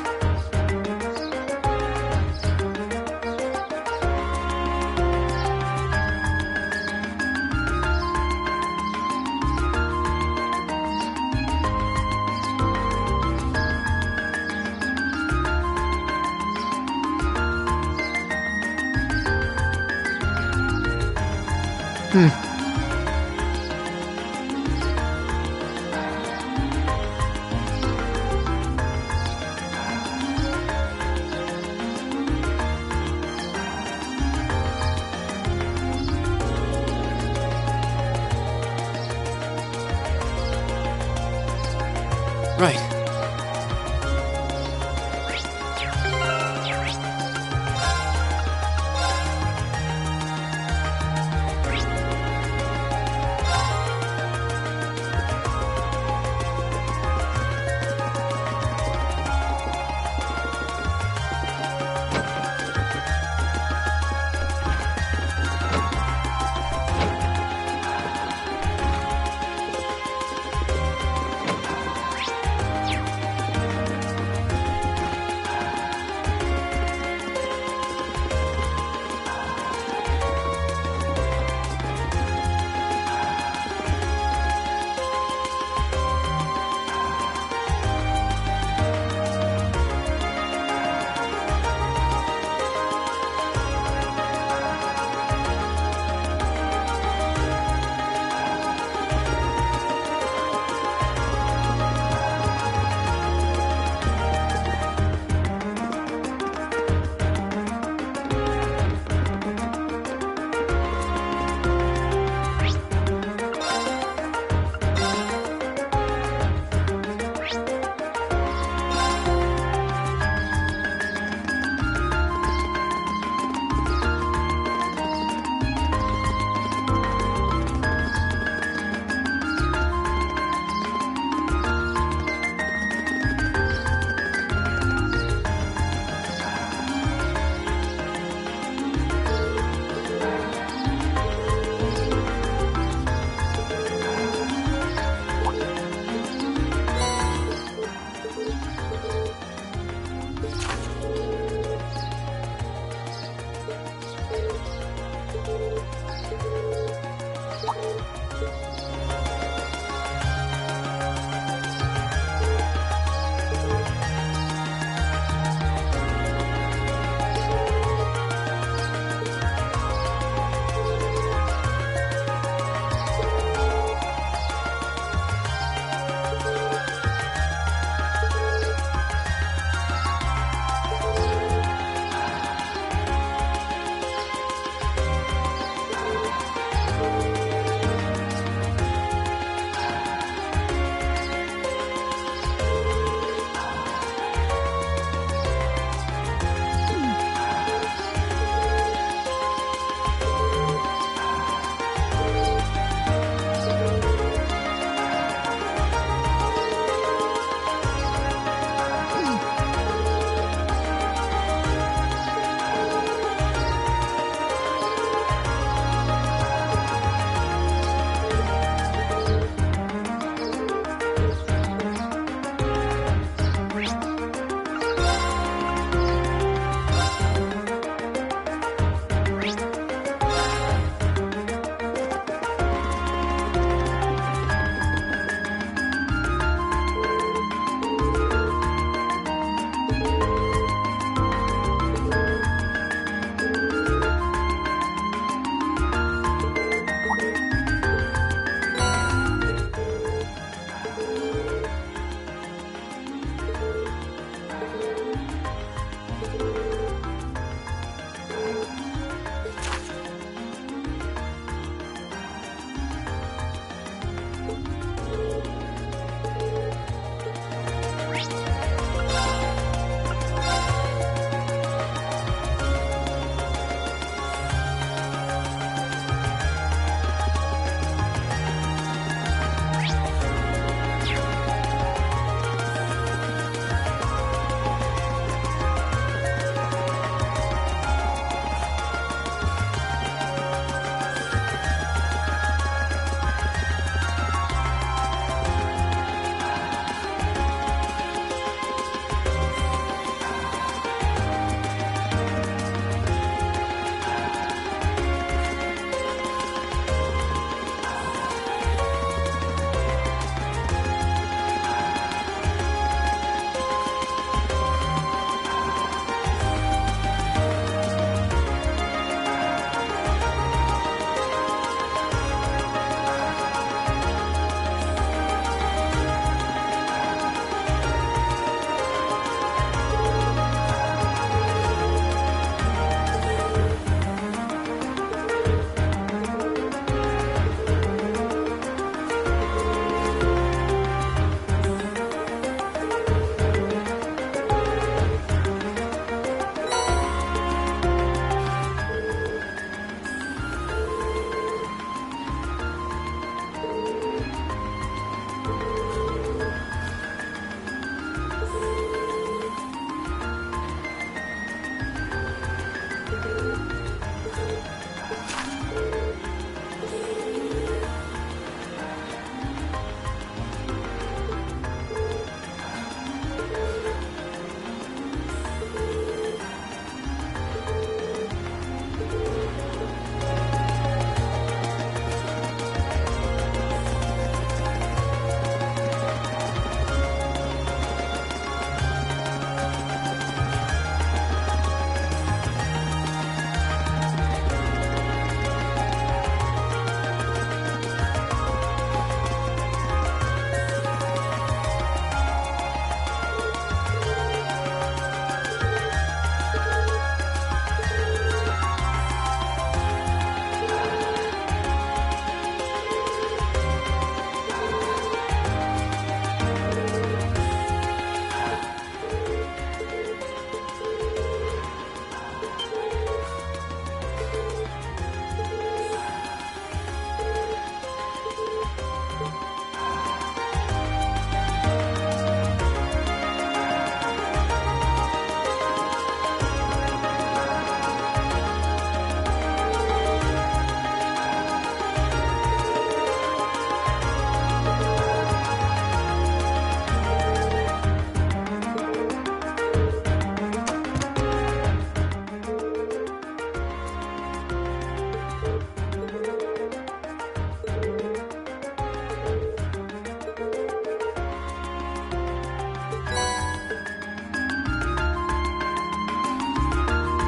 Right.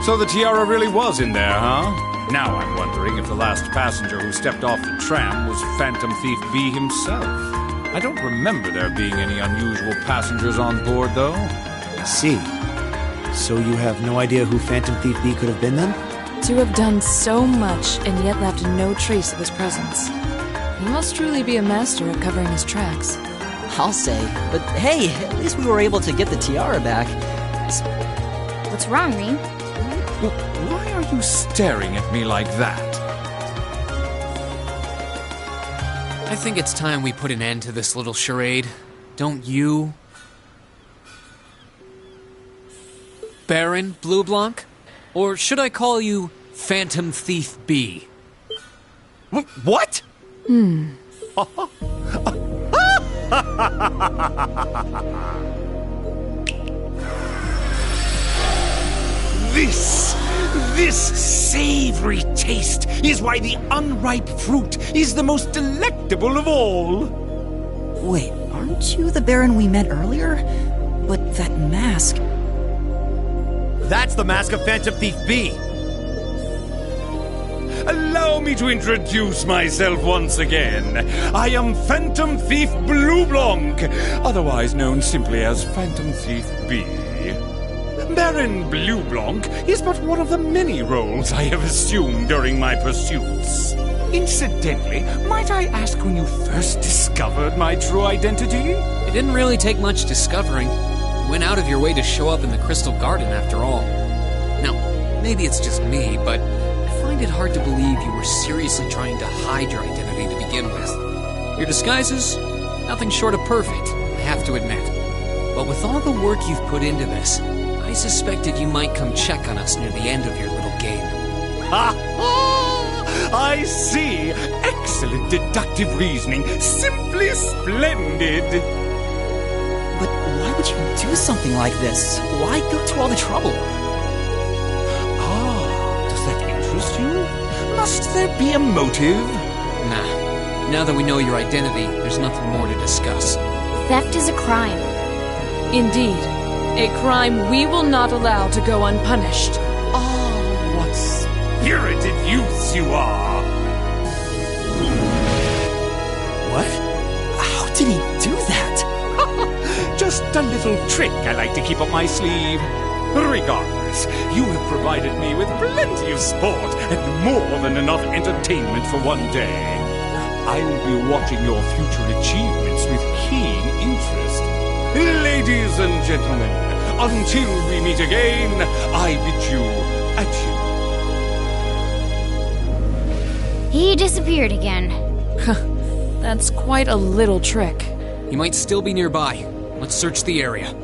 So the tiara really was in there, huh? Now I'm wondering if the last passenger who stepped off the tram was Phantom Thief B himself. I don't remember there being any unusual passengers on board, though. I see. So you have no idea who Phantom Thief B could have been then? To have done so much and yet left no trace of his presence. He must truly be a master at covering his tracks. I'll say. But hey, at least we were able to get the tiara back. What's wrong, Rean? Why are you staring at me like that? I think it's time we put an end to this little charade. Don't you? Baron Blue Blanc? Or should I call you Phantom Thief B? What? This savory taste is why the unripe fruit is the most delectable of all. Wait, aren't you the Baron we met earlier? But that mask... That's the mask of Phantom Thief B. Allow me to introduce myself once again. I am Phantom Thief Blue Blanc, otherwise known simply as Phantom Thief B. Baron Blue Blanc is but one of the many roles I have assumed during my pursuits. Incidentally, might I ask when you first discovered my true identity? It didn't really take much discovering. You went out of your way to show up in the Crystal Garden after all. Now, maybe it's just me, but I find it hard to believe you were seriously trying to hide your identity to begin with. Your disguises? Nothing short of perfect, I have to admit. But with all the work you've put into this, I suspected you might come check on us near the end of your little game. Ha ha! I see! Excellent deductive reasoning. Simply splendid! But why would you do something like this? Why go to all the trouble? Ah, does that interest you? Must there be a motive? Nah. Now that we know your identity, there's nothing more to discuss. Theft is a crime. Indeed. A crime we will not allow to go unpunished. Ah, what spirited youths you are! What? How did he do that? Just a little trick I like to keep up my sleeve. Regardless, you have provided me with plenty of sport and more than enough entertainment for one day. I will be watching your future achievements with keen interest. Ladies and gentlemen, until we meet again, I bid you adieu. He disappeared again. That's quite a little trick. He might still be nearby. Let's search the area.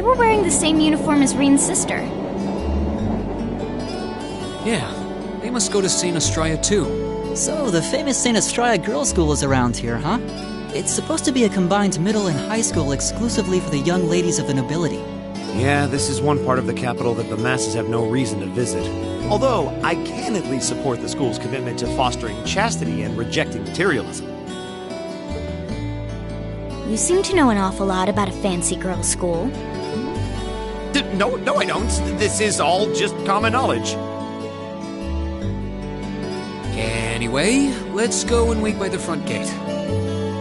they were wearing the same uniform as Reen's sister. Yeah, they must go to St. Estrella too. So, the famous St. Estrella Girls' School is around here, huh? It's supposed to be a combined middle and high school exclusively for the young ladies of the nobility. Yeah, this is one part of the capital that the masses have no reason to visit. Although, I can at least support the school's commitment to fostering chastity and rejecting materialism. You seem to know an awful lot about a fancy girls' school. No, I don't. This is all just common knowledge. Anyway, let's go and wait by the front gate.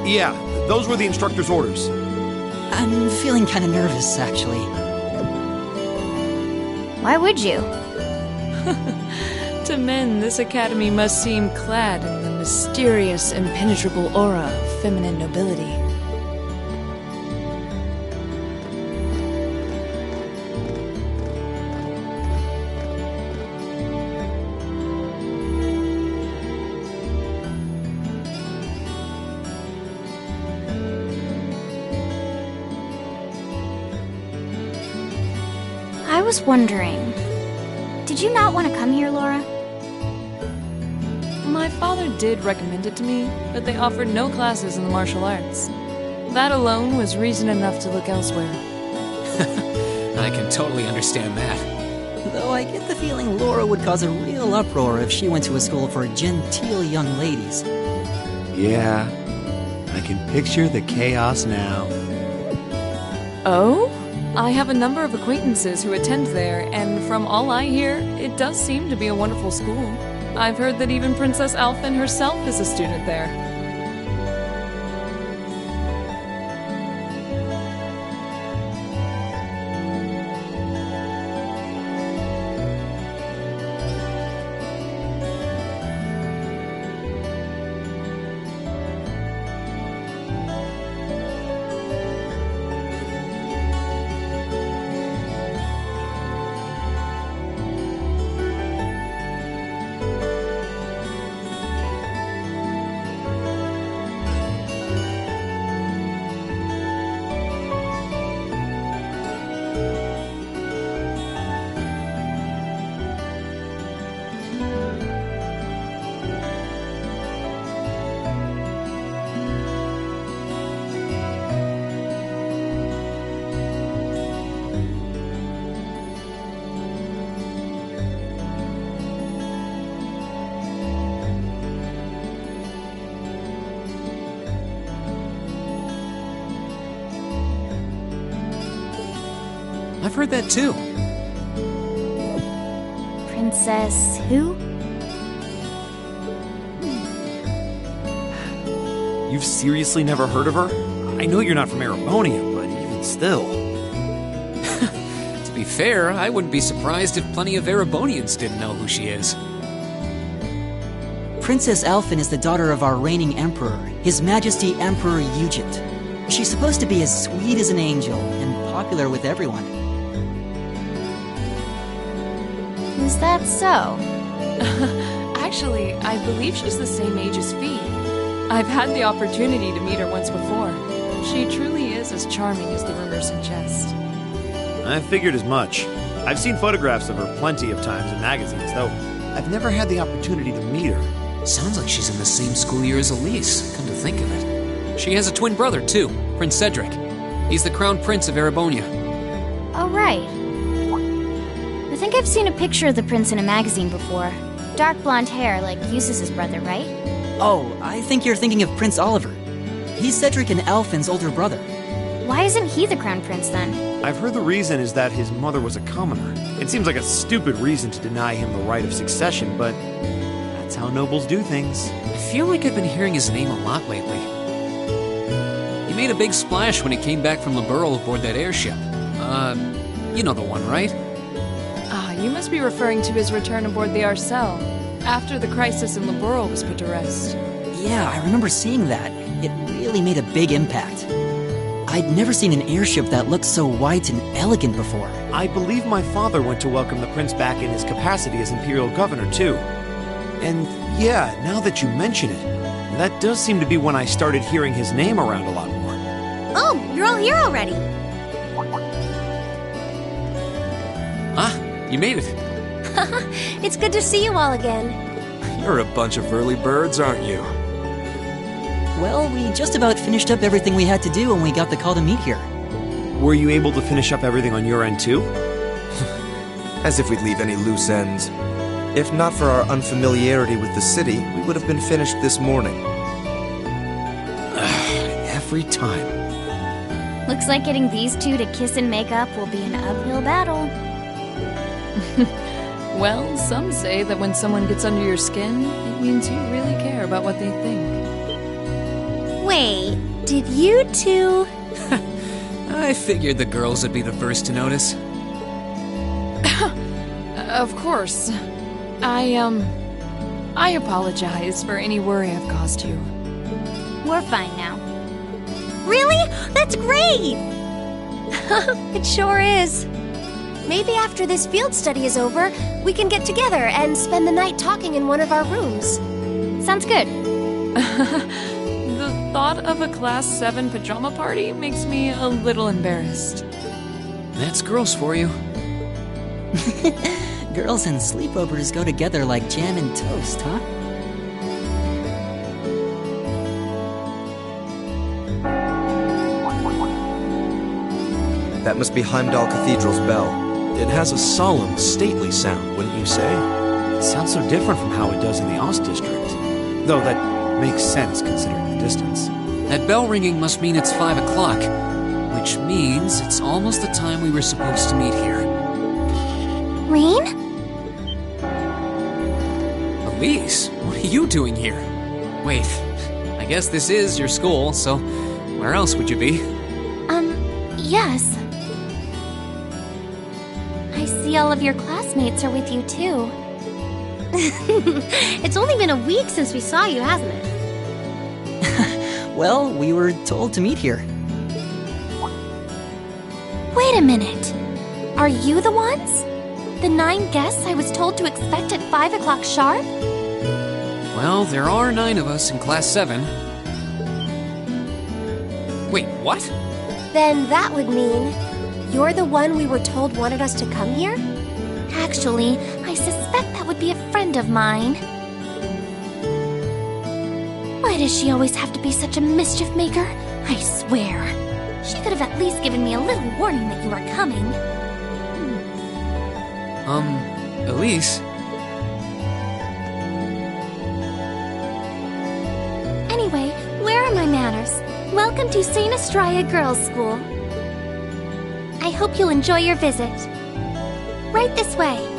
Yeah, those were the instructor's orders. I'm feeling kind of nervous, actually. Why would you? To men, this academy must seem clad in the mysterious, impenetrable aura of feminine nobility. I was wondering, did you not want to come here, Laura? My father did recommend it to me, but they offered no classes in the martial arts. That alone was reason enough to look elsewhere. I can totally understand that. Though I get the feeling Laura would cause a real uproar if she went to a school for genteel young ladies. Yeah, I can picture the chaos now. Oh? I have a number of acquaintances who attend there, and from all I hear, it does seem to be a wonderful school. I've heard that even Princess Alphen herself is a student there. I've heard that too. Princess who? You've seriously never heard of her? I know you're not from Erebonia, but even still. To be fair, I wouldn't be surprised if plenty of Erebonians didn't know who she is. Princess Alphen is the daughter of our reigning emperor, His Majesty Emperor Eugit. She's supposed to be as sweet as an angel and popular with everyone. Is that so? Actually, I believe she's the same age as Fee. I've had the opportunity to meet her once before. She truly is as charming as the rumors suggest. I figured as much. I've seen photographs of her plenty of times in magazines, though I've never had the opportunity to meet her. Sounds like she's in the same school year as Elise, come to think of it. She has a twin brother, too, Prince Cedric. He's the crown prince of Erebonia. Oh, right. I think I've seen a picture of the prince in a magazine before. Dark blonde hair, like Eustace's brother, right? Oh, I think you're thinking of Prince Oliver. He's Cedric and Alphen's older brother. Why isn't he the crown prince then? I've heard the reason is that his mother was a commoner. It seems like a stupid reason to deny him the right of succession, but that's how nobles do things. I feel like I've been hearing his name a lot lately. He made a big splash when he came back from Liberl aboard that airship. You know the one, right? You must be referring to his return aboard the Arcel, after the crisis in Liberl was put to rest. Yeah, I remember seeing that. It really made a big impact. I'd never seen an airship that looked so white and elegant before. I believe my father went to welcome the prince back in his capacity as Imperial Governor, too. And yeah, now that you mention it, that does seem to be when I started hearing his name around a lot more. Oh, you're all here already. You made it. It's good to see you all again. You're a bunch of early birds, aren't you? Well, we just about finished up everything we had to do when we got the call to meet here. Were you able to finish up everything on your end too? As if we'd leave any loose ends. If not for our unfamiliarity with the city, we would have been finished this morning. Every time. Looks like getting these two to kiss and make up will be an uphill battle. Well, some say that when someone gets under your skin, it means you really care about what they think. Wait, did you two... I figured the girls would be the first to notice. Of course. I apologize for any worry I've caused you. We're fine now. Really? That's great! It sure is. Maybe after this field study is over, we can get together and spend the night talking in one of our rooms. Sounds good. The thought of a Class 7 pajama party makes me a little embarrassed. That's girls for you. Girls and sleepovers go together like jam and toast, huh? That must be Heimdall Cathedral's bell. It has a solemn, stately sound, wouldn't you say? It sounds so different from how it does in the Ost District. Though that makes sense considering the distance. That bell ringing must mean it's 5 o'clock, which means it's almost the time we were supposed to meet here. Rean? Elise, what are you doing here? Wait, I guess this is your school, so where else would you be? Yes. I see all of your classmates are with you too. It's only been a week since we saw you, hasn't it? Well, we were told to meet here. Wait a minute. Are you the ones? The 9 guests I was told to expect at 5 o'clock sharp? Well, there are 9 of us in Class 7. Wait, what? Then that would mean you're the one we were told wanted us to come here? Actually, I suspect that would be a friend of mine. Why does she always have to be such a mischief maker? I swear. She could have at least given me a little warning that you were coming. Elise? Anyway, where are my manners? Welcome to St. Estrella Girls' School. I hope you'll enjoy your visit. Right this way.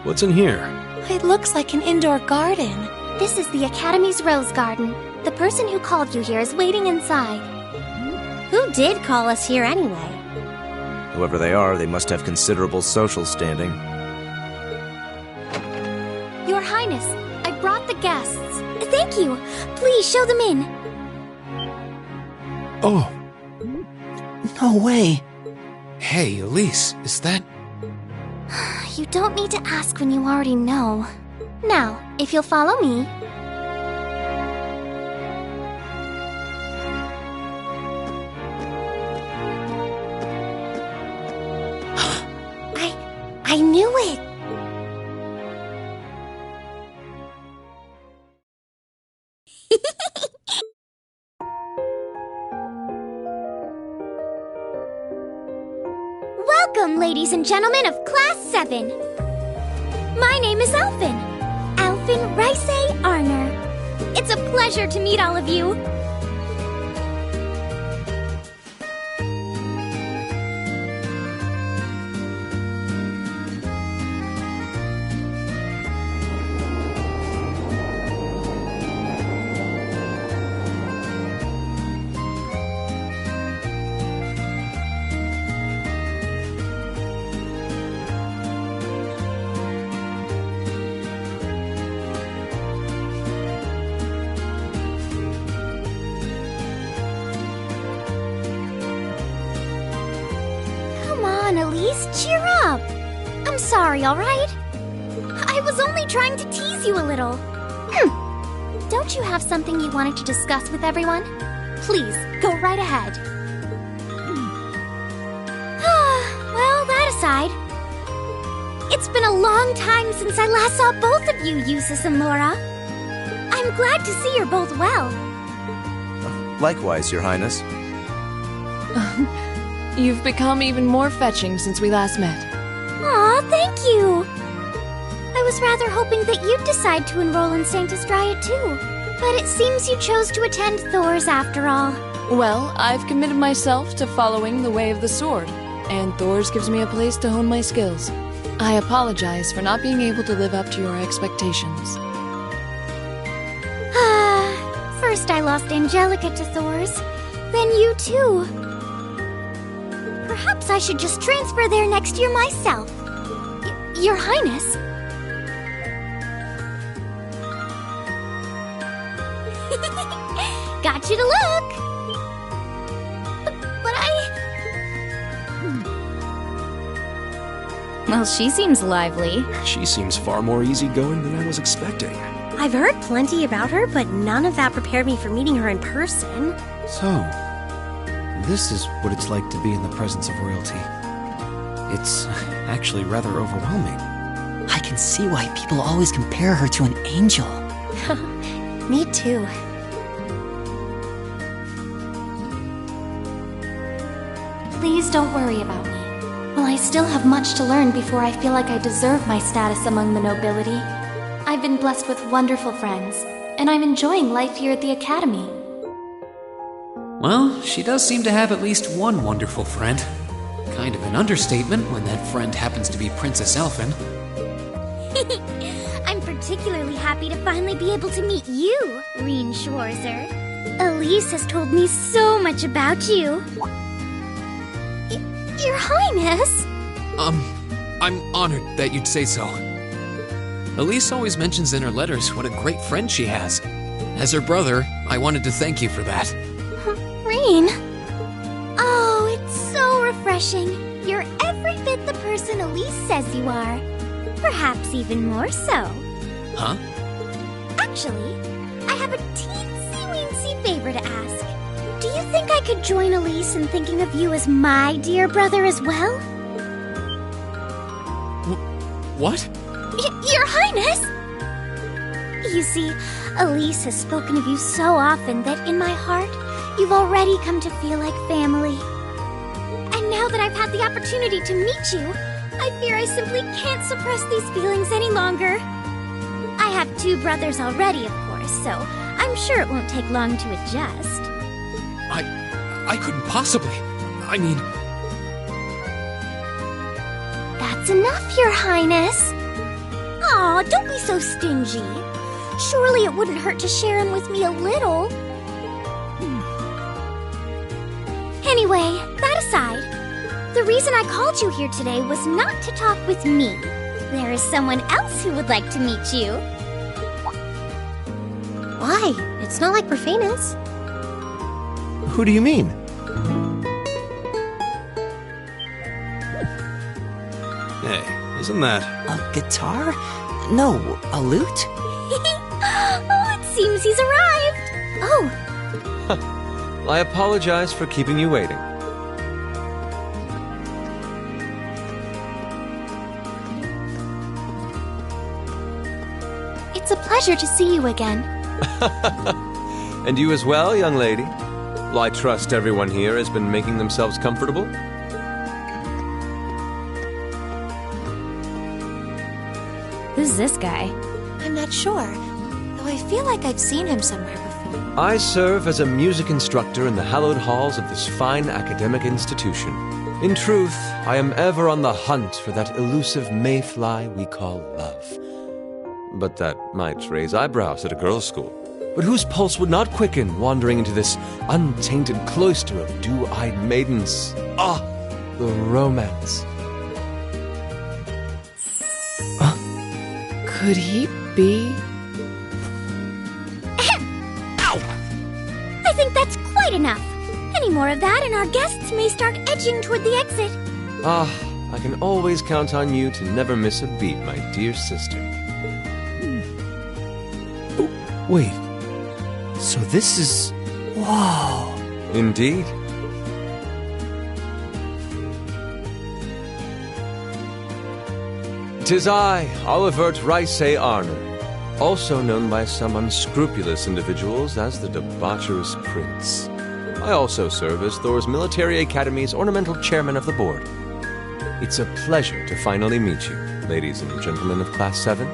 What's in here? It looks like an indoor garden. This is the Academy's Rose Garden. The person who called you here is waiting inside. Who did call us here anyway? Whoever they are, they must have considerable social standing. Your Highness, I brought the guests. Thank you. Please show them in. Oh. No way. Hey, Elise, is that... You don't need to ask when you already know. Now, if you'll follow me... I knew it! Welcome, ladies and gentlemen of Class 7. My name is Alphen. Alphen Rice Arner. It's a pleasure to meet all of you. Elise, cheer up! I'm sorry, alright? I was only trying to tease you a little. Don't you have something you wanted to discuss with everyone? Please, go right ahead. Well, that aside, it's been a long time since I last saw both of you, Eustace and Laura. I'm glad to see you're both well. Likewise, Your Highness. You've become even more fetching since we last met. Aw, thank you! I was rather hoping that you'd decide to enroll in Sanctus Dryad too. But it seems you chose to attend Thor's after all. Well, I've committed myself to following the way of the sword, and Thor's gives me a place to hone my skills. I apologize for not being able to live up to your expectations. First I lost Angelica to Thor's, then you too. Perhaps I should just transfer there next year myself. Your Highness. Got you to look. But Well, she seems lively. She seems far more easygoing than I was expecting. I've heard plenty about her, but none of that prepared me for meeting her in person. So, this is what it's like to be in the presence of royalty. It's actually rather overwhelming. I can see why people always compare her to an angel. Me too. Please don't worry about me. While I still have much to learn before I feel like I deserve my status among the nobility, I've been blessed with wonderful friends, and I'm enjoying life here at the Academy. Well, she does seem to have at least one wonderful friend. Kind of an understatement when that friend happens to be Princess Elphen. I'm particularly happy to finally be able to meet you, Reen Schwarzer. Elise has told me so much about you. Your Highness! I'm honored that you'd say so. Elise always mentions in her letters what a great friend she has. As her brother, I wanted to thank you for that. Reen! Oh, it's so refreshing. You're every bit the person Elise says you are. Perhaps even more so. Huh? Actually, I have a teensy-weensy favor to ask. Do you think I could join Elise in thinking of you as my dear brother as well? What? Your Highness! You see, Elise has spoken of you so often that in my heart, you've already come to feel like family. And now that I've had the opportunity to meet you, I fear I simply can't suppress these feelings any longer. I have 2 brothers already, of course, so I'm sure it won't take long to adjust. I couldn't possibly. I mean... That's enough, Your Highness. Aw, don't be so stingy. Surely it wouldn't hurt to share him with me a little. Anyway, that aside, the reason I called you here today was not to talk with me. There is someone else who would like to meet you. Why? It's not like we're famous. Who do you mean? Hey, isn't that... A guitar? No, a lute? Oh, it seems he's arrived. Oh. I apologize for keeping you waiting. It's a pleasure to see you again. And you as well, young lady. Well, I trust everyone here has been making themselves comfortable. Who's this guy? I'm not sure, though I feel like I've seen him somewhere before. I serve as a music instructor in the hallowed halls of this fine academic institution. In truth, I am ever on the hunt for that elusive mayfly we call love. But that might raise eyebrows at a girls' school. But whose pulse would not quicken wandering into this untainted cloister of dew-eyed maidens? Ah, the romance. Could he be? I think that's quite enough. Any more of that and our guests may start edging toward the exit. Ah, I can always count on you to never miss a beat, my dear sister. Oh, wait. So this is... Wow. Indeed. 'Tis I, Olivert Ricey Arner, also known by some unscrupulous individuals as the Debaucherous Prince. I also serve as Thor's Military Academy's ornamental chairman of the board. It's a pleasure to finally meet you, ladies and gentlemen of Class 7.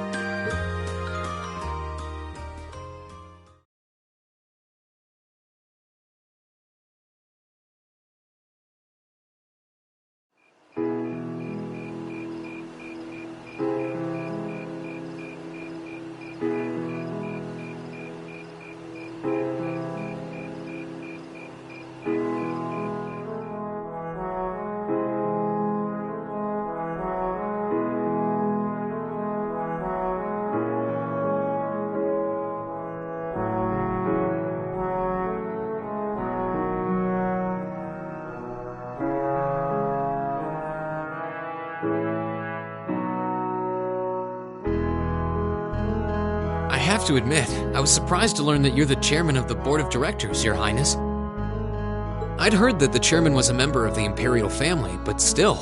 I have to admit, I was surprised to learn that you're the chairman of the board of directors, Your Highness. I'd heard that the chairman was a member of the Imperial family, but still.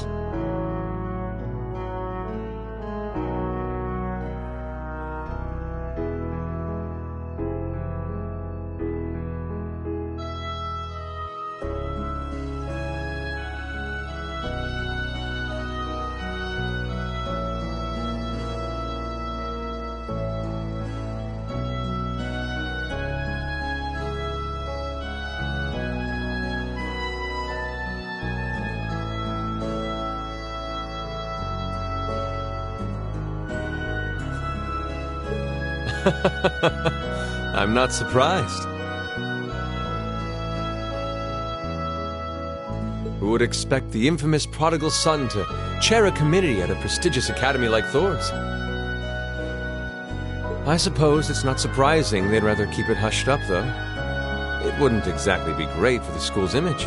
I'm not surprised. Who would expect the infamous prodigal son to chair a committee at a prestigious academy like Thor's? I suppose it's not surprising they'd rather keep it hushed up, though. It wouldn't exactly be great for the school's image.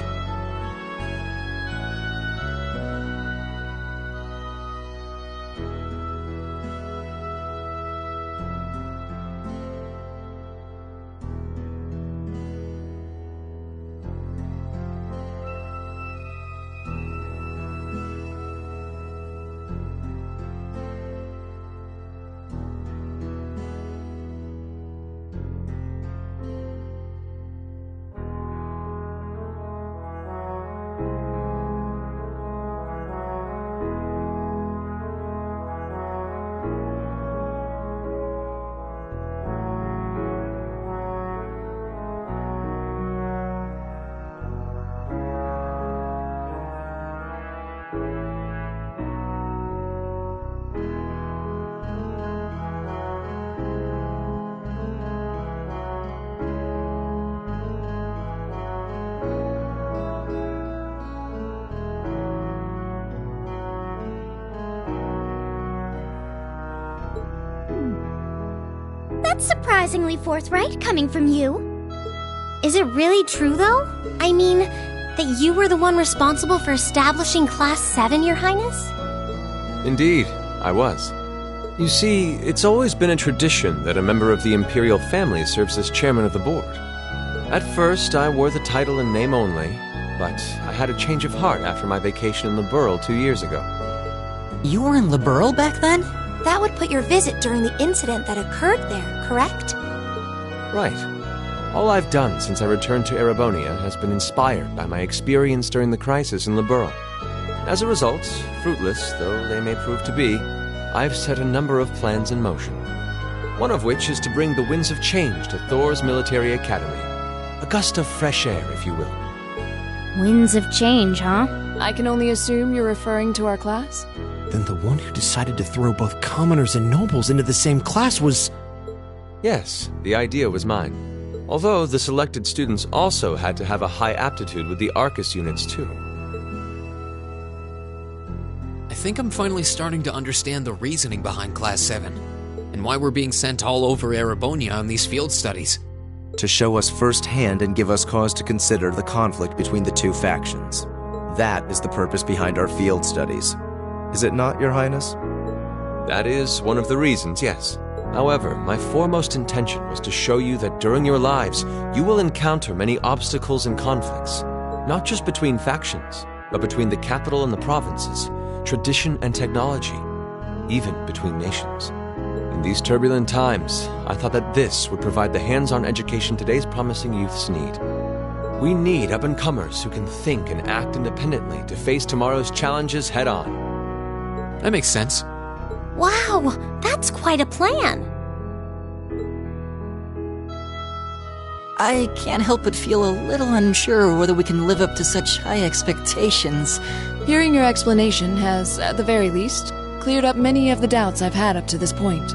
That's surprisingly forthright coming from you. Is it really true, though? I mean, that you were the one responsible for establishing Class 7, Your Highness? Indeed, I was. You see, it's always been a tradition that a member of the Imperial family serves as chairman of the board. At first, I wore the title in name only, but I had a change of heart after my vacation in Liberl 2 years ago. You were in Liberl back then? That would put your visit during the incident that occurred there, correct? Right. All I've done since I returned to Erebonia has been inspired by my experience during the crisis in Liberl. As a result, fruitless though they may prove to be, I've set a number of plans in motion. One of which is to bring the winds of change to Thor's military academy. A gust of fresh air, if you will. Winds of change, huh? I can only assume you're referring to our class? Then the one who decided to throw both commoners and nobles into the same class was... Yes, the idea was mine. Although the selected students also had to have a high aptitude with the Arcus units too. I think I'm finally starting to understand the reasoning behind Class 7, and why we're being sent all over Erebonia on these field studies. To show us firsthand and give us cause to consider the conflict between the two factions. That is the purpose behind our field studies. Is it not, Your Highness? That is one of the reasons, yes. However, my foremost intention was to show you that during your lives, you will encounter many obstacles and conflicts, not just between factions, but between the capital and the provinces, tradition and technology, even between nations. In these turbulent times, I thought that this would provide the hands-on education today's promising youths need. We need up-and-comers who can think and act independently to face tomorrow's challenges head-on. That makes sense. Wow, that's quite a plan. I can't help but feel a little unsure whether we can live up to such high expectations. Hearing your explanation has, at the very least, cleared up many of the doubts I've had up to this point.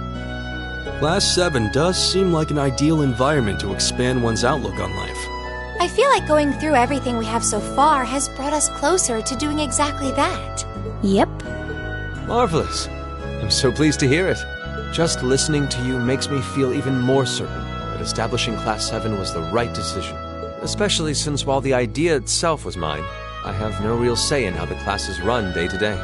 Class 7 does seem like an ideal environment to expand one's outlook on life. I feel like going through everything we have so far has brought us closer to doing exactly that. Yep. Marvelous. I'm so pleased to hear it. Just listening to you makes me feel even more certain that establishing Class 7 was the right decision. Especially since while the idea itself was mine, I have no real say in how the class is run day to day.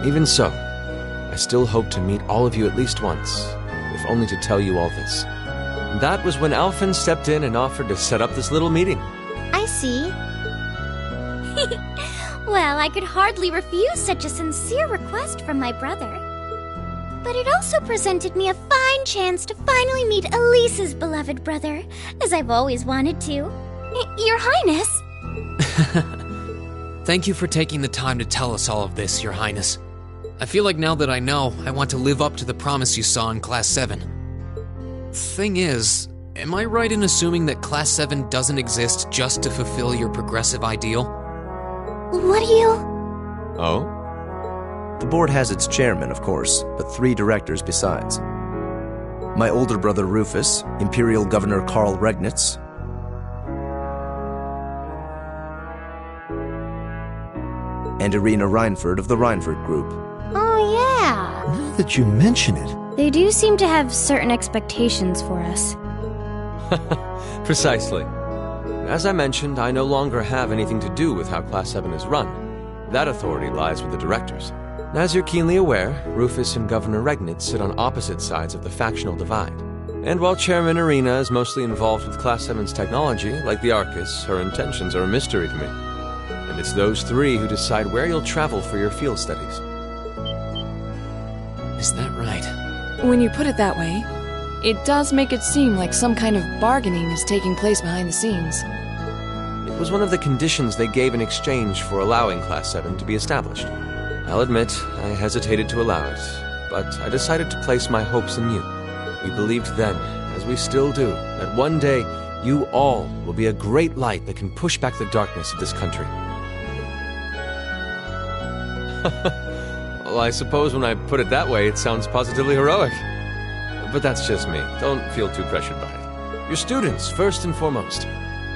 Even so, I still hope to meet all of you at least once, if only to tell you all this. And that was when Alphen stepped in and offered to set up this little meeting. I see. Well, I could hardly refuse such a sincere request from my brother. But it also presented me a fine chance to finally meet Elise's beloved brother, as I've always wanted to. Your Highness! Thank you for taking the time to tell us all of this, Your Highness. I feel like now that I know, I want to live up to the promise you saw in Class 7. Thing is, am I right in assuming that Class 7 doesn't exist just to fulfill your progressive ideal? What do you... Oh? The board has its chairman, of course, but 3 directors besides. My older brother Rufus, Imperial Governor Karl Regnitz, and Irina Reinford of the Reinford Group. Oh, yeah. Now that you mention it... They do seem to have certain expectations for us. Precisely. As I mentioned, I no longer have anything to do with how Class 7 is run. That authority lies with the directors. As you're keenly aware, Rufus and Governor Regnitz sit on opposite sides of the factional divide. And while Chairman Irina is mostly involved with Class 7's technology, like the Arcus, her intentions are a mystery to me. And it's those 3 who decide where you'll travel for your field studies. Is that right? When you put it that way, it does make it seem like some kind of bargaining is taking place behind the scenes. It was one of the conditions they gave in exchange for allowing Class 7 to be established. I'll admit, I hesitated to allow it, but I decided to place my hopes in you. We believed then, as we still do, that one day you all will be a great light that can push back the darkness of this country. Well, I suppose when I put it that way, it sounds positively heroic. But that's just me. Don't feel too pressured by it. Your students, first and foremost.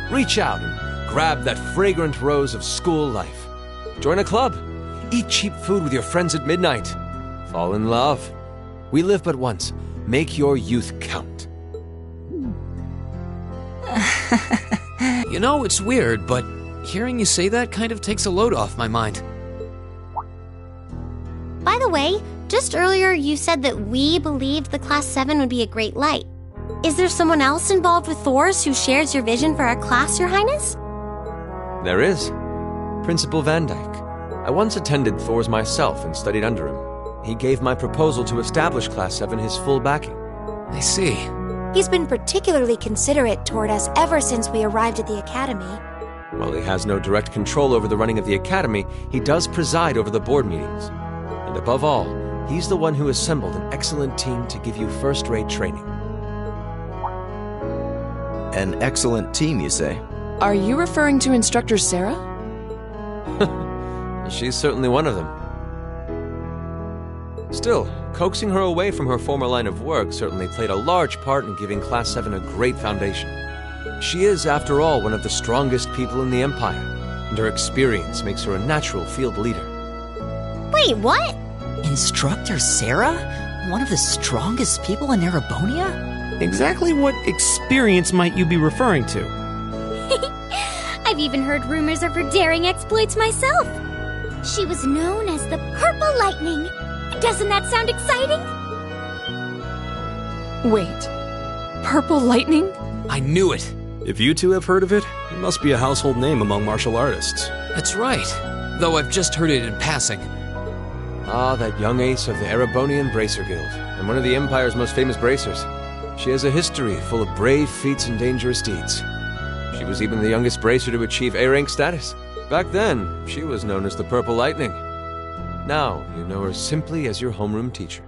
Reach out and grab that fragrant rose of school life. Join a club. Eat cheap food with your friends at midnight. Fall in love. We live but once. Make your youth count. You know, it's weird, but hearing you say that kind of takes a load off my mind. By the way, just earlier you said that we believed the Class 7 would be a great light. Is there someone else involved with Thors who shares your vision for our class, Your Highness? There is. Principal Van Dyke. I once attended Thors myself and studied under him. He gave my proposal to establish Class 7 his full backing. I see. He's been particularly considerate toward us ever since we arrived at the Academy. While he has no direct control over the running of the Academy, he does preside over the board meetings. And above all, he's the one who assembled an excellent team to give you first-rate training. An excellent team, you say? Are you referring to Instructor Sarah? She's certainly one of them. Still, coaxing her away from her former line of work certainly played a large part in giving Class 7 a great foundation. She is, after all, one of the strongest people in the Empire, and her experience makes her a natural field leader. Wait, what? Instructor Sarah? One of the strongest people in Erebonia? Exactly what experience might you be referring to? I've even heard rumors of her daring exploits myself. She was known as the Purple Lightning. Doesn't that sound exciting? Wait, Purple Lightning? I knew it! If you two have heard of it, it must be a household name among martial artists. That's right, though I've just heard it in passing. Ah, that young ace of the Erebonian Bracer Guild, and one of the Empire's most famous bracers. She has a history full of brave feats and dangerous deeds. She was even the youngest bracer to achieve A-rank status. Back then, she was known as the Purple Lightning. Now, you know her simply as your homeroom teacher.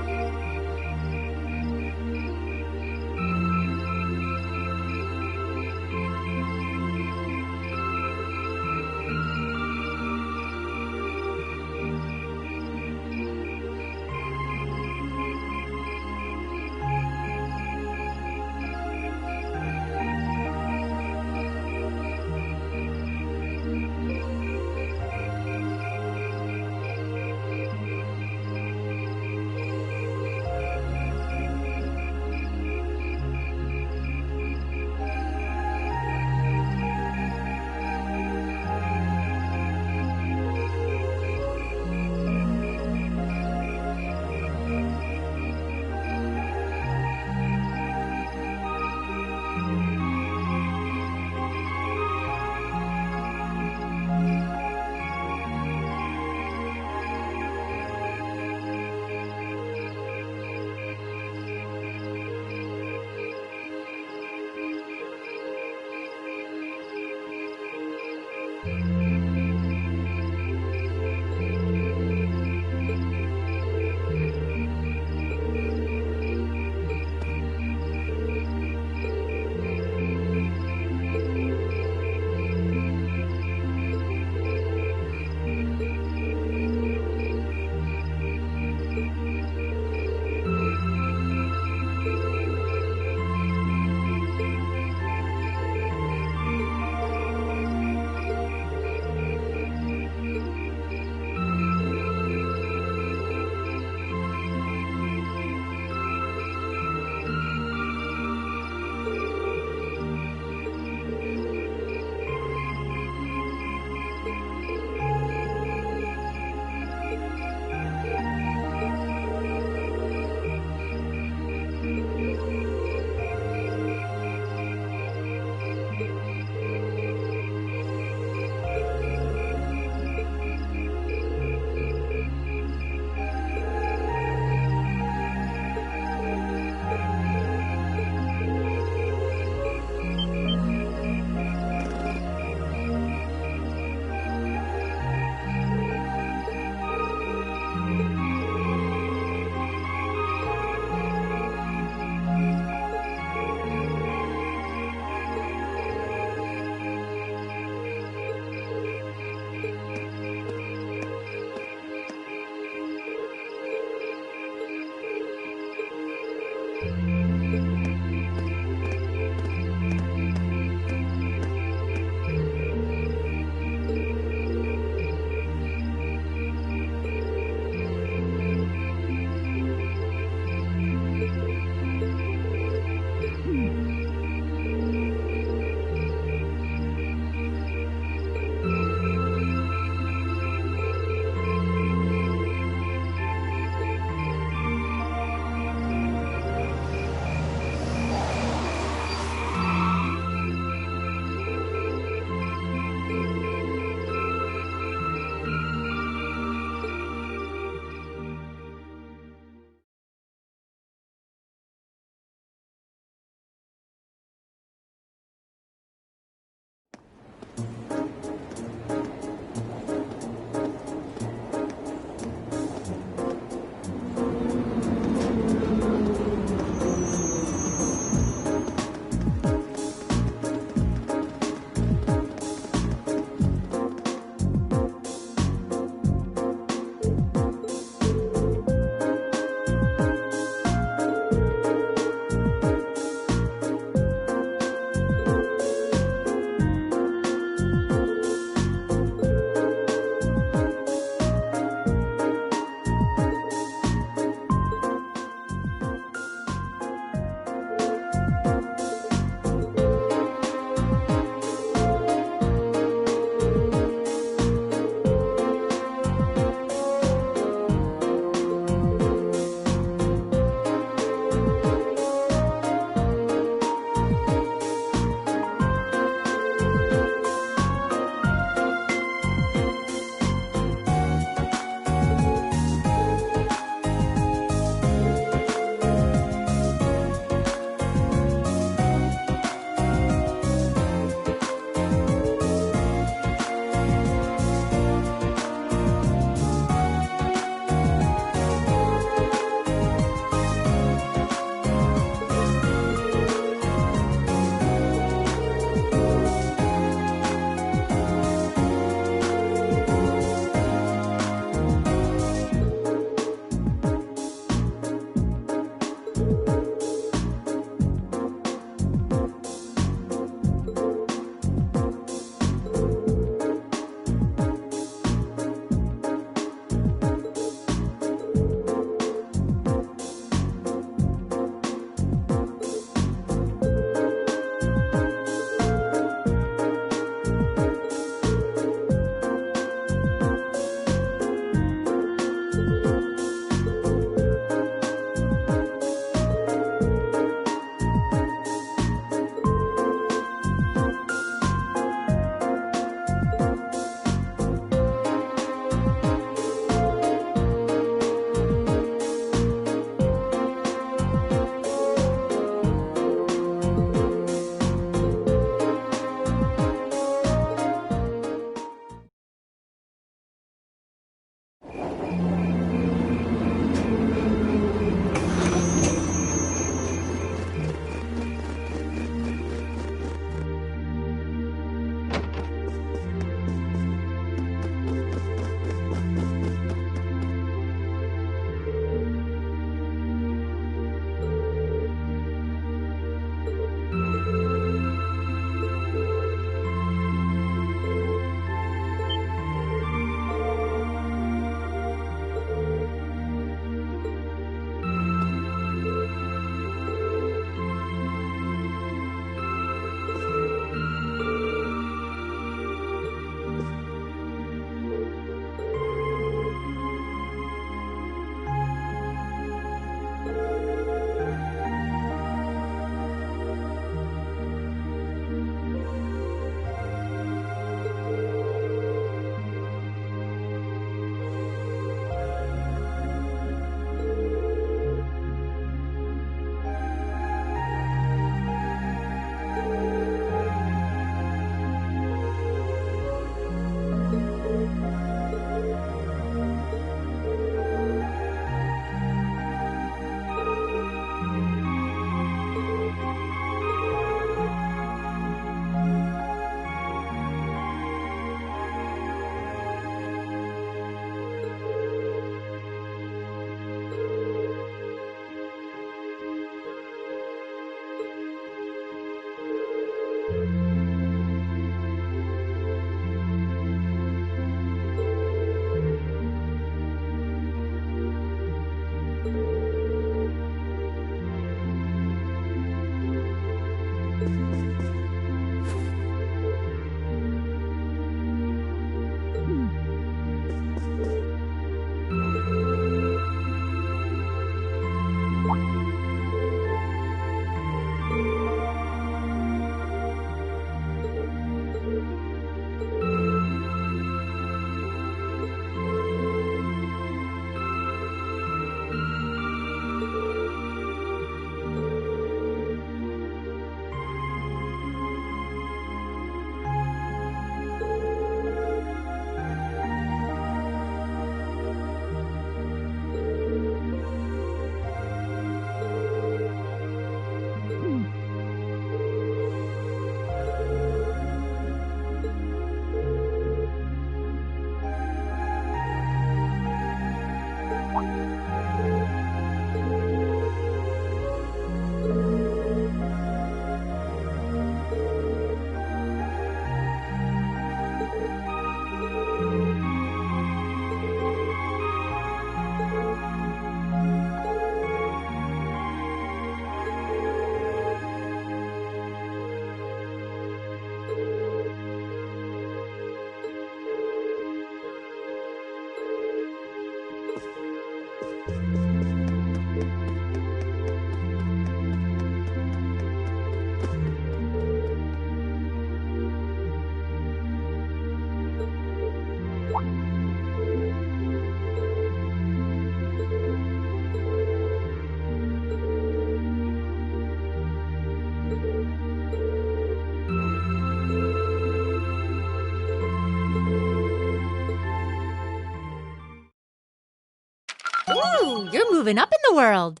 Ooh, you're moving up in the world.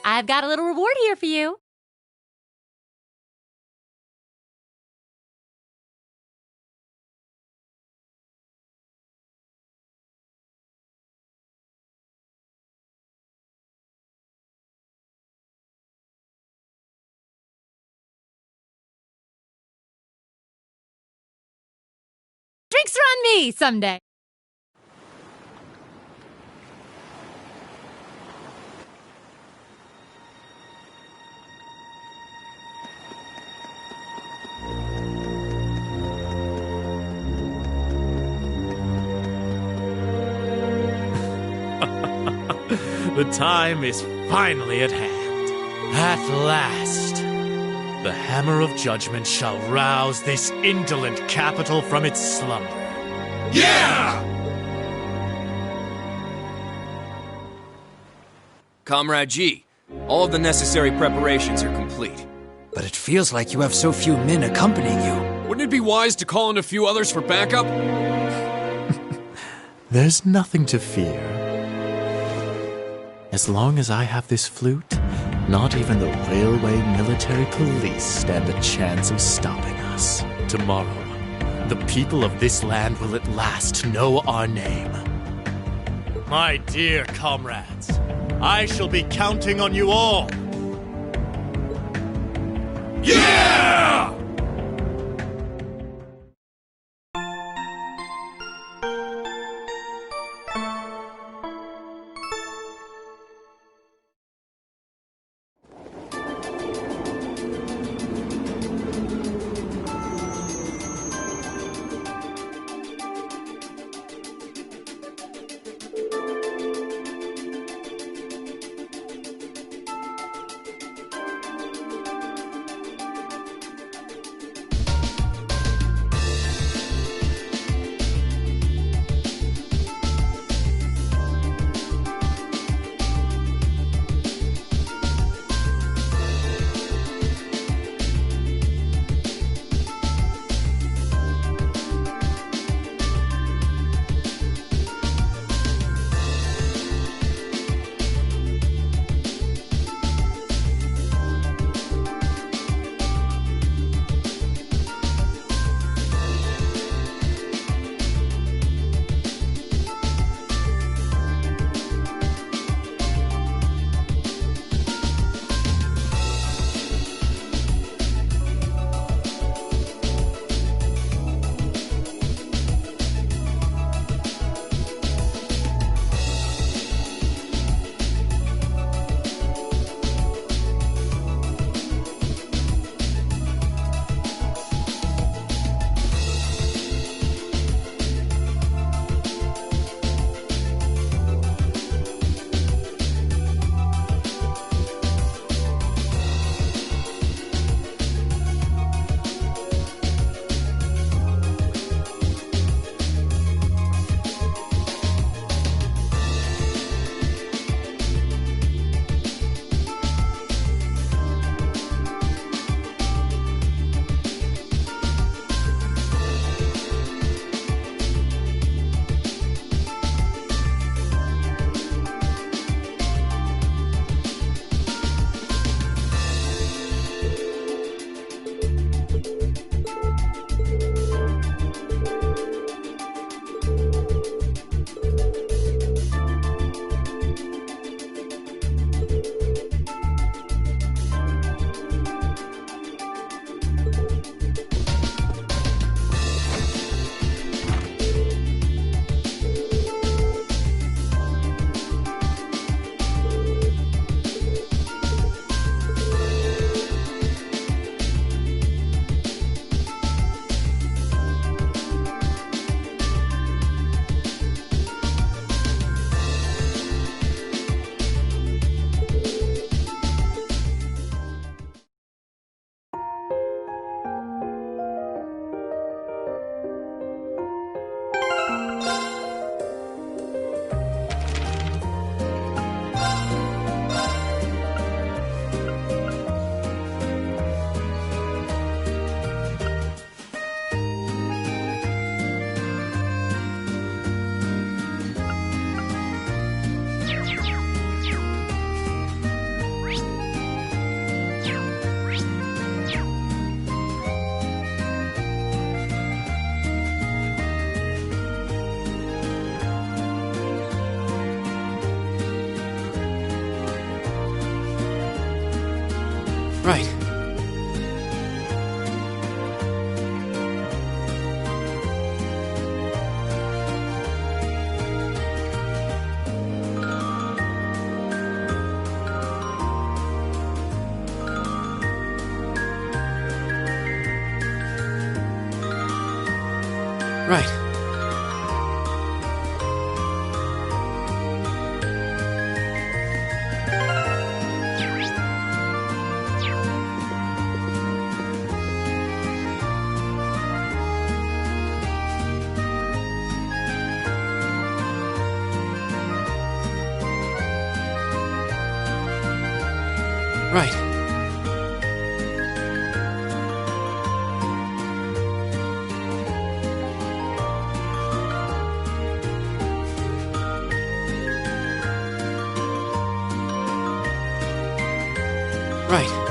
I've got a little reward here for you. Drinks are on me someday. The time is finally at hand. At last, the hammer of judgment shall rouse this indolent capital from its slumber. Yeah! Comrade G, all of the necessary preparations are complete. But it feels like you have so few men accompanying you. Wouldn't it be wise to call in a few others for backup? There's nothing to fear. As long as I have this flute, not even the railway military police stand a chance of stopping us. Tomorrow, the people of this land will at last know our name. My dear comrades, I shall be counting on you all. Yeah! Right. Right. Right.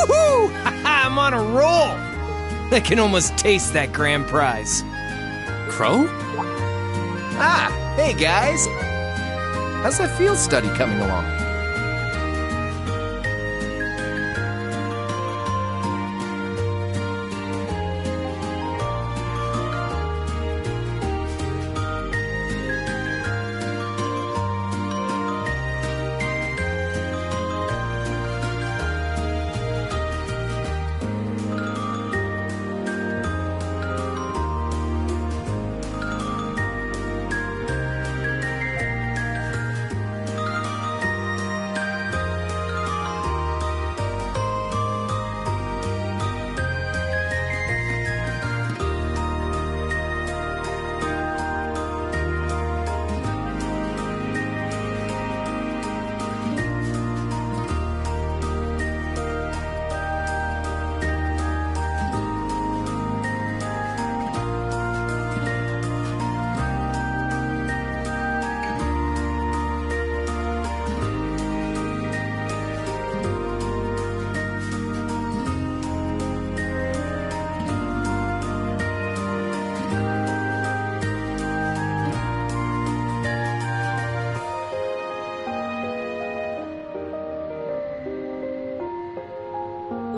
Woohoo! I'm on a roll! I can almost taste that grand prize. Crow? Ah, hey guys! How's that field study coming along?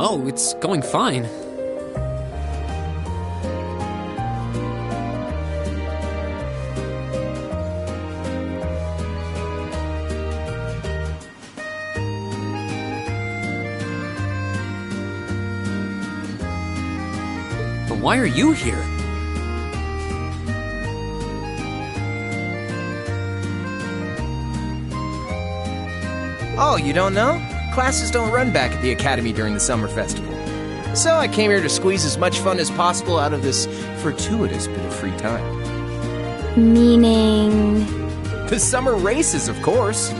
Oh, it's going fine. But why are you here? Oh, you don't know? Classes don't run back at the Academy during the summer festival. So I came here to squeeze as much fun as possible out of this fortuitous bit of free time. Meaning? The summer races, of course.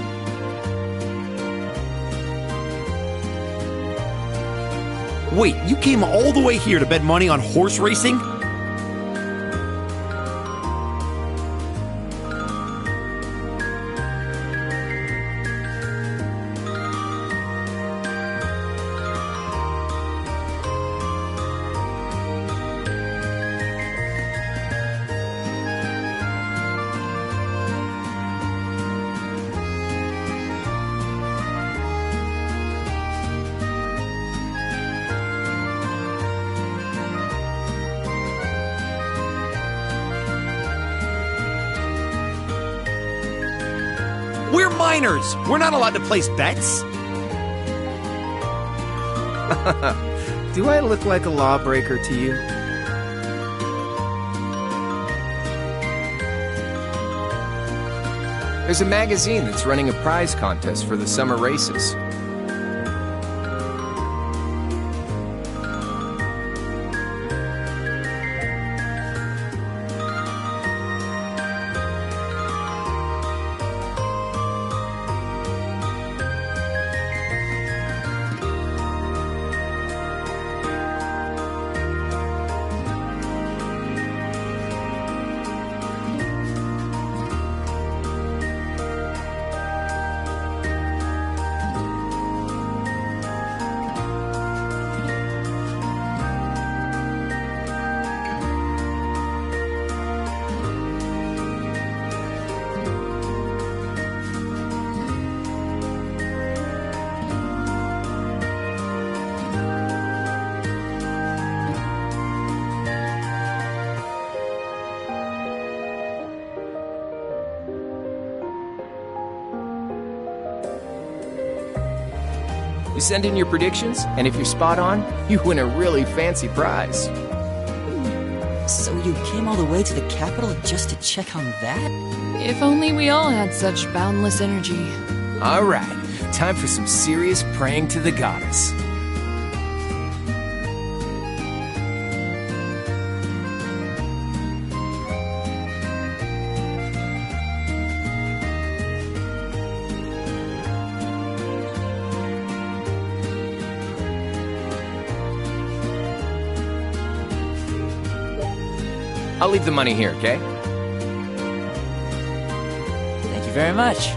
Wait, you came all the way here to bet money on horse racing? We're minors! We're not allowed to place bets! Do I look like a lawbreaker to you? There's a magazine that's running a prize contest for the summer races. You send in your predictions, and if you're spot on, you win a really fancy prize. So you came all the way to the capital just to check on that? If only we all had such boundless energy. All right, time for some serious praying to the goddess. I'll leave the money here, okay? Thank you very much.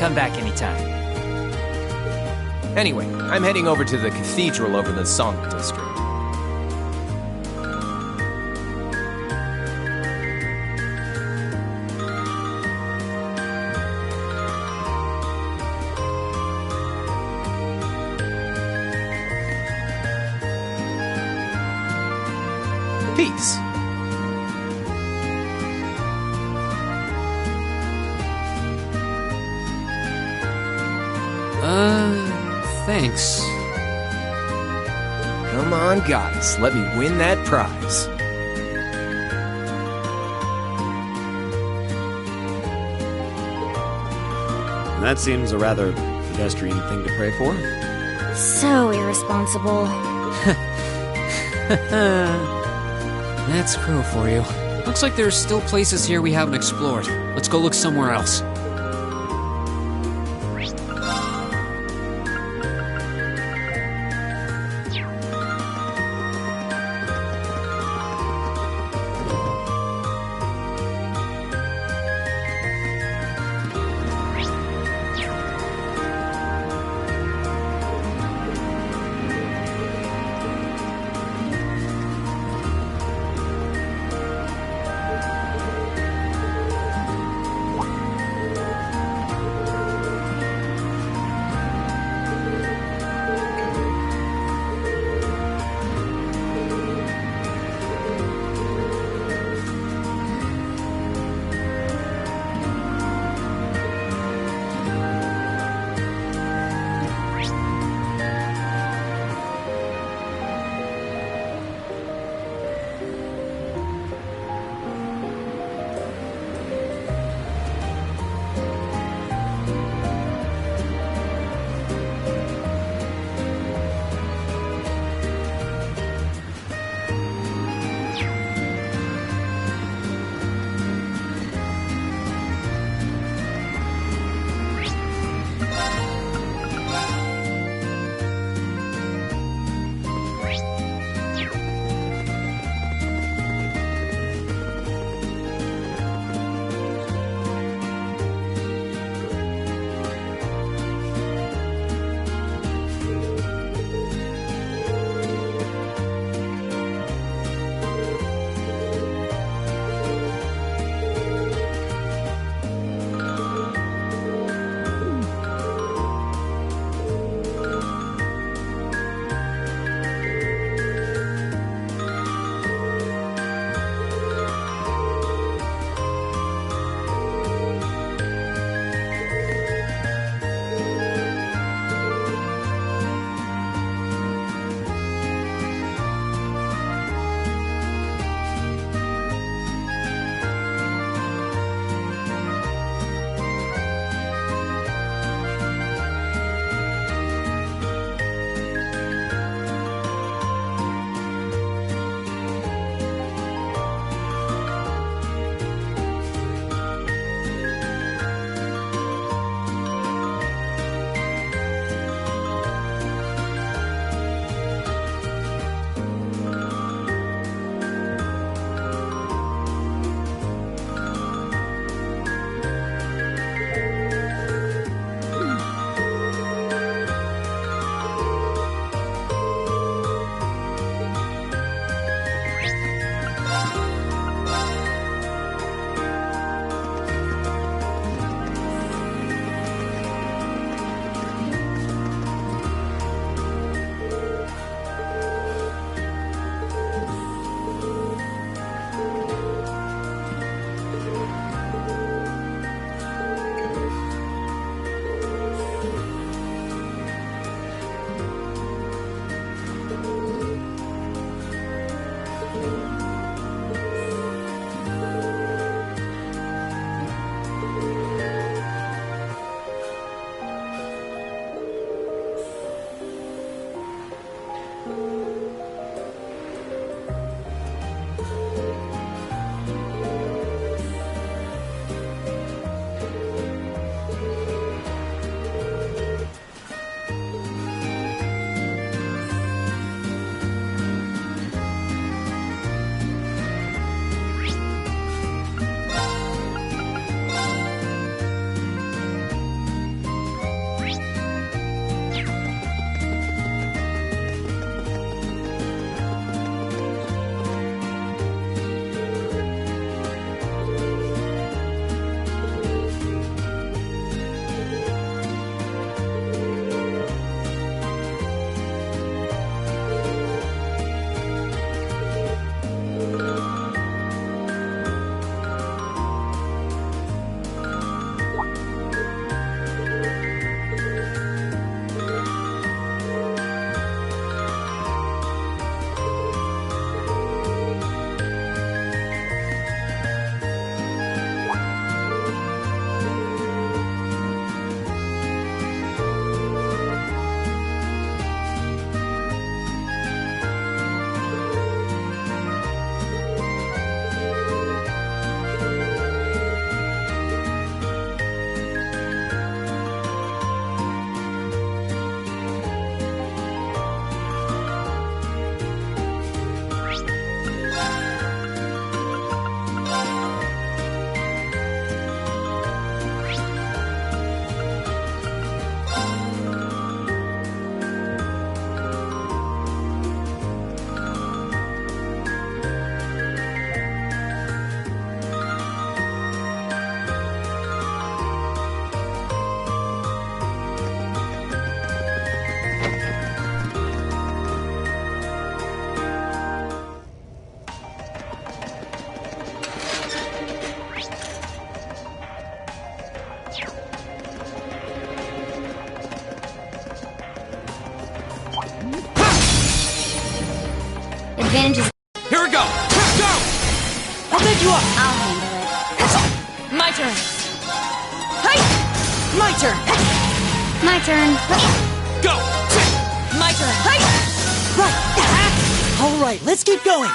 Come back anytime. Anyway, I'm heading over to the cathedral over the Sonic district. Peace. Thanks. Come on, guys. Let me win that prize. That seems a rather pedestrian thing to pray for. So irresponsible. That's Crow for you. Looks like there's still places here we haven't explored. Let's go look somewhere else. advantage is... Here we go! Go! I'll bend you up! I'll handle it. My turn. Hey! My turn! My turn. Go! My turn. Hey! Right! Alright, let's keep going!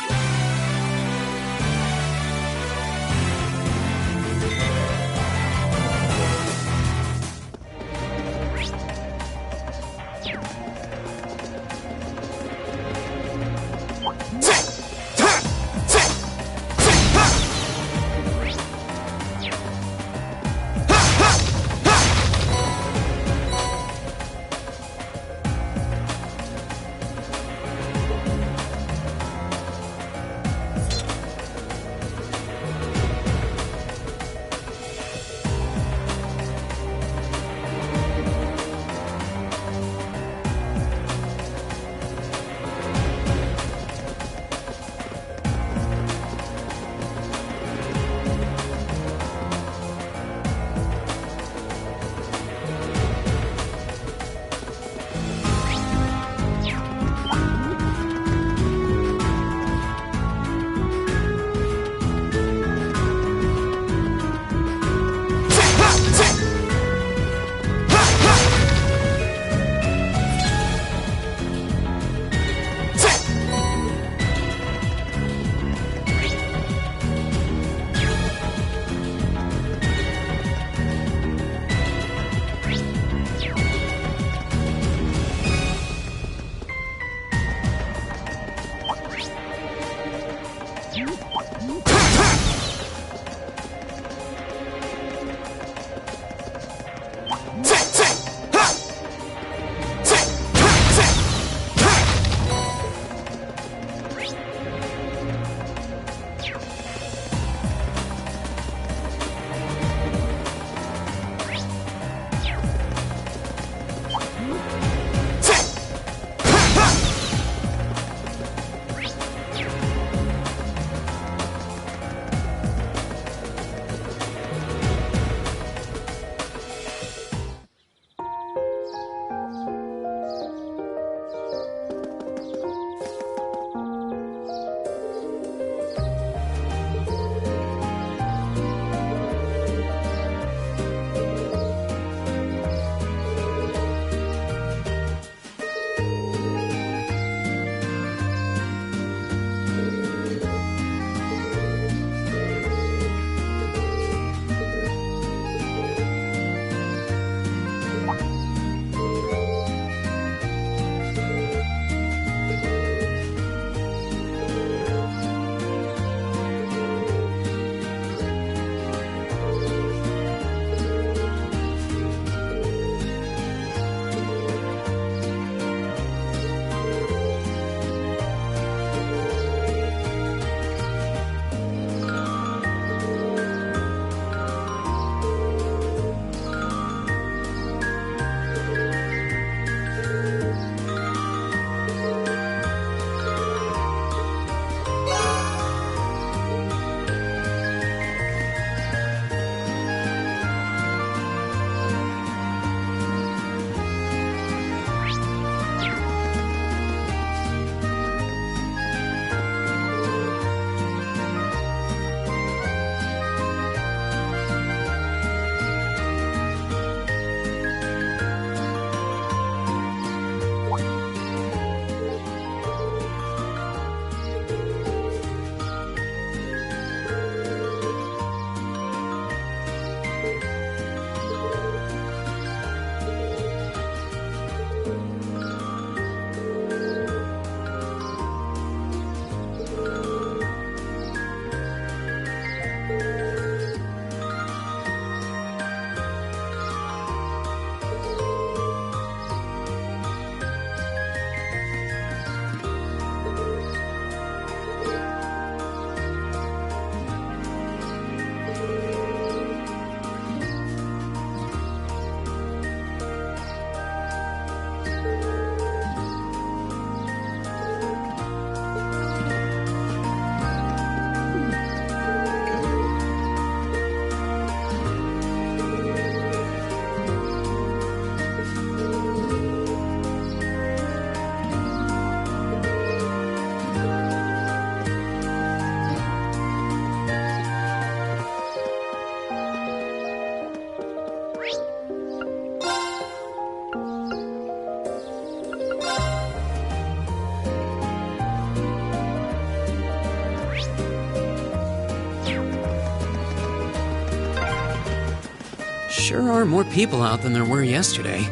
sure are more people out than there were yesterday.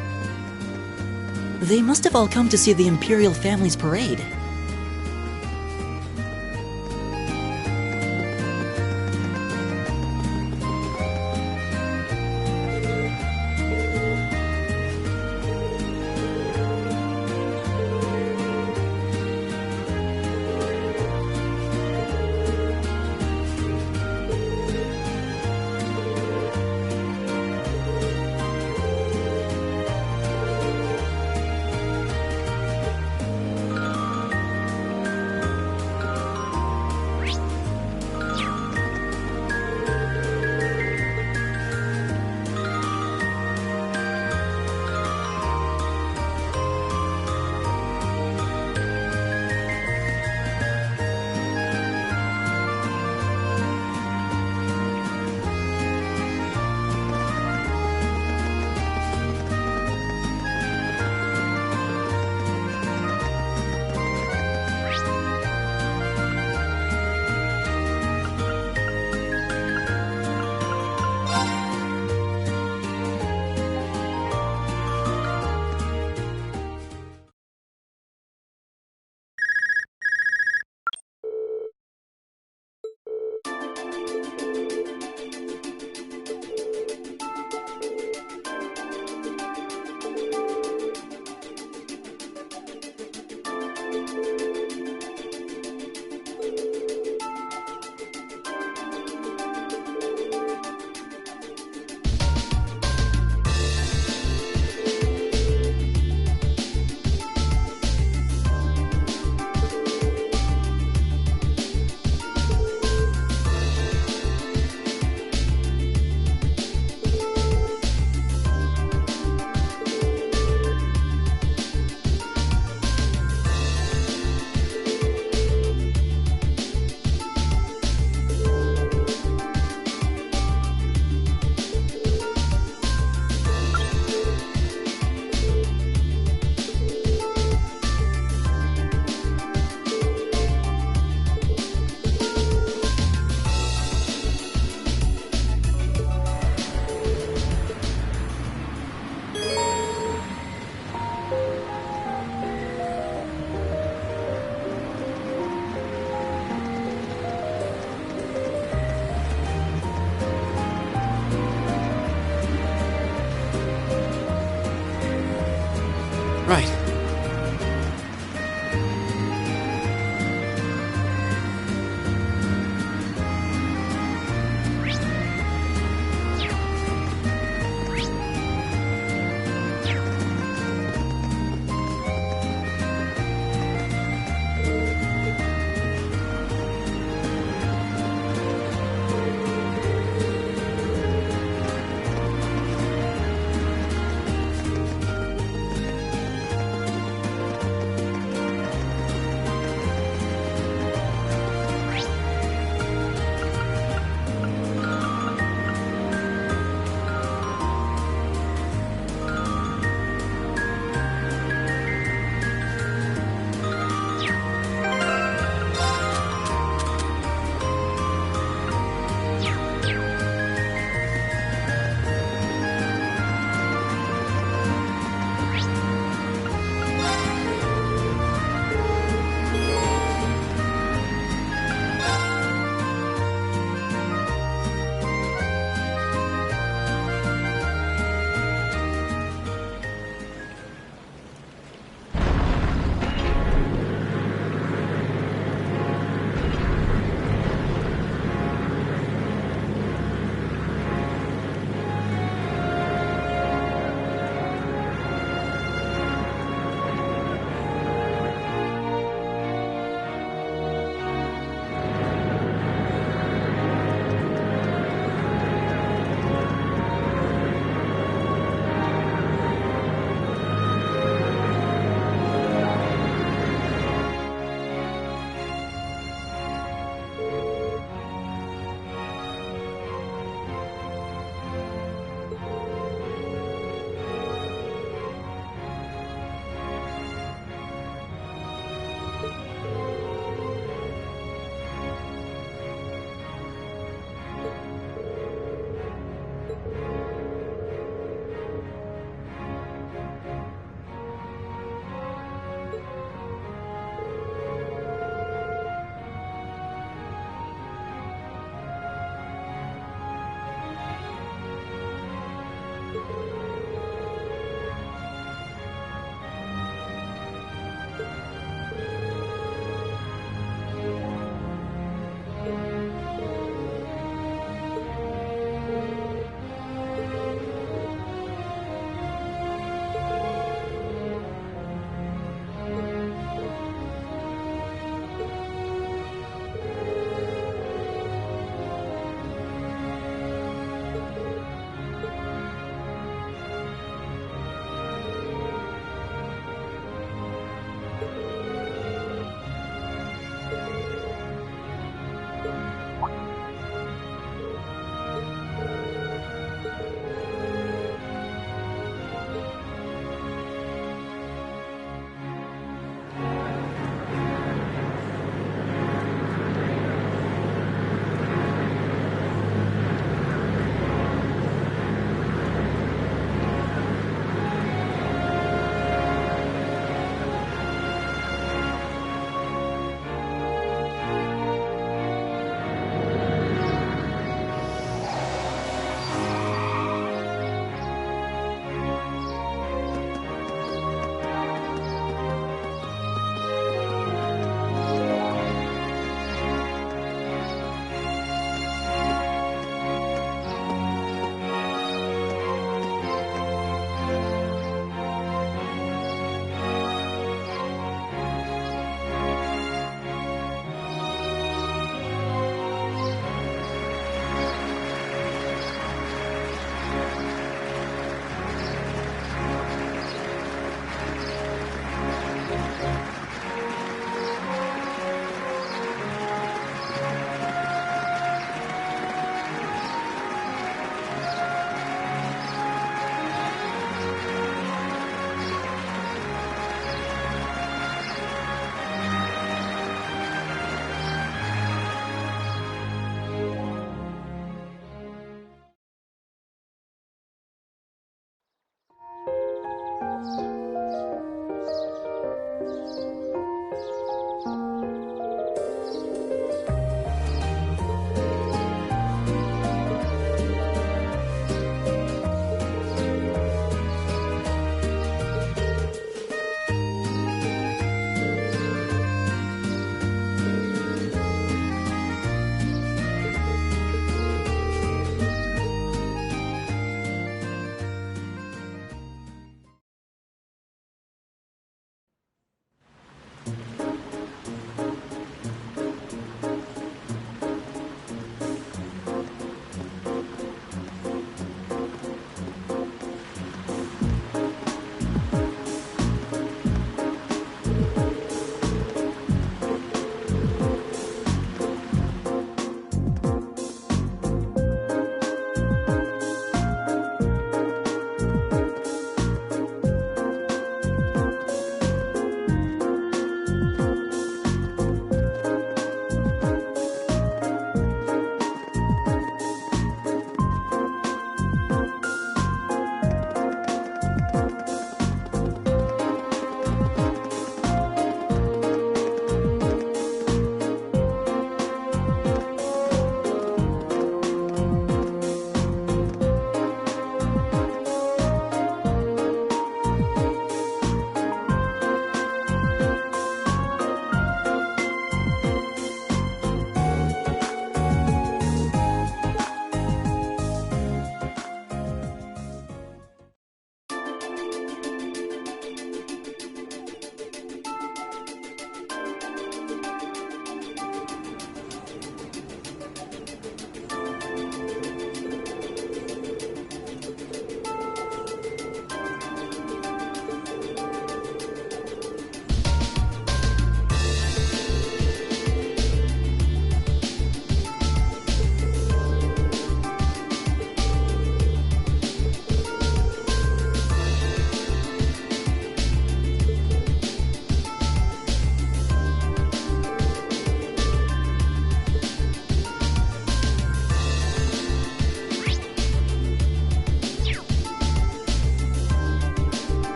They must have all come to see the Imperial family's parade.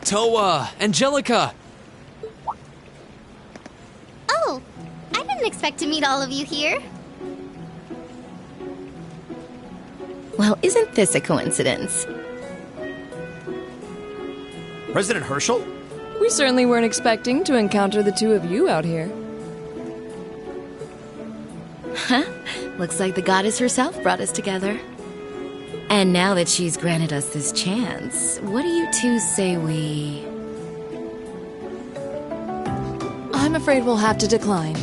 Toa! Angelica! Oh, I didn't expect to meet all of you here. Well, isn't this a coincidence? President Herschel? We certainly weren't expecting to encounter the two of you out here. Huh? Looks like the goddess herself brought us together. And now that she's granted us this chance, what do you two say we... I'm afraid we'll have to decline.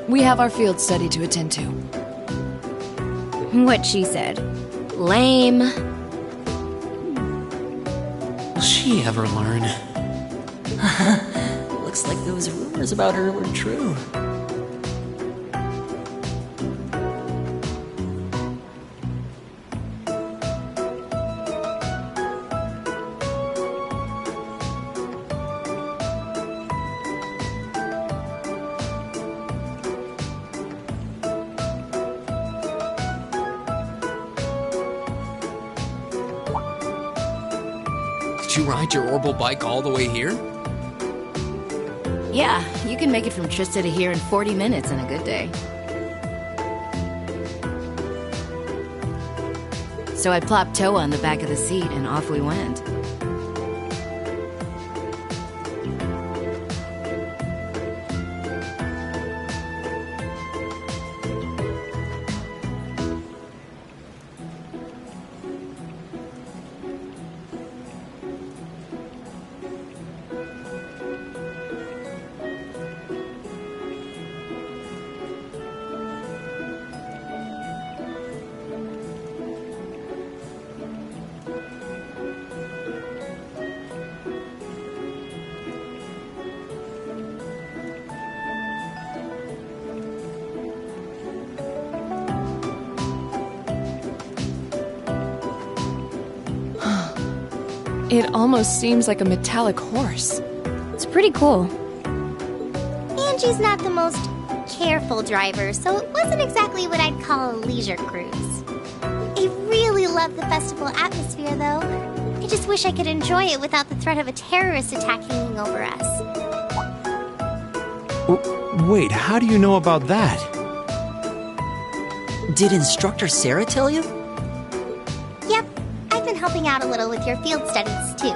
We have our field study to attend to. What she said. Lame. Will she ever learn? Looks like those rumors about her were true. Did you ride your orbital bike all the way here? Yeah, you can make it from Trista to here in 40 minutes on a good day. So I plopped Toa on the back of the seat and off we went. It almost seems like a metallic horse. It's pretty cool. Angie's not the most careful driver, so it wasn't exactly what I'd call a leisure cruise. I really love the festival atmosphere, though. I just wish I could enjoy it without the threat of a terrorist attack hanging over us. Wait, how do you know about that? Did Instructor Sarah tell you? Yep, I've been helping out a little with your field studies, too.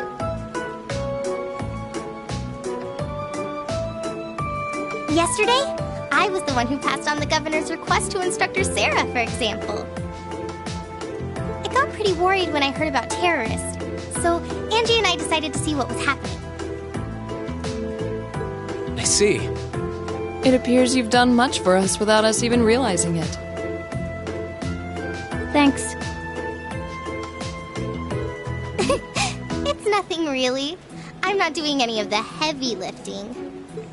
Yesterday, I was the one who passed on the governor's request to Instructor Sarah, for example. I got pretty worried when I heard about terrorists, so Angie and I decided to see what was happening. I see. It appears you've done much for us without us even realizing it. Thanks. It's nothing really. I'm not doing any of the heavy lifting.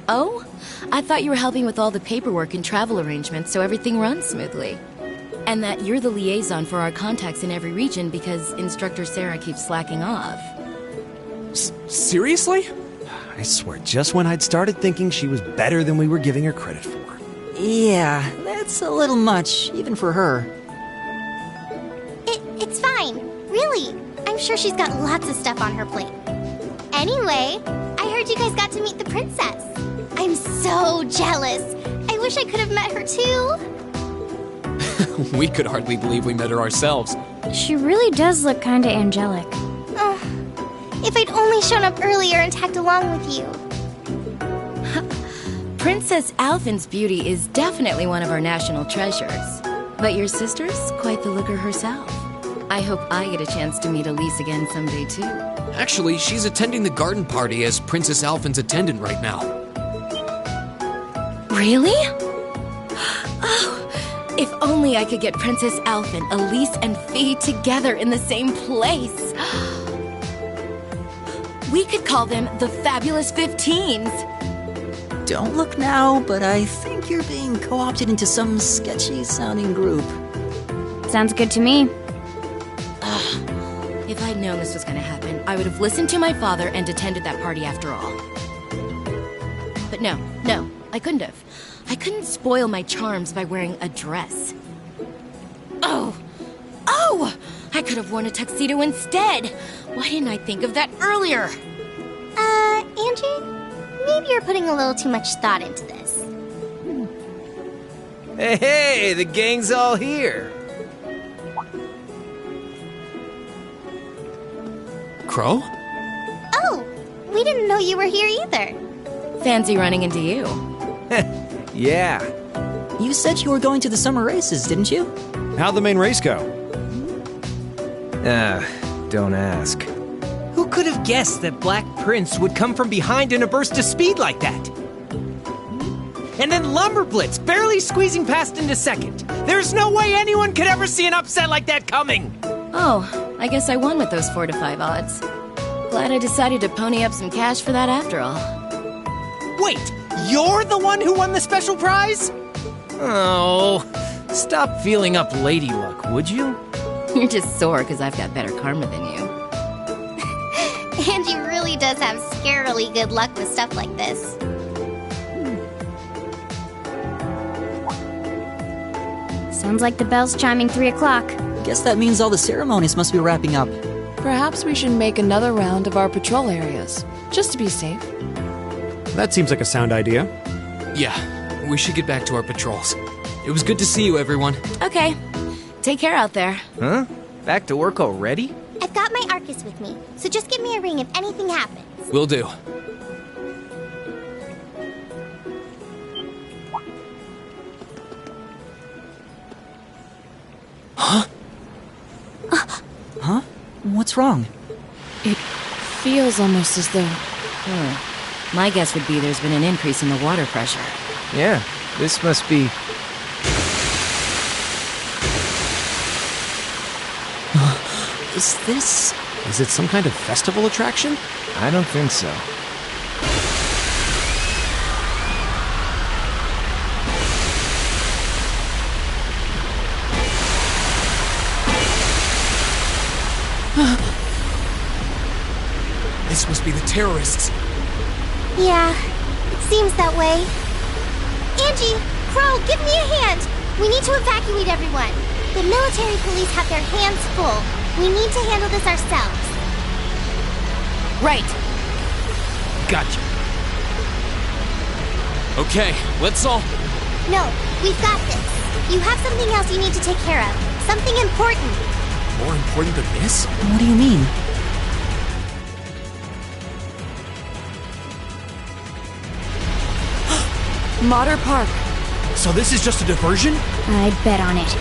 Oh? I thought you were helping with all the paperwork and travel arrangements so everything runs smoothly. And that you're the liaison for our contacts in every region because Instructor Sarah keeps slacking off. Seriously? I swear, just when I'd started thinking she was better than we were giving her credit for. Yeah, that's a little much, even for her. It's fine. Really. I'm sure she's got lots of stuff on her plate. Anyway, I heard you guys got to meet the princess. I'm so jealous. I wish I could have met her too. We could hardly believe we met her ourselves. She really does look kinda angelic. Oh, if I'd only shown up earlier and tagged along with you. Princess Alphen's beauty is definitely one of our national treasures. But your sister's quite the looker herself. I hope I get a chance to meet Elise again someday too. Actually, she's attending the garden party as Princess Alphen's attendant right now. Really? Oh, if only I could get Princess Alphen, Elise, and Fee together in the same place. We could call them the Fabulous 15s. Don't look now, but I think you're being co-opted into some sketchy-sounding group. Sounds good to me. If I'd known this was going to happen, I would have listened to my father and attended that party after all. But no, I couldn't have. I couldn't spoil my charms by wearing a dress. Oh! I could have worn a tuxedo instead! Why didn't I think of that earlier? you're putting a little too much thought into this. Hey, the gang's all here. Crow? Oh, we didn't know you were here either. Fancy running into you. Yeah. You said you were going to the summer races, didn't you? How'd the main race go? Don't ask. Who could have guessed that Black Prince would come from behind in a burst of speed like that? And then Lumberblitz barely squeezing past into second. There's no way anyone could ever see an upset like that coming. Oh, I guess I won with those 4 to 5 odds. Glad I decided to pony up some cash for that after all. Wait, you're the one who won the special prize? Oh, stop feeling up lady luck, would you? You're just sore because I've got better karma than you. Angie really does have scarily good luck with stuff like this. Sounds like the bell's chiming 3 o'clock. Guess that means all the ceremonies must be wrapping up. Perhaps we should make another round of our patrol areas, just to be safe. That seems like a sound idea. Yeah, we should get back to our patrols. It was good to see you, everyone. Okay. Take care out there. Huh? Back to work already? I've got my Arcus with me, so just give me a ring if anything happens. Will do. Huh? Huh? What's wrong? It feels almost as though... My guess would be there's been an increase in the water pressure. Yeah, this must be... Is this... Is it some kind of festival attraction? I don't think so. This must be the terrorists. Yeah, it seems that way. Angie, Crow, give me a hand. We need to evacuate everyone. The military police have their hands full. We need to handle this ourselves. Right. Gotcha. Okay, let's all... No, we've got this. You have something else you need to take care of. Something important. More important than this? What do you mean? Mater Park. So this is just a diversion? I'd bet on it.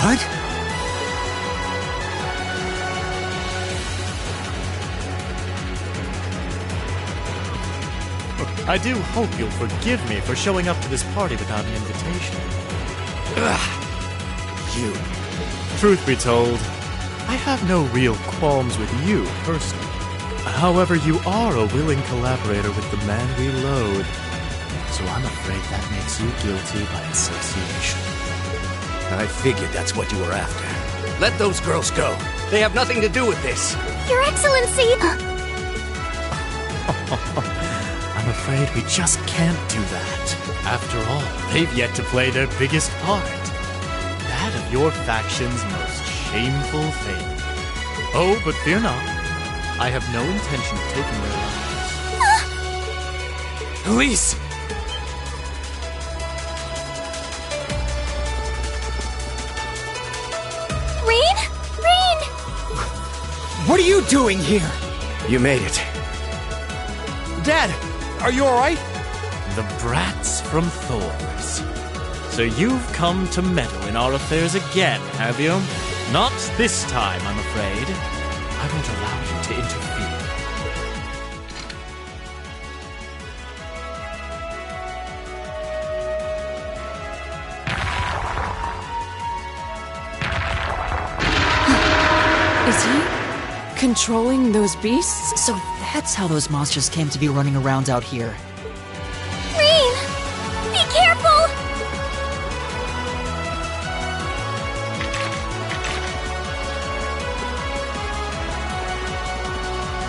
What? I do hope you'll forgive me for showing up to this party without an invitation. You. Truth be told, I have no real qualms with you, personally. However, you are a willing collaborator with the man we load. So I'm afraid that makes you guilty by association. I figured that's what you were after. Let those girls go. They have nothing to do with this. Your Excellency! I'm afraid we just can't do that. After all, they've yet to play their biggest part. That of your faction's most shameful fate. Oh, but fear not. I have no intention of taking their lives. Elise! Rain? Rain! What are you doing here? You made it. Dad, are you alright? The brats from Thors. So you've come to meddle in our affairs again, have you? Not this time, I'm afraid. I won't allow you to interfere. Is he controlling those beasts? So that's how those monsters came to be running around out here. Rain! Be careful!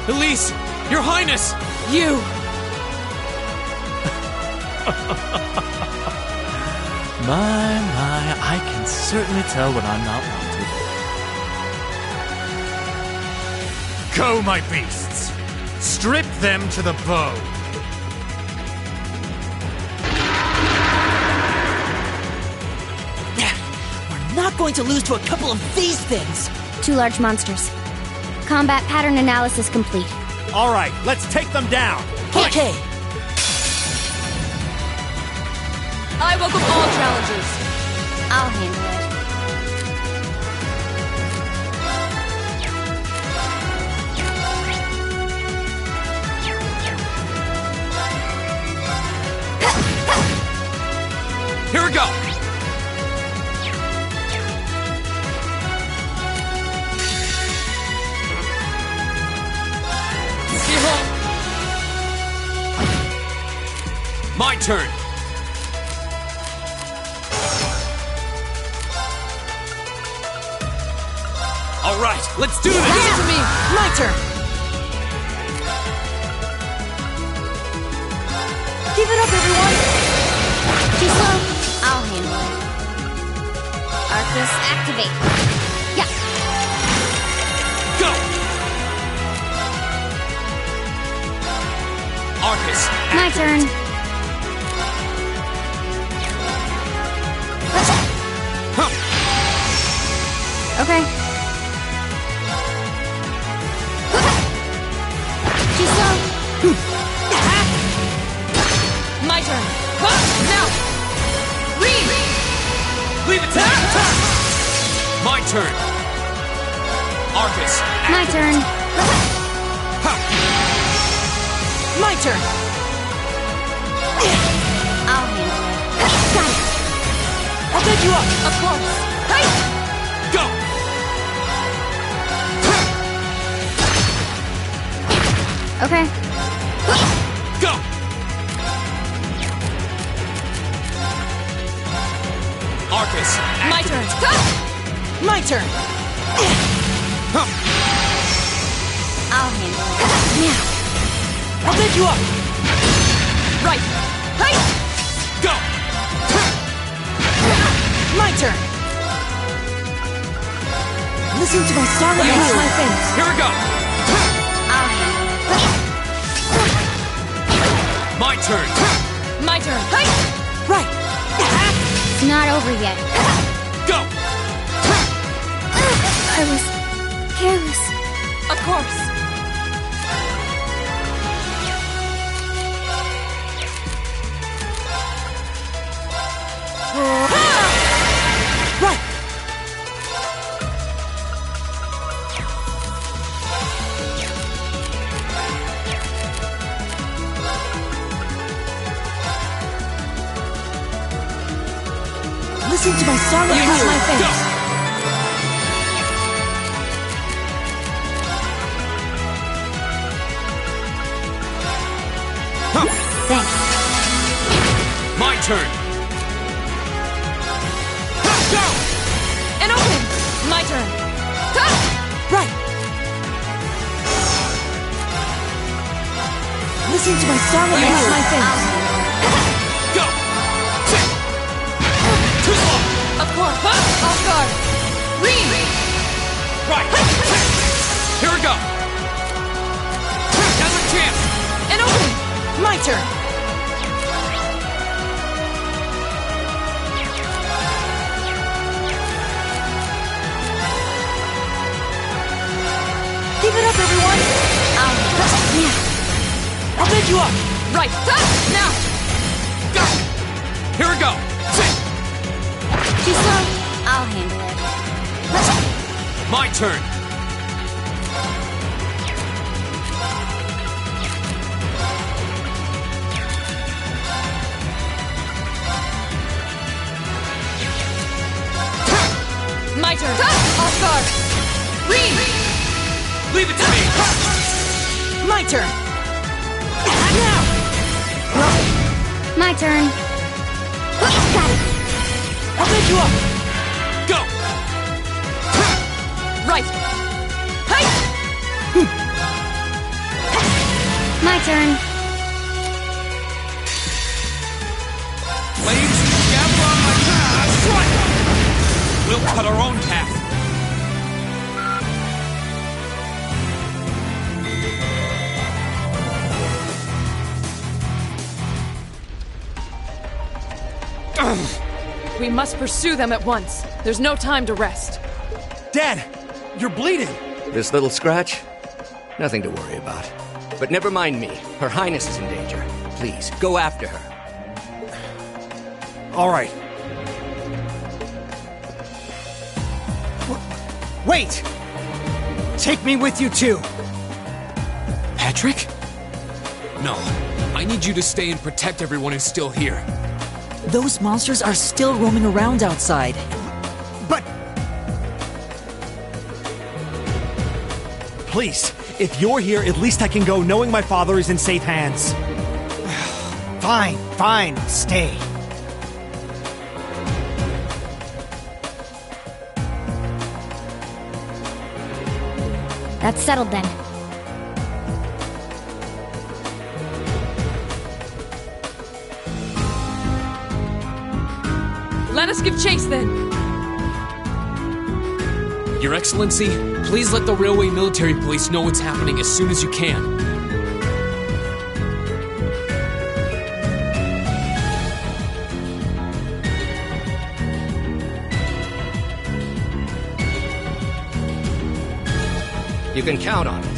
Elise! Your Highness! You! My, I can certainly tell when I'm not wanted. Go, my beasts! Strip them to the bone! We're not going to lose to a couple of these things! 2 large monsters. Combat pattern analysis complete. Alright, let's take them down! Okay! I welcome all challenges. I'll handle it. Here we go! My turn! Alright, let's do this! Listen to me! My turn! Give it up, everyone! Too slow. I'll handle it. Arcus, activate. Yeah. Go! Arcus! My turn. Okay. Too slow. My turn. Now! Read! Leave it to me! My turn! Arcus! My turn. My turn! I'll handle it. Got it! I'll take you up! Of course. Go! Okay. Go! Arcus! My turn. My turn! I'll handle it. Now! I'll take you up! Right. Go! My turn! Listen to my song and watch my face! Here we go! I'll handle it. My turn! My turn. Right! It's not over yet. Go! I was careless. Of course. Right! Listen to my song and watch my face! Thanks. My turn! Go! Listening to my song makes my face. Go! Too long! Of course. Off guard. Read! Right! Here we go! Now's our chance! And open! My turn. Keep it up, everyone! I'll pick you up! Right! Now! Go! Here we go! Too slow? I'll handle it. My turn! My turn! Off guard! Read! Leave it to me! My turn. Now! My turn. Got it. I'll pick you up. Go! Right! Hey! My turn. Flames, gather on my path! Strike! We'll cut our own path. We must pursue them at once. There's no time to rest. Dad, you're bleeding. This little scratch? Nothing to worry about. But never mind me. Her Highness is in danger. Please, go after her. All right. Wait! Take me with you too. Patrick? No. I need you to stay and protect everyone who's still here. Those monsters are still roaming around outside. But... Please, if you're here, at least I can go knowing my father is in safe hands. Fine, stay. That's settled then. Let us give chase then. Your Excellency, please let the Railway Military Police know what's happening as soon as you can. You can count on it.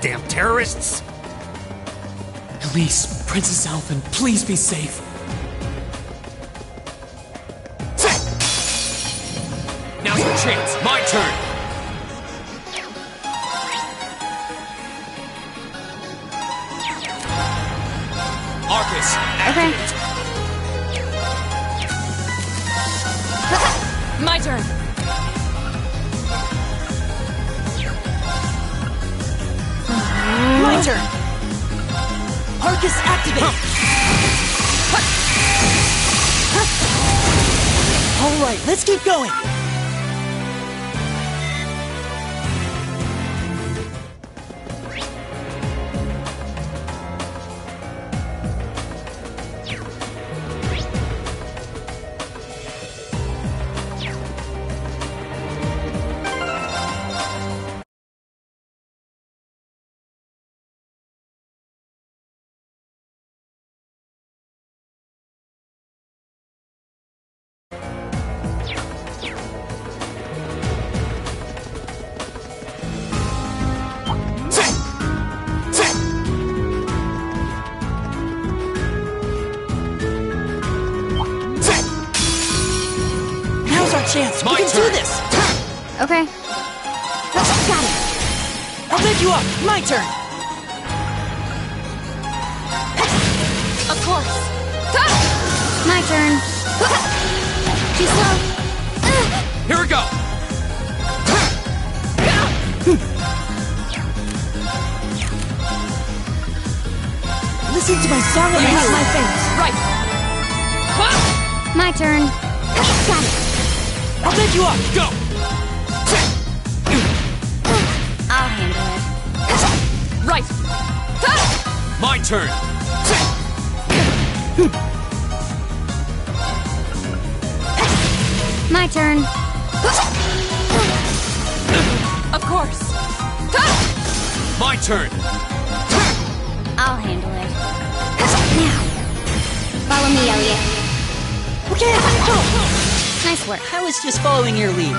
Damn terrorists! Please, Princess Alphen, please be safe. Now's your chance. My turn. Arcus, activate. My turn. My turn. Arcus, activate. All right, let's keep going. Chance. My we can turn. do this. Okay. Got it. I'll pick you up. My turn. Of course. My turn. Too slow. Here we go. Listen to my song and have my face. Right. My turn. Got it. I'll pick you up. Go. I'll handle it. Right. My turn. My turn. Of course. My turn. I'll handle it. Now, follow me, Elliot. Okay, go. Nice work. I was just following your lead.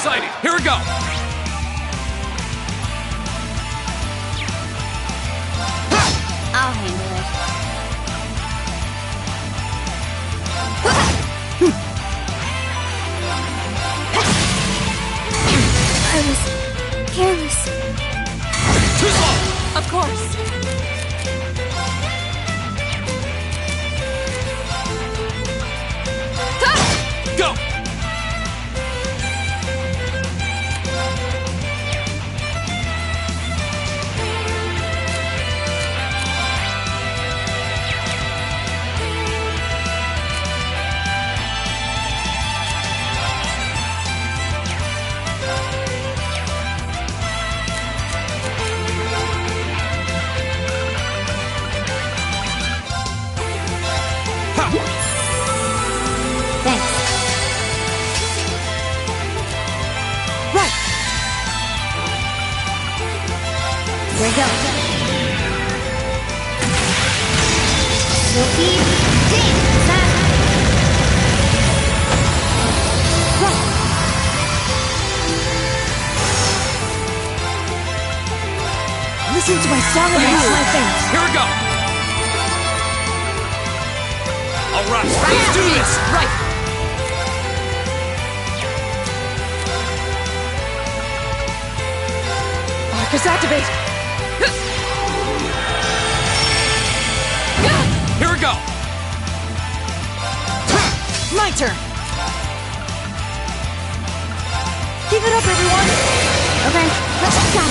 excited. Here we go. I'll handle it. I was careless. Too slow. Of course. Go. Here we go. We'll keep that. Listen to my song and makes my face. Here we go. All right, let's do this. Right. Arcus activate. Here we go. My turn. Keep it up, everyone. Okay, let's go.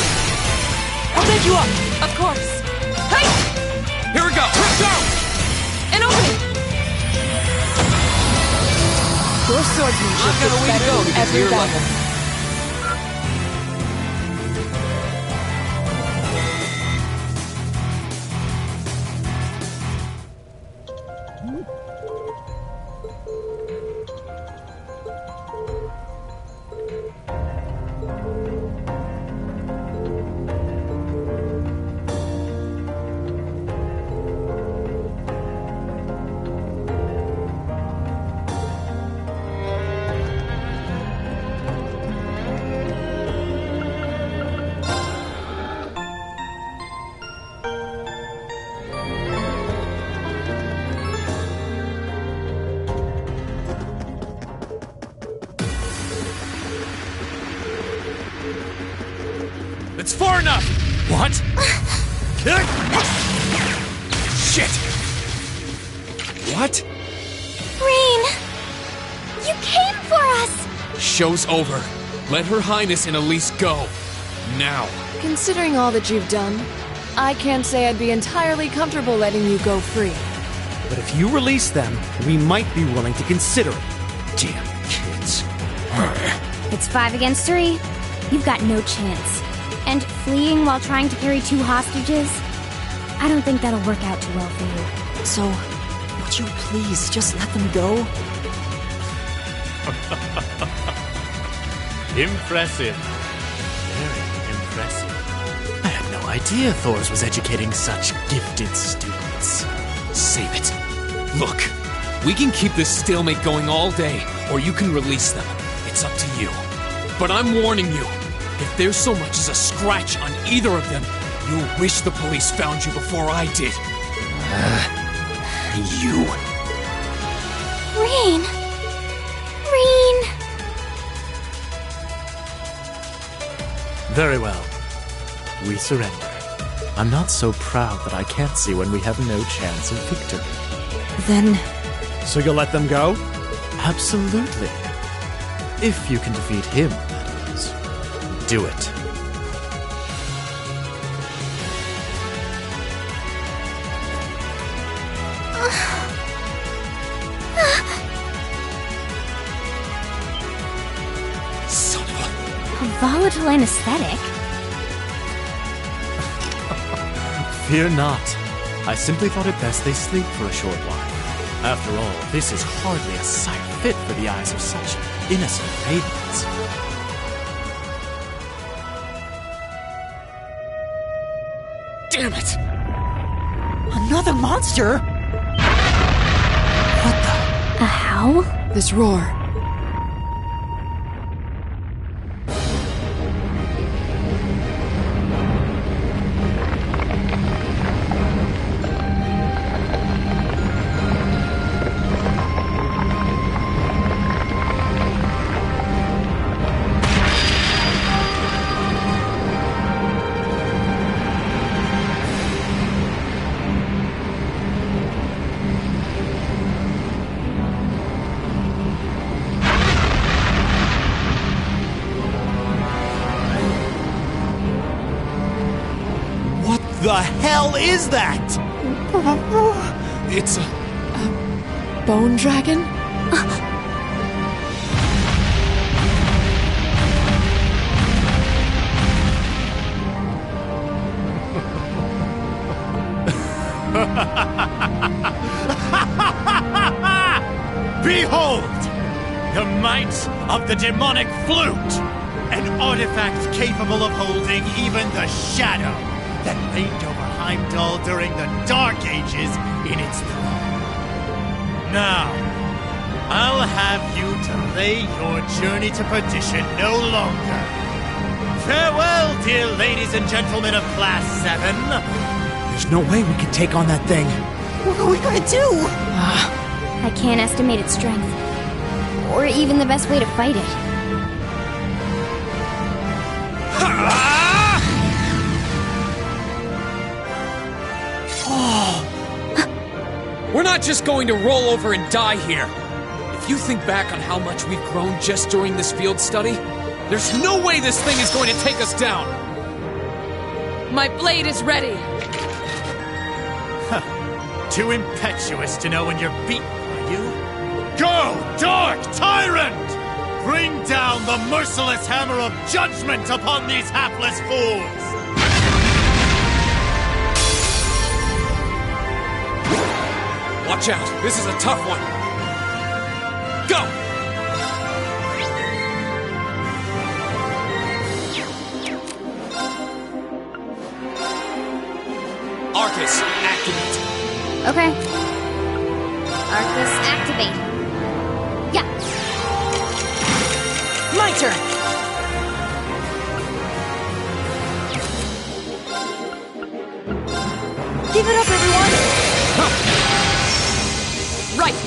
I'll take you up. Of course. Hey! Here we go. Go! An opening. Your swordsmanship is better than every battle. It's far enough! What? Shit! What? Rain! You came for us! Show's over. Let Her Highness and Elise go. Now. Considering all that you've done, I can't say I'd be entirely comfortable letting you go free. But if you release them, we might be willing to consider it. Damn kids. It's 5 against 3. You've got no chance. And fleeing while trying to carry 2 hostages? I don't think that'll work out too well for you. So, would you please just let them go? Impressive. Very impressive. I had no idea Thors was educating such gifted students. Save it. Look, we can keep this stalemate going all day, or you can release them. It's up to you. But I'm warning you. If there's so much as a scratch on either of them, you'll wish the police found you before I did. You. Rain! Rain! Very well. We surrender. I'm not so proud that I can't see when we have no chance of victory. Then... So you'll let them go? Absolutely. If you can defeat him, that is. Do it. Son of a volatile anesthetic? Fear not. I simply thought it best they sleep for a short while. After all, this is hardly a sight fit for the eyes of such innocent maidens. Damn it! Another monster? A howl? This roar. hell is that? It's a bone dragon? Behold! The might of the demonic flute! An artifact capable of holding even the shadow that reigned over Heimdall during the Dark Ages in its throne. Now, I'll have you delay your journey to perdition no longer. Farewell, dear ladies and gentlemen of Class 7. There's no way we can take on that thing. What are we gonna do? I can't estimate its strength. Or even the best way to fight it. We're not just going to roll over and die here. If you think back on how much we've grown just during this field study, there's no way this thing is going to take us down. My blade is ready. Too impetuous to know when you're beaten, are you? Go, Dark Tyrant! Bring down the merciless hammer of judgment upon these hapless fools! Watch out, this is a tough one. Go! Arcus, activate. Okay. Arcus, activate. Yeah. My turn! Give it up, everyone! Right!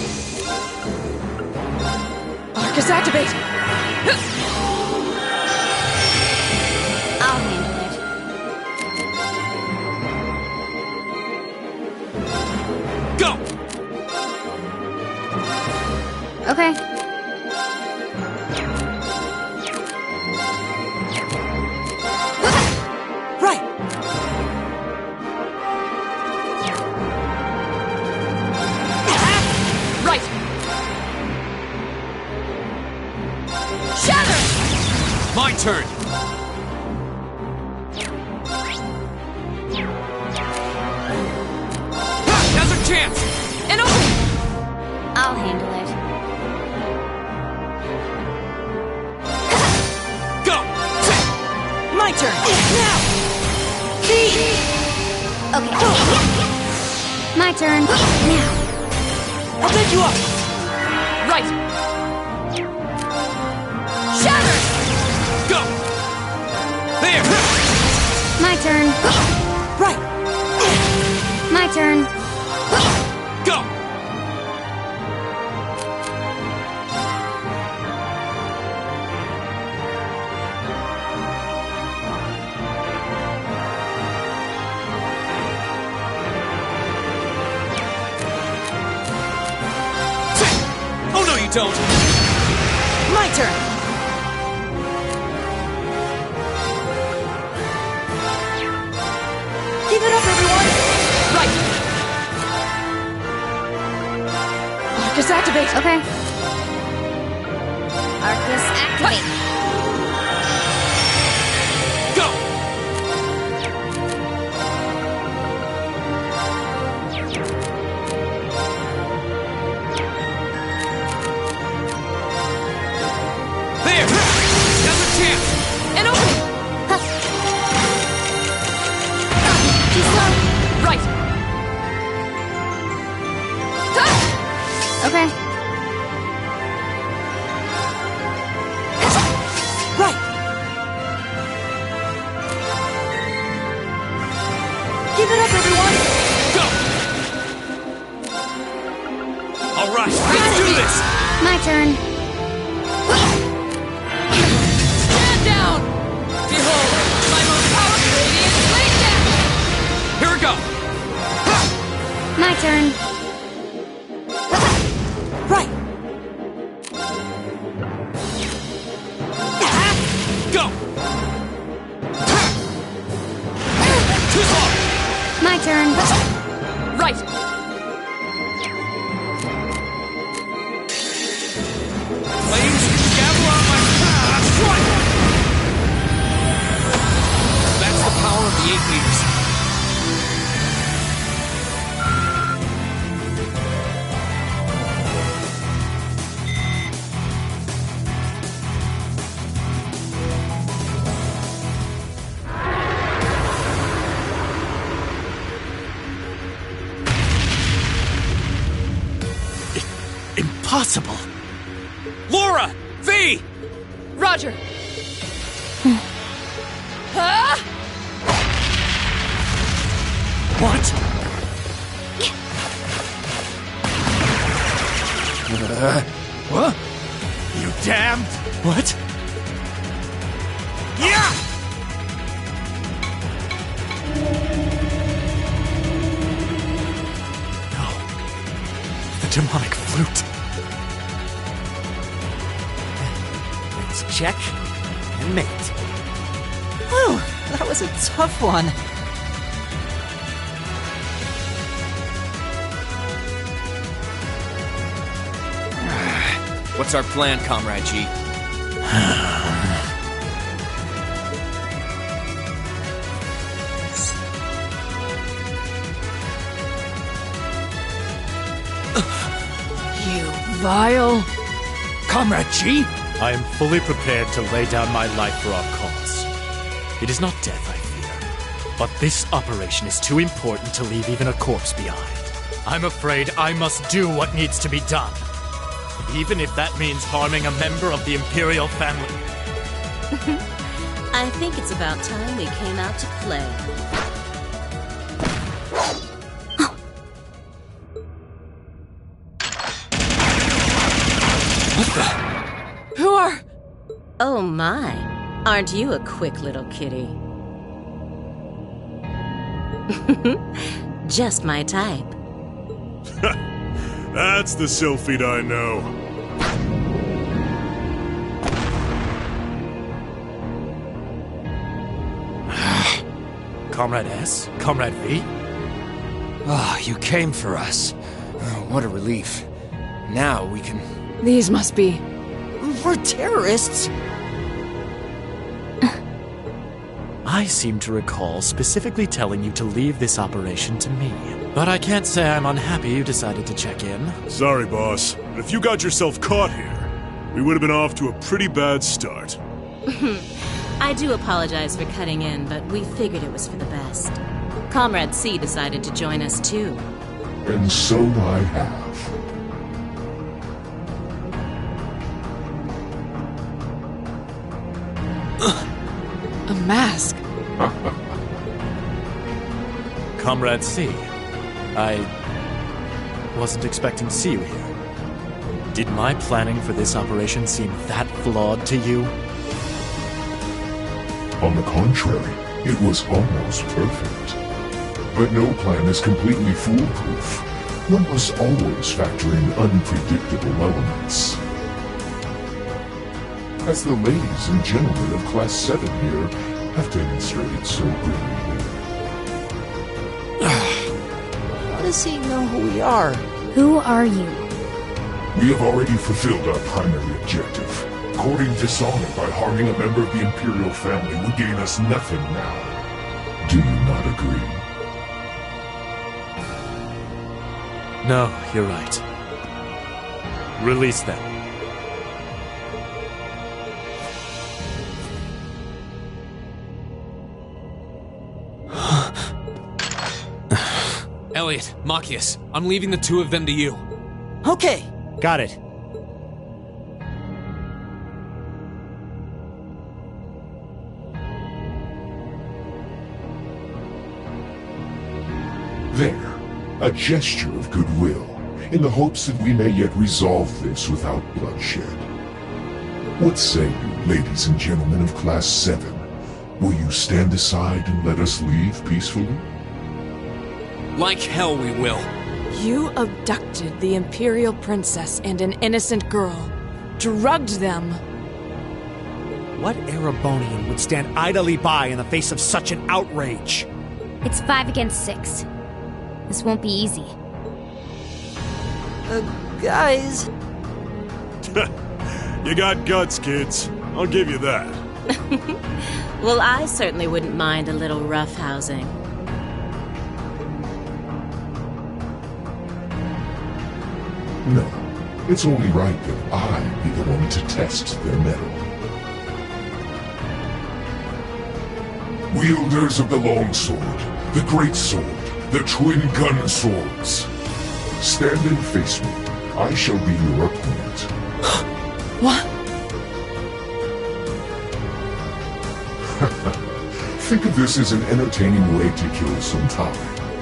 Arcus, activate! I'll handle it. Go! Okay. Right! Right! Shatter! My turn! Now's our chance! An opening! I'll handle it. Go! My turn! Now! Okay. My turn. Now. I'll bend you up! Right! Shatter! Go! There! My turn. Right! My turn. Go! Oh no, you don't! My turn! Give it up, everyone! Right! Arcus, activate! Okay. Arcus, activate. Go! There! Now's a chance! An opening! Too slow. Right! Okay. Right! Give it up, everyone! Go! All right, let's do this! My turn. Stand down! Behold, my most powerful radiant blade death! Here we go! My turn. Right! Go! Too slow! My impossible. Laura! V! Roger! Ah! What? What? You damned! What? Yeah! No. The demonic flute. Let's check and mate. Whew, that was a tough one. What's our plan, Comrade G? You vile... Comrade G? I am fully prepared to lay down my life for our cause. It is not death I fear, but this operation is too important to leave even a corpse behind. I'm afraid I must do what needs to be done, even if that means harming a member of the Imperial family. I think it's about time we came out to play. What the? Who are... Oh my, aren't you a quick little kitty? Just my type. That's the Sylphid I know. Comrade S? Comrade V? Oh, you came for us. Oh, what a relief. Now we can... These must be... We're terrorists. I seem to recall specifically telling you to leave this operation to me. But I can't say I'm unhappy you decided to check in. Sorry, boss. But if you got yourself caught here, we would have been off to a pretty bad start. I do apologize for cutting in, but we figured it was for the best. Comrade C decided to join us too. And so I have. A mask. Comrade C, I wasn't expecting to see you here. Did my planning for this operation seem that flawed to you? On the contrary, it was almost perfect. But no plan is completely foolproof. One must always factor in unpredictable elements. As the ladies and gentlemen of Class 7 here have demonstrated so brilliantly. How does he know who we are? Who are you? We have already fulfilled our primary objective. Courting dishonor by harming a member of the Imperial family would gain us nothing now. Do you not agree? No, you're right. Release them. Elliot, Machias, I'm leaving the two of them to you. Okay. Got it. There. A gesture of goodwill, in the hopes that we may yet resolve this without bloodshed. What say you, ladies and gentlemen of Class 7? Will you stand aside and let us leave peacefully? Like hell we will. You abducted the Imperial Princess and an innocent girl. Drugged them. What Erebonian would stand idly by in the face of such an outrage? It's 5 against 6. This won't be easy. Guys. You got guts, kids. I'll give you that. Well, I certainly wouldn't mind a little roughhousing. No. It's only right that I be the one to test their mettle. Wielders of the longsword, the great sword, the twin gun swords. Stand and face me, I shall be your opponent. What? Think of this as an entertaining way to kill some time.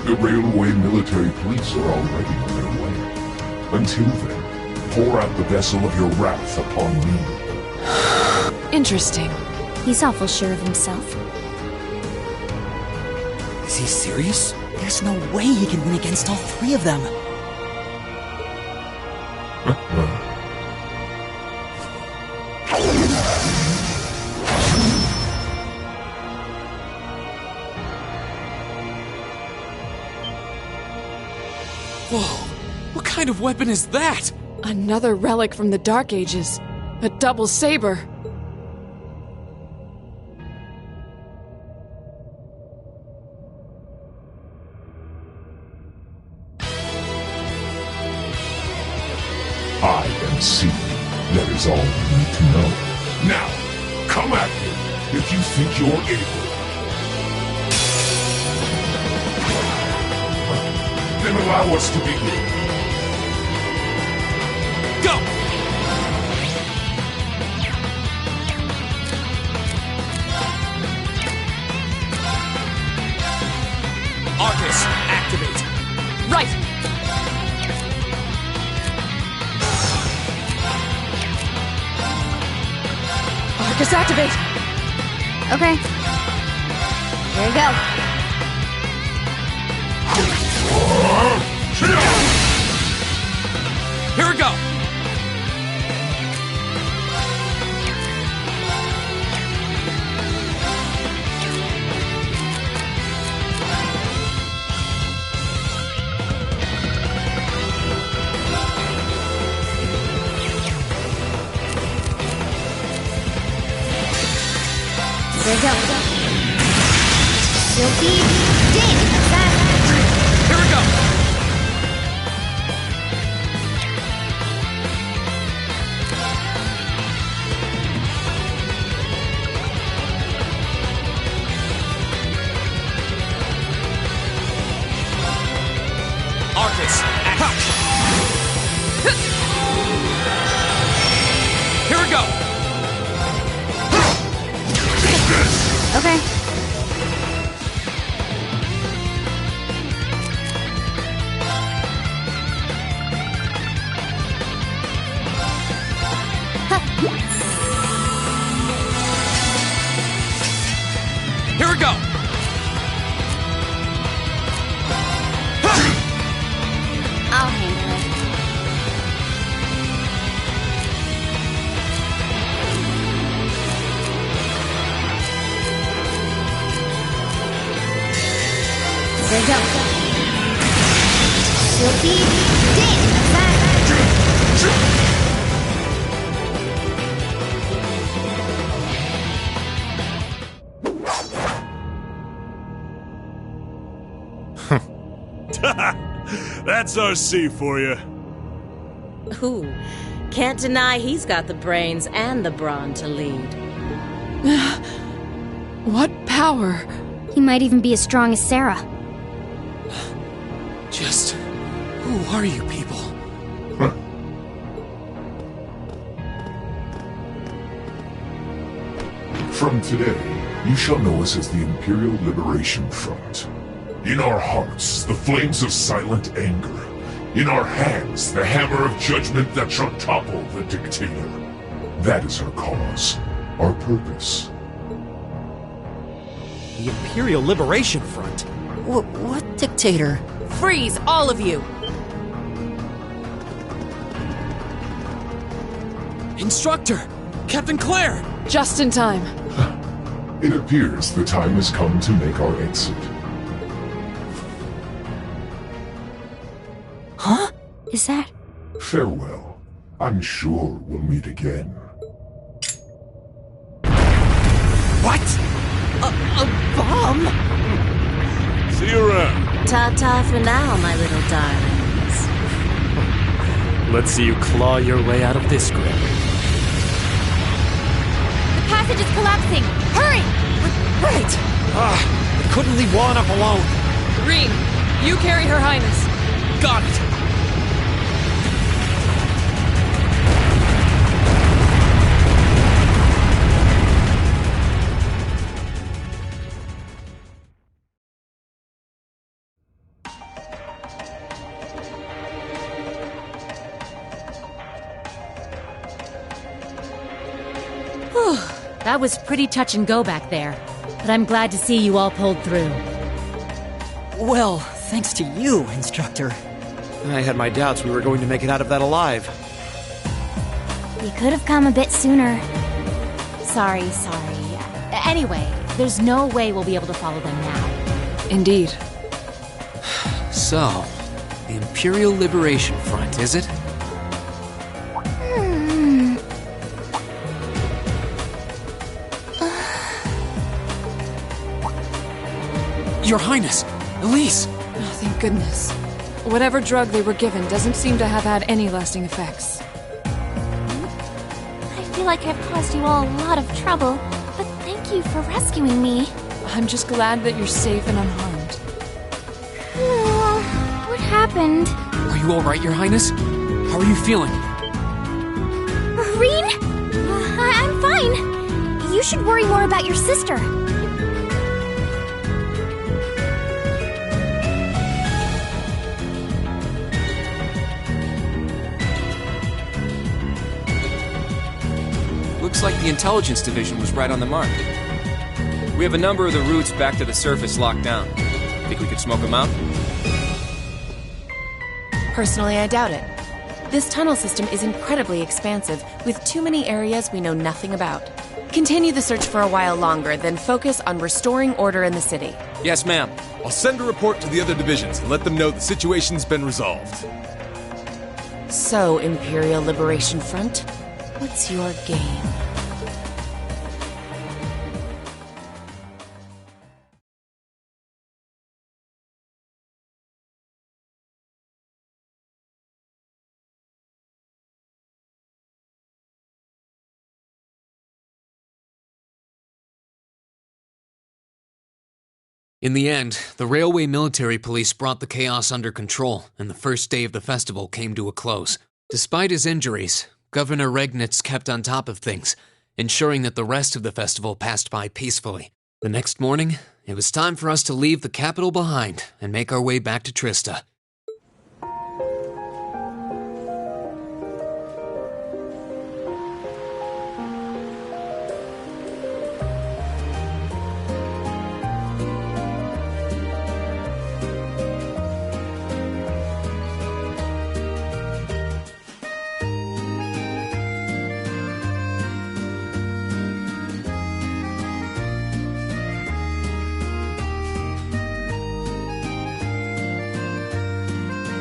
The Railway Military Police are already on their way. Until then, pour out the vessel of your wrath upon me. Interesting. He's awful sure of himself. Is he serious? There's no way he can win against all three of them. Whoa! What kind of weapon is that? Another relic from the Dark Ages. A double saber. I am C. That is all you need to know. Now, come at me if you think you're able. Then allow us to begin. Go! Arcus, activate. Right! Arcus, activate! Okay. Here we go. Here we go! Here we go. Silky Dig! Here we go! Arcus, activate. Here we go! Okay. Here we go! I'll handle it. There we go. Silky Dig! That's our C for you. Ooh, can't deny he's got the brains and the brawn to lead. What power? He might even be as strong as Sarah. Just... who are you people? From today, you shall know us as the Imperial Liberation Front. In our hearts, the flames of silent anger. In our hands, the hammer of judgment that shall topple the dictator. That is our cause, our purpose. The Imperial Liberation Front? What dictator? Freeze, all of you! Instructor! Captain Claire! Just in time. It appears the time has come to make our exit. Huh? Is that... Farewell. I'm sure we'll meet again. What? A bomb? See you around. Ta-ta for now, my little darlings. Let's see you claw your way out of this grip. The passage is collapsing! Hurry! Right! I couldn't leave Wanna alone. Green, you carry Her Highness. Got it! That was pretty touch and go back there. But I'm glad to see you all pulled through. Well, thanks to you, Instructor. I had my doubts we were going to make it out of that alive. You could have come a bit sooner. Sorry. Anyway, there's no way we'll be able to follow them now. Indeed. So, the Imperial Liberation Front, is it? Your Highness! Elise! Oh, thank goodness. Whatever drug they were given doesn't seem to have had any lasting effects. I feel like I've caused you all a lot of trouble, but thank you for rescuing me. I'm just glad that you're safe and unharmed. What happened? Are you alright, Your Highness? How are you feeling? Rean? I'm fine. You should worry more about your sister. Looks like the Intelligence Division was right on the mark. We have a number of the routes back to the surface locked down. Think we could smoke them out? Personally, I doubt it. This tunnel system is incredibly expansive, with too many areas we know nothing about. Continue the search for a while longer, then focus on restoring order in the city. Yes, ma'am. I'll send a report to the other divisions and let them know the situation's been resolved. So, Imperial Liberation Front, what's your game? In the end, the Railway Military Police brought the chaos under control, and the first day of the festival came to a close. Despite his injuries, Governor Regnitz kept on top of things, ensuring that the rest of the festival passed by peacefully. The next morning, it was time for us to leave the capital behind and make our way back to Trista.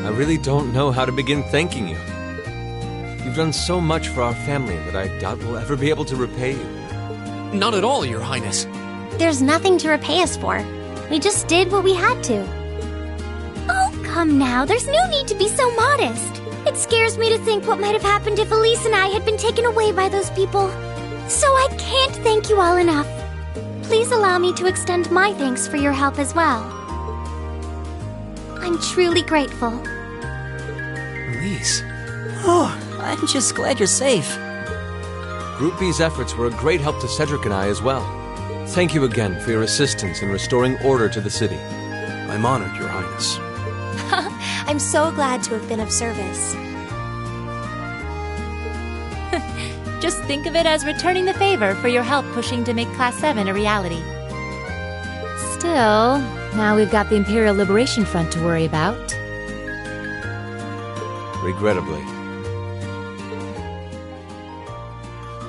I really don't know how to begin thanking you. You've done so much for our family that I doubt we'll ever be able to repay you. Not at all, Your Highness. There's nothing to repay us for. We just did what we had to. Oh, come now. There's no need to be so modest. It scares me to think what might have happened if Elise and I had been taken away by those people. So I can't thank you all enough. Please allow me to extend my thanks for your help as well. I'm truly grateful. Elise. Oh, I'm just glad you're safe. Group B's efforts were a great help to Cedric and I as well. Thank you again for your assistance in restoring order to the city. I'm honored, Your Highness. I'm so glad to have been of service. Just think of it as returning the favor for your help pushing to make Class 7 a reality. Still, now we've got the Imperial Liberation Front to worry about. Regrettably.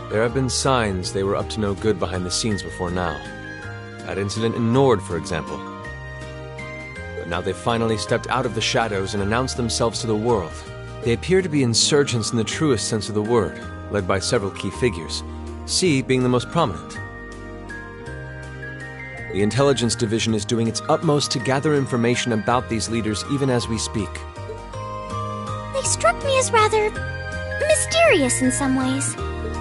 There have been signs they were up to no good behind the scenes before now. That incident in Nord, for example. But now they've finally stepped out of the shadows and announced themselves to the world. They appear to be insurgents in the truest sense of the word, led by several key figures, C being the most prominent. The Intelligence Division is doing its utmost to gather information about these leaders even as we speak. They struck me as rather mysterious in some ways.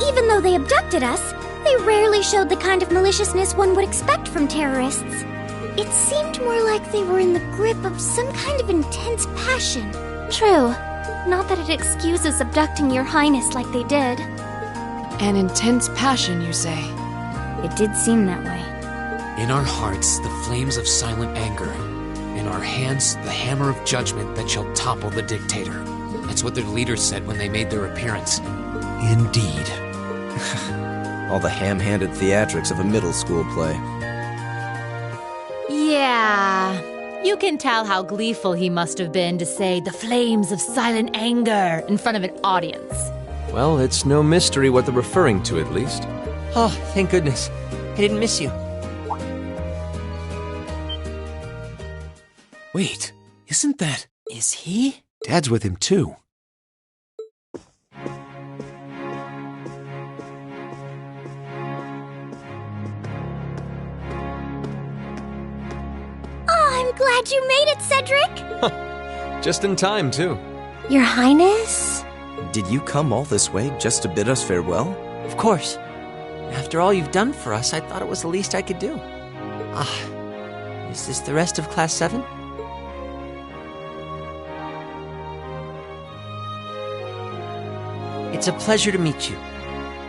Even though they abducted us, they rarely showed the kind of maliciousness one would expect from terrorists. It seemed more like they were in the grip of some kind of intense passion. True. Not that it excuses abducting your highness like they did. An intense passion, you say? It did seem that way. In our hearts, the flames of silent anger. In our hands, the hammer of judgment that shall topple the dictator. That's what their leaders said when they made their appearance. Indeed. All the ham-handed theatrics of a middle school play. Yeah. You can tell how gleeful he must have been to say the flames of silent anger in front of an audience. Well, it's no mystery what they're referring to, at least. Oh, thank goodness. I didn't miss you. Wait, isn't that... Is he? Dad's with him, too. I'm glad you made it, Cedric! Just in time, too. Your Highness? Did you come all this way just to bid us farewell? Of course. After all you've done for us, I thought it was the least I could do. Is this the rest of Class 7? It's a pleasure to meet you.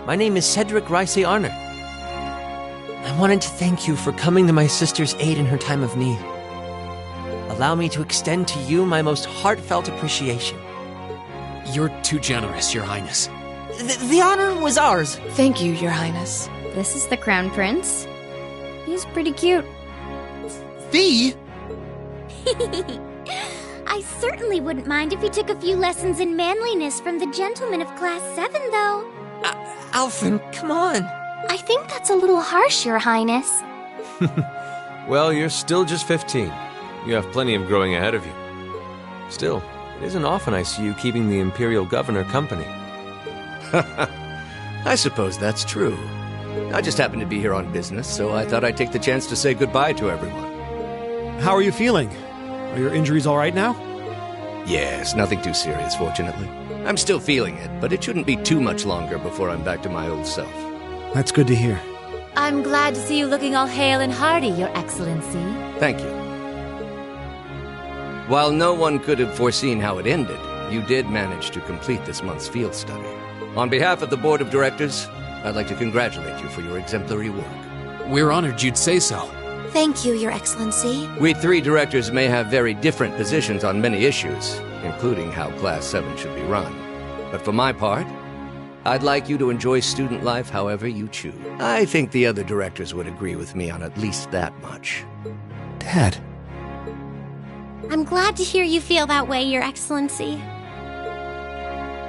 My name is Cedric Rice Arner. I wanted to thank you for coming to my sister's aid in her time of need. Allow me to extend to you my most heartfelt appreciation. You're too generous, Your Highness. The honor was ours. Thank you, Your Highness. This is the Crown Prince. He's pretty cute. Fee? I certainly wouldn't mind if he took a few lessons in manliness from the gentleman of Class 7, though. Alfred, come on. I think that's a little harsh, Your Highness. Well, you're still just 15. You have plenty of growing ahead of you. Still, it isn't often I see you keeping the Imperial Governor company. I suppose that's true. I just happened to be here on business, so I thought I'd take the chance to say goodbye to everyone. How are you feeling? Are your injuries all right now? Yes, nothing too serious, fortunately. I'm still feeling it, but it shouldn't be too much longer before I'm back to my old self. That's good to hear. I'm glad to see you looking all hale and hearty, Your Excellency. Thank you. While no one could have foreseen how it ended, you did manage to complete this month's field study. On behalf of the Board of Directors, I'd like to congratulate you for your exemplary work. We're honored you'd say so. Thank you, Your Excellency. We 3 directors may have very different positions on many issues, including how Class 7 should be run. But for my part, I'd like you to enjoy student life however you choose. I think the other directors would agree with me on at least that much. Dad. I'm glad to hear you feel that way, Your Excellency.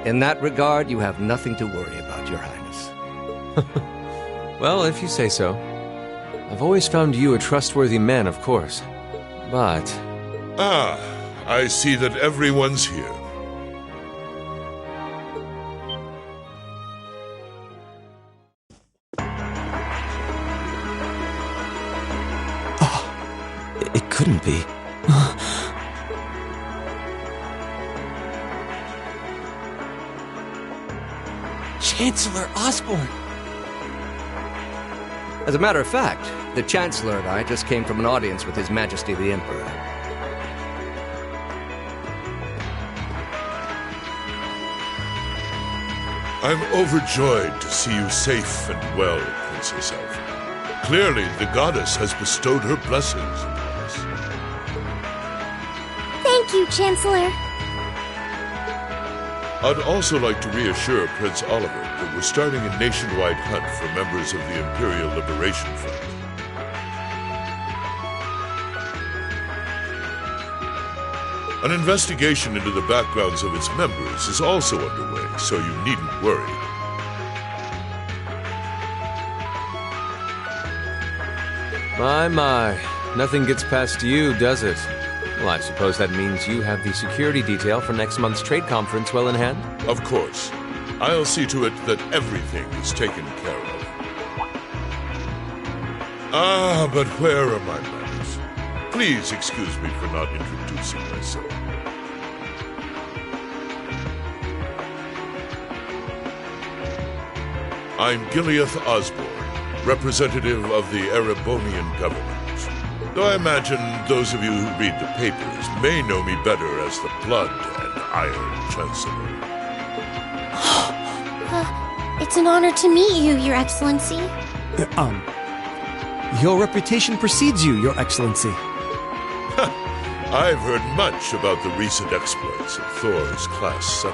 In that regard, you have nothing to worry about, Your Highness. Well, if you say so. I've always found you a trustworthy man, of course. But... I see that everyone's here. It couldn't be. Chancellor Osborne! As a matter of fact, the Chancellor and I just came from an audience with His Majesty the Emperor. I'm overjoyed to see you safe and well, Princess Alpha. Clearly, the goddess has bestowed her blessings upon us. Thank you, Chancellor. I'd also like to reassure Prince Oliver that we're starting a nationwide hunt for members of the Imperial Liberation Front. An investigation into the backgrounds of its members is also underway, so you needn't worry. My, nothing gets past you, does it? Well, I suppose that means you have the security detail for next month's trade conference well in hand? Of course. I'll see to it that everything is taken care of. But where are my manners? Please excuse me for not introducing myself. I'm Gileath Osborne, representative of the Erebonian government. Though I imagine those of you who read the papers may know me better as the Blood and Iron Chancellor. It's an honor to meet you, Your Excellency. Your reputation precedes you, Your Excellency. I've heard much about the recent exploits of Thor's Class 7.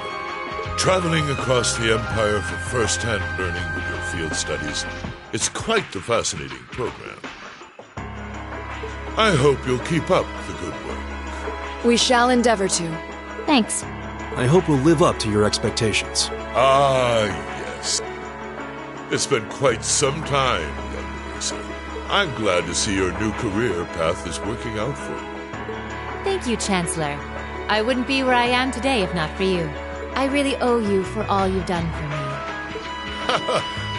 Traveling across the Empire for first-hand learning with your field studies, it's quite the fascinating program. I hope you'll keep up the good work. We shall endeavor to. Thanks. I hope we'll live up to your expectations. Ah, yes. It's been quite some time, young Marisa. I'm glad to see your new career path is working out for you. Thank you, Chancellor. I wouldn't be where I am today if not for you. I really owe you for all you've done for me.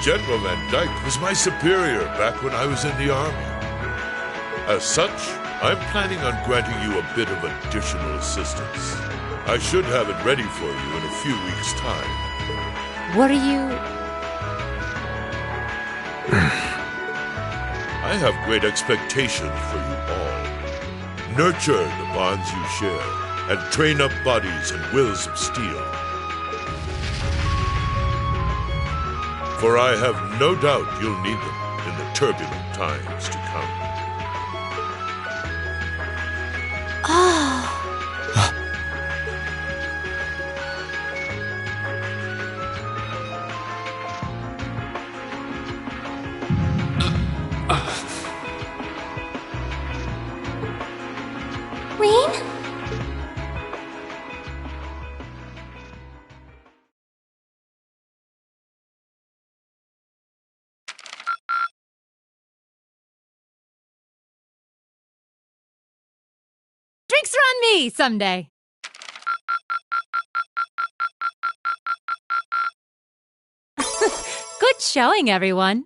General Van Dyke was my superior back when I was in the Army. As such, I'm planning on granting you a bit of additional assistance. I should have it ready for you in a few weeks' time. What are you... I have great expectations for you all. Nurture the bonds you share, and train up bodies and wills of steel. For I have no doubt you'll need them in the turbulent times to come. Rean? Drinks are on me someday. Good showing, everyone.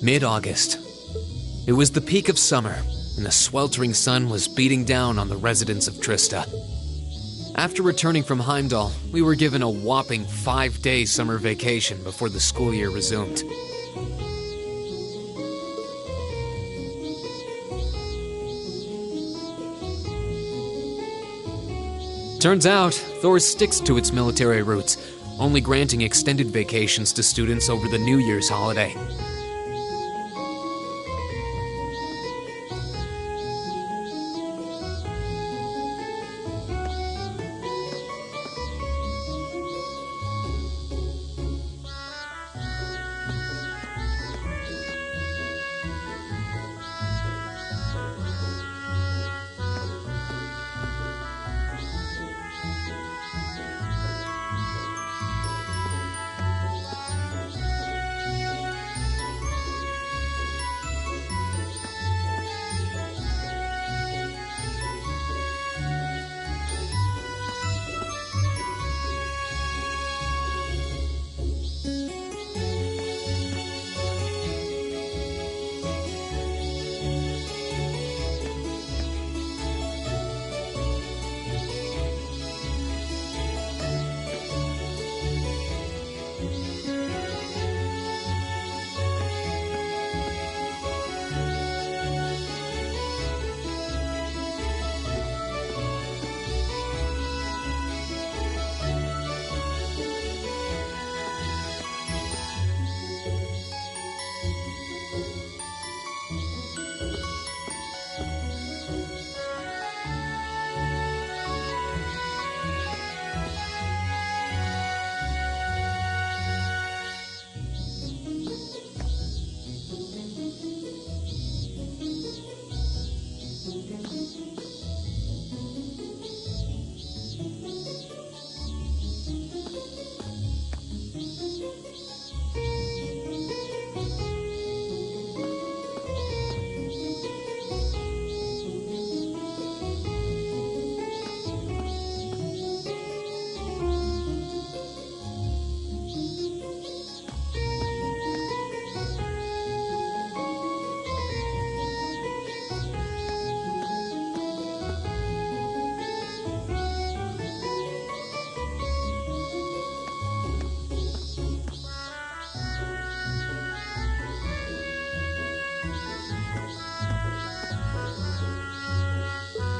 Mid-August. It was the peak of summer, and the sweltering sun was beating down on the residents of Trista. After returning from Heimdall, we were given a whopping 5-day summer vacation before the school year resumed. Turns out, Thor sticks to its military roots, only granting extended vacations to students over the New Year's holiday.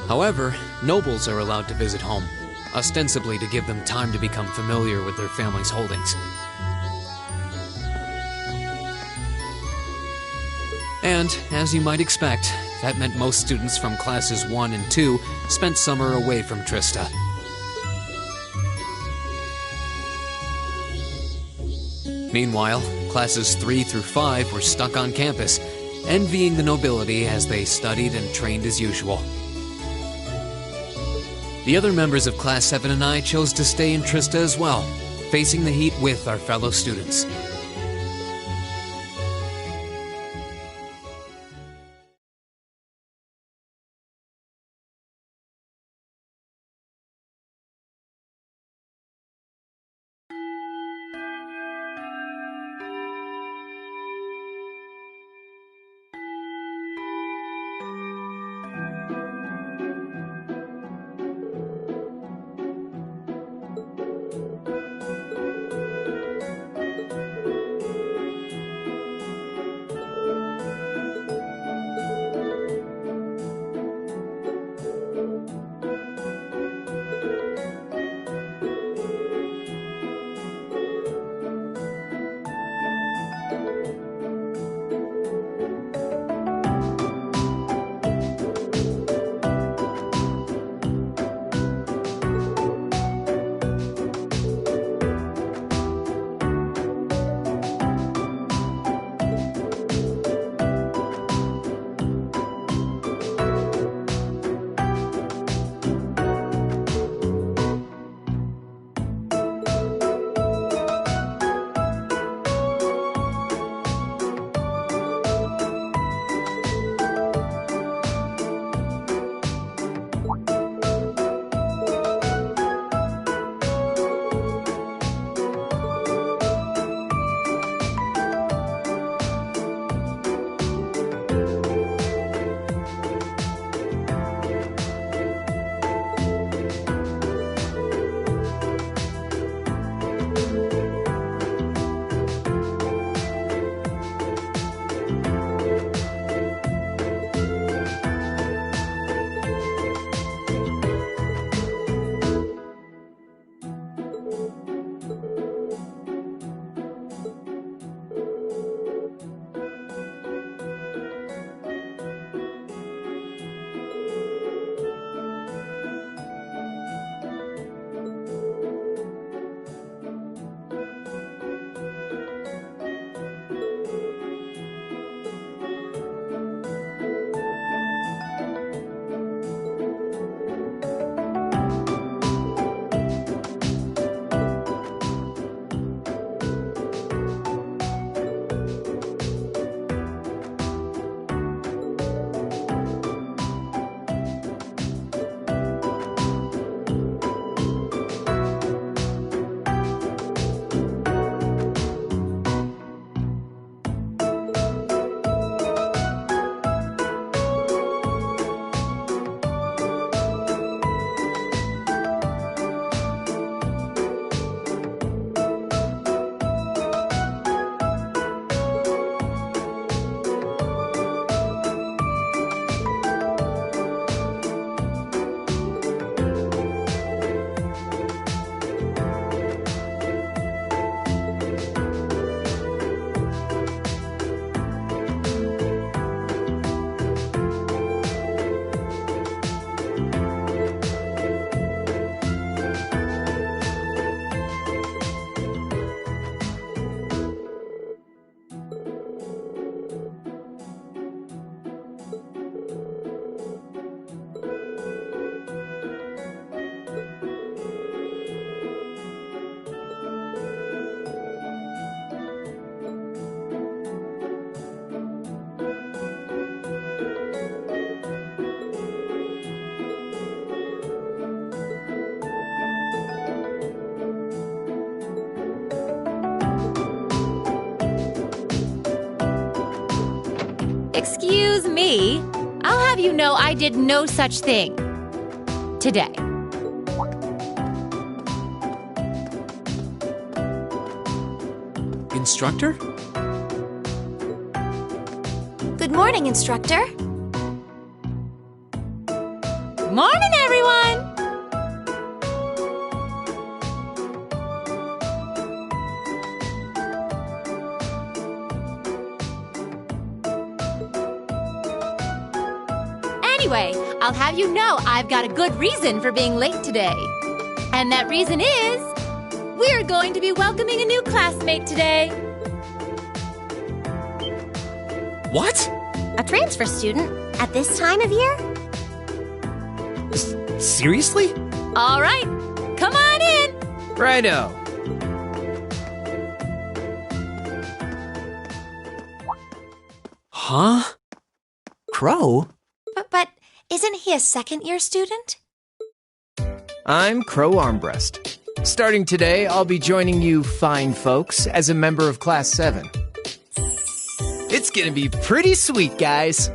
However, nobles are allowed to visit home, ostensibly to give them time to become familiar with their family's holdings. And, as you might expect, that meant most students from classes 1 and 2 spent summer away from Trista. Meanwhile, classes 3 through 5 were stuck on campus, envying the nobility as they studied and trained as usual. The other members of Class 7 and I chose to stay in Trista as well, facing the heat with our fellow students. Excuse me. I'll have you know I did no such thing. Today. Instructor? Good morning, Instructor. Morning, everyone! Anyway, I'll have you know I've got a good reason for being late today. And that reason is, we're going to be welcoming a new classmate today. What? A transfer student at this time of year? Seriously? All right, come on in. Righto. Huh? Crow? But isn't he a second-year student? I'm Crow Armbrust. Starting today, I'll be joining you fine folks as a member of Class 7. It's gonna be pretty sweet, guys.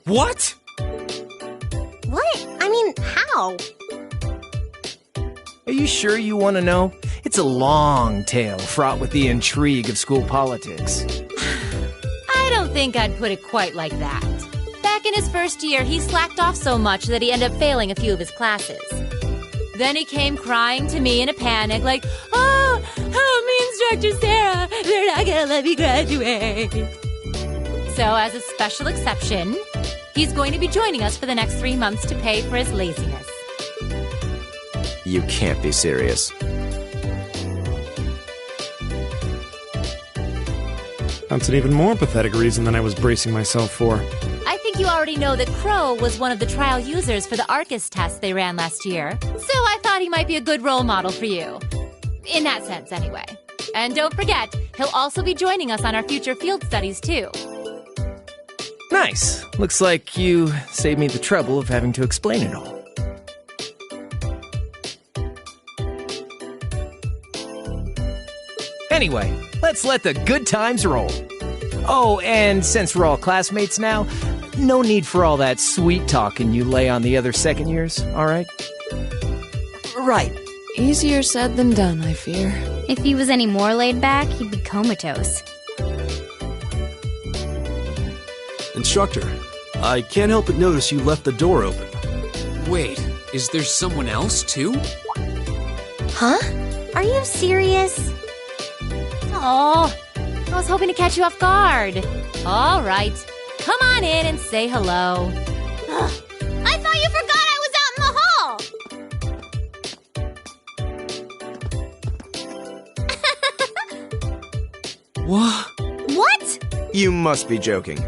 What? What? I mean, how? Are you sure you want to know? It's a long tale fraught with the intrigue of school politics. I don't think I'd put it quite like that. Back in his first year, he slacked off so much that he ended up failing a few of his classes. Then he came crying to me in a panic, like, "Oh, me Instructor Sarah, they're not gonna let me graduate." So as a special exception, he's going to be joining us for the next 3 months to pay for his laziness. You can't be serious. That's an even more pathetic reason than I was bracing myself for. I think you already know that Crow was one of the trial users for the ARCUS test they ran last year, so I thought he might be a good role model for you. In that sense, anyway. And don't forget, he'll also be joining us on our future field studies, too. Nice. Looks like you saved me the trouble of having to explain it all. Anyway, let's let the good times roll. Oh, and since we're all classmates now, no need for all that sweet talking you lay on the other second years, all right? Right. Easier said than done, I fear. If he was any more laid back, he'd be comatose. Instructor, I can't help but notice you left the door open. Wait, is there someone else, too? Huh? Are you serious? Oh, I was hoping to catch you off guard. All right, come on in and say hello. I thought you forgot I was out in the hall! What? What? You must be joking.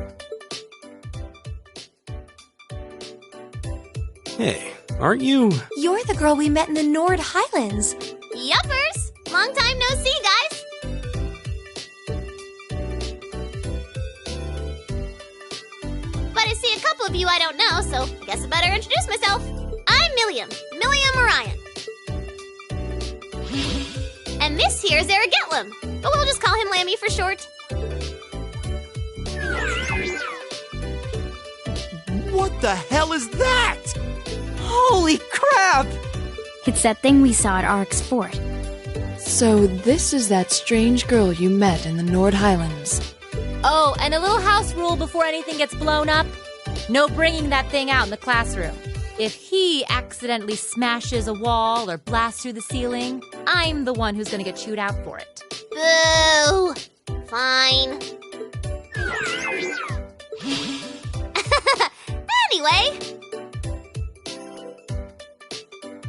Hey, aren't you? You're the girl we met in the Nord Highlands. Yuppers! Long time no see, guys! But I see a couple of you I don't know, so guess I better introduce myself. I'm Milliam Orion. And this here's Eric Getlam, but we'll just call him Lammy for short. What the hell is that? Holy crap! It's that thing we saw at Ark's fort. So this is that strange girl you met in the Nord Highlands. Oh, and a little house rule before anything gets blown up. No bringing that thing out in the classroom. If he accidentally smashes a wall or blasts through the ceiling, I'm the one who's gonna get chewed out for it. Boo! Fine. Anyway,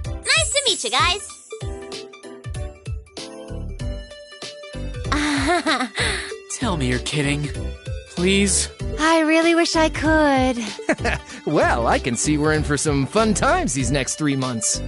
nice to meet you guys. Tell me you're kidding. Please? I really wish I could. Well, I can see we're in for some fun times these next 3 months.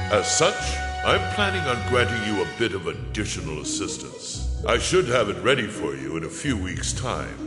As such, I'm planning on granting you a bit of additional assistance. I should have it ready for you in a few weeks' time.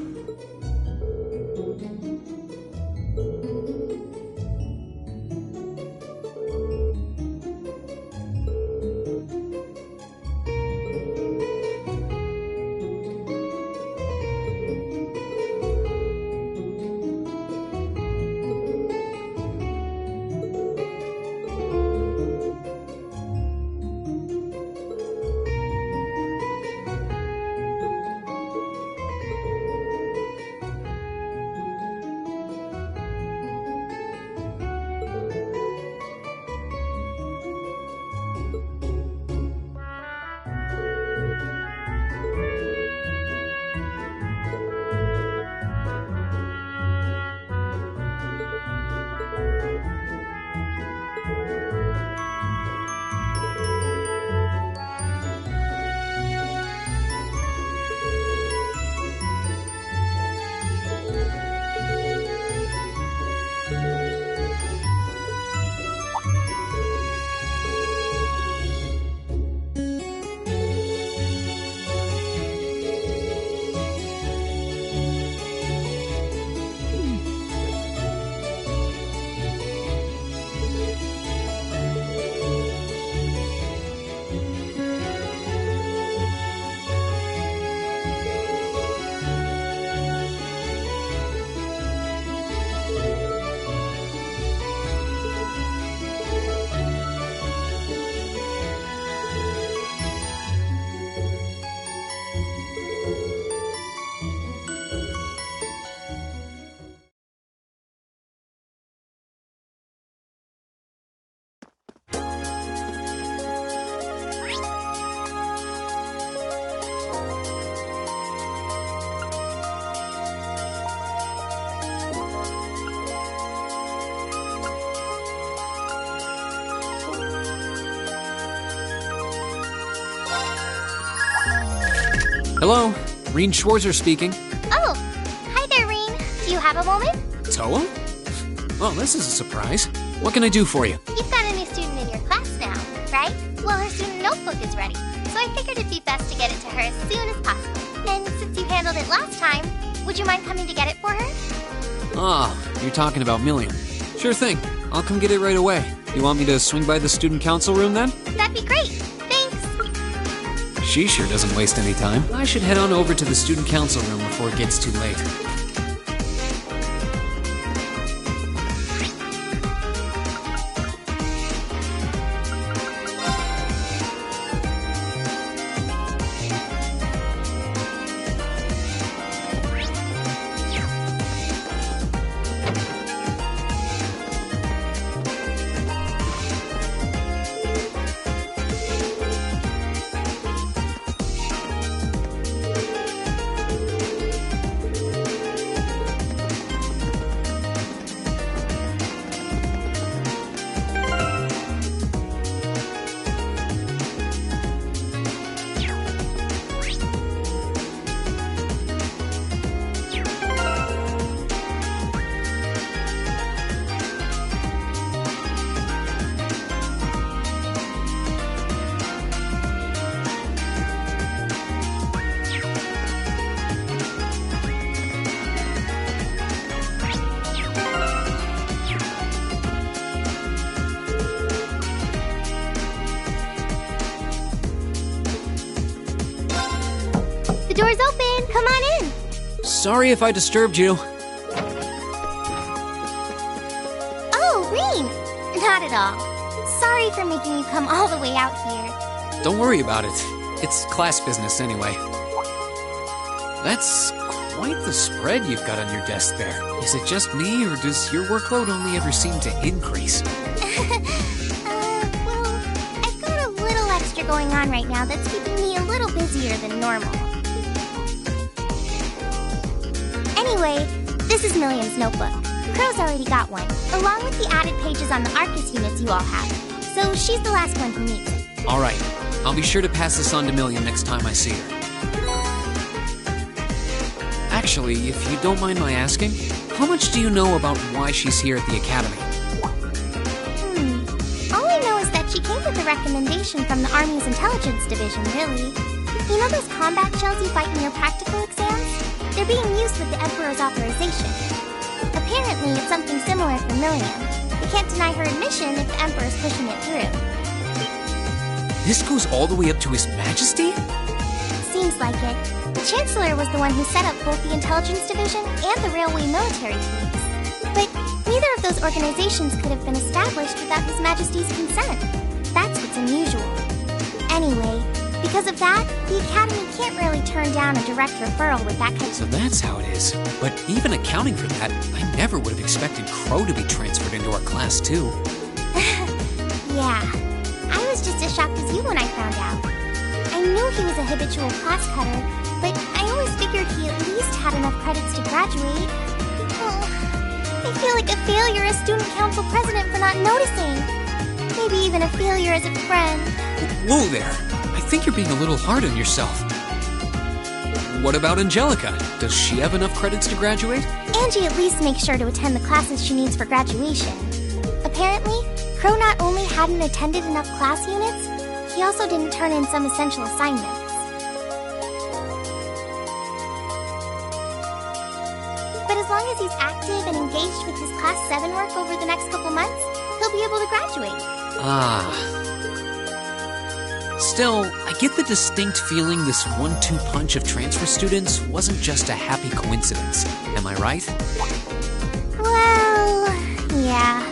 Hello, Reen Schwarzer speaking. Oh, hi there, Reen. Do you have a moment? Toa? Well, this is a surprise. What can I do for you? You've got a new student in your class now, right? Well, her student notebook is ready, so I figured it'd be best to get it to her as soon as possible. And since you handled it last time, would you mind coming to get it for her? Ah, you're talking about Milliam. Sure thing. I'll come get it right away. You want me to swing by the student council room then? That'd be great. Thanks. She sure doesn't waste any time. I should head on over to the student council room before it gets too late. The door's open. Come on in. Sorry if I disturbed you. Oh, Reen. Not at all. Sorry for making you come all the way out here. Don't worry about it. It's class business anyway. That's quite the spread you've got on your desk there. Is it just me, or does your workload only ever seem to increase? Well, I've got a little extra going on right now that's keeping me a little busier than normal. Anyway, this is Milliam's notebook. Crow's already got one, along with the added pages on the Arcus units you all have. So she's the last one who needs it. All right. I'll be sure to pass this on to Milliam next time I see her. Actually, if you don't mind my asking, how much do you know about why she's here at the Academy? All I know is that she came with a recommendation from the Army's Intelligence Division, really. You know those combat shells you fight in your practical exams? They're being used with the Emperor's authorization. Apparently, it's something similar for Milliam. We can't deny her admission if the Emperor's pushing it through. This goes all the way up to His Majesty? Seems like it. The Chancellor was the one who set up both the Intelligence Division and the Railway Military Police. But neither of those organizations could have been established without His Majesty's consent. That's what's unusual. Anyway, because of that, the Academy can't really turn down a direct referral with that kind of... So that's how it is. But even accounting for that, I never would have expected Crow to be transferred into our class, too. Yeah. I was just as shocked as you when I found out. I knew he was a habitual class cutter, but I always figured he at least had enough credits to graduate. Oh, I feel like a failure as student council president for not noticing. Maybe even a failure as a friend. Whoa there! I think you're being a little hard on yourself. What about Angelica? Does she have enough credits to graduate? Angie at least makes sure to attend the classes she needs for graduation. Apparently, Crow not only hadn't attended enough class units, he also didn't turn in some essential assignments. But as long as he's active and engaged with his Class 7 work over the next couple months, he'll be able to graduate. Still, I get the distinct feeling this 1-2 punch of transfer students wasn't just a happy coincidence. Am I right? Well, yeah.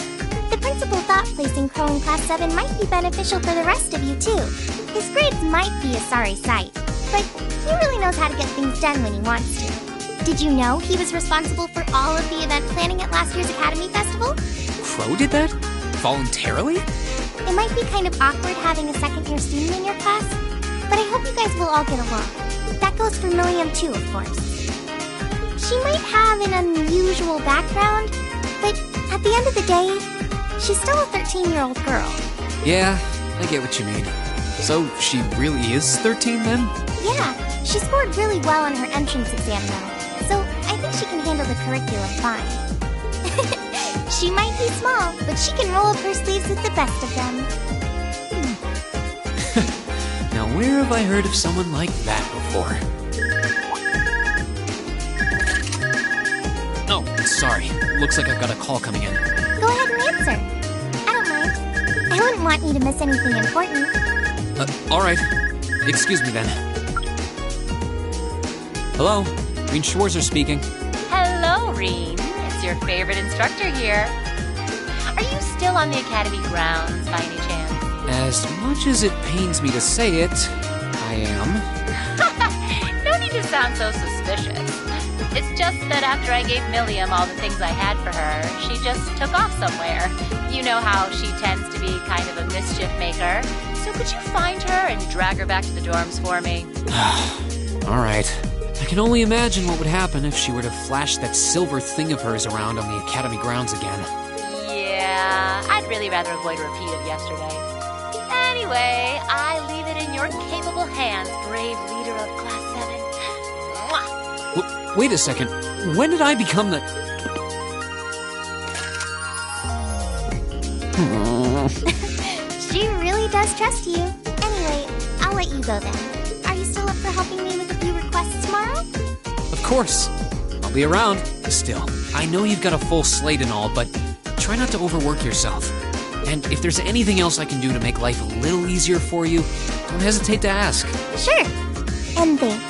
The principal thought placing Crow in Class 7 might be beneficial for the rest of you, too. His grades might be a sorry sight, but he really knows how to get things done when he wants to. Did you know he was responsible for all of the event planning at last year's Academy Festival? Crow did that? Voluntarily? It might be kind of awkward having a second-year student in your class, but I hope you guys will all get along. That goes for Milliam too, of course. She might have an unusual background, but at the end of the day, she's still a 13-year-old girl. Yeah, I get what you mean. So she really is 13 then? Yeah, she scored really well on her entrance exam though, so I think she can handle the curriculum fine. She might be small, but she can roll up her sleeves with the best of them. Now where have I heard of someone like that before? Oh, sorry. Looks like I've got a call coming in. Go ahead and answer. I don't mind. I wouldn't want you to miss anything important. Alright. Excuse me then. Hello? Reen Schwarzer speaking. Hello, Reen. It's your favorite instructor here. Are you still on the Academy grounds by any chance? As much as it pains me to say it, I am. No need to sound so suspicious. It's just that after I gave Milliam all the things I had for her, she just took off somewhere. You know how she tends to be kind of a mischief maker. So could you find her and drag her back to the dorms for me? Alright. I can only imagine what would happen if she were to flash that silver thing of hers around on the Academy grounds again. Yeah, I'd really rather avoid a repeat of yesterday. Anyway, I leave it in your capable hands, brave leader of Class 7. Mwah! Wait a second. When did I become the... She really does trust you. Anyway, I'll let you go then. Are you still up for helping me with a few requests tomorrow? Of course. I'll be around. Still, I know you've got a full slate and all, but try not to overwork yourself. And if there's anything else I can do to make life a little easier for you, don't hesitate to ask. Sure. And thanks.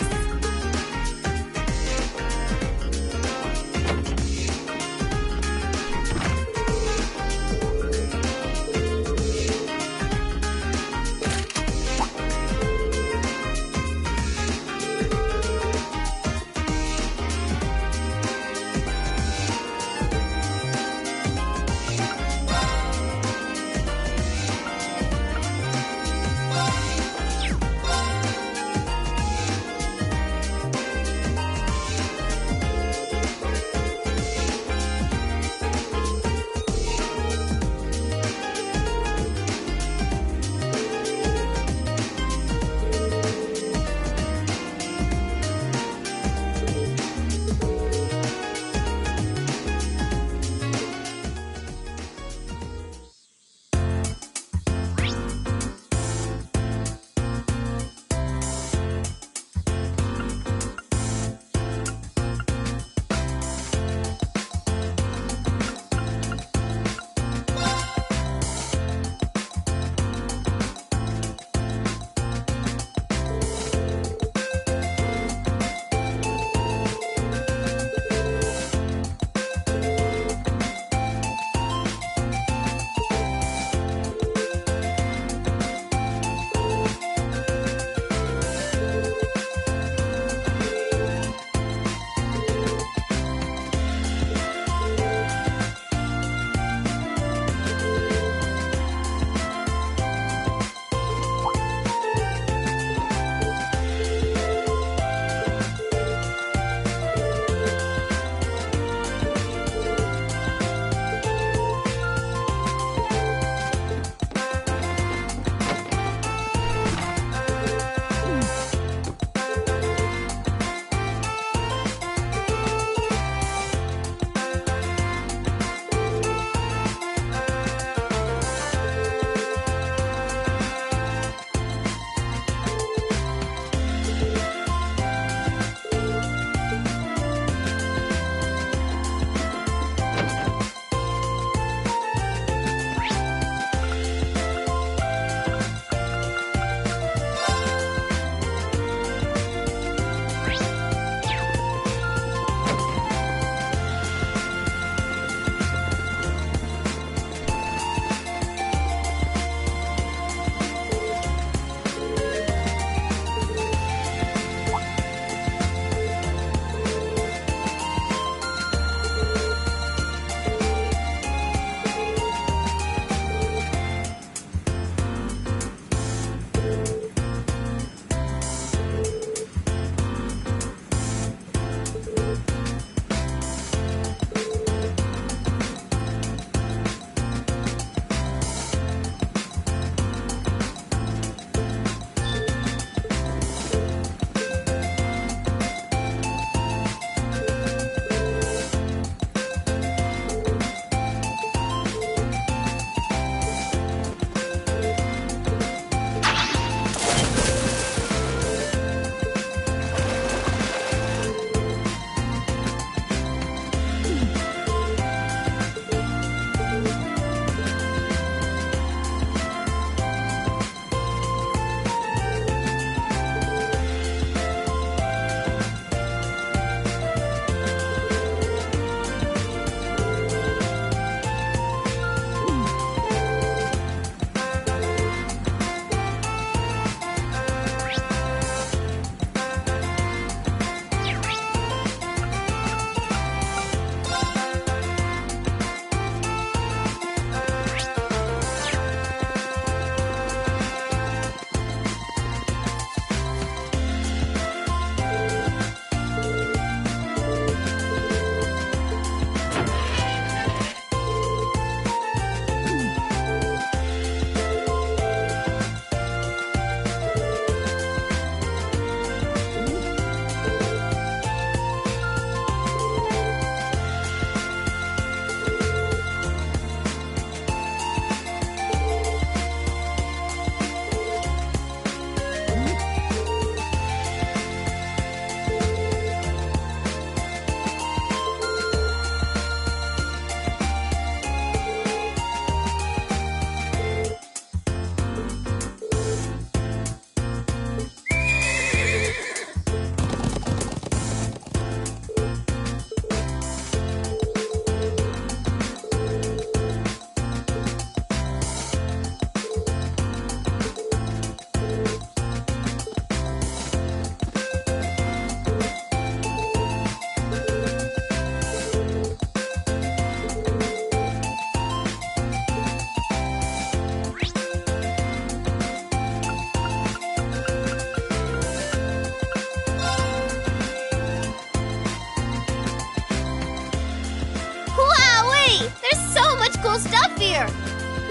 here.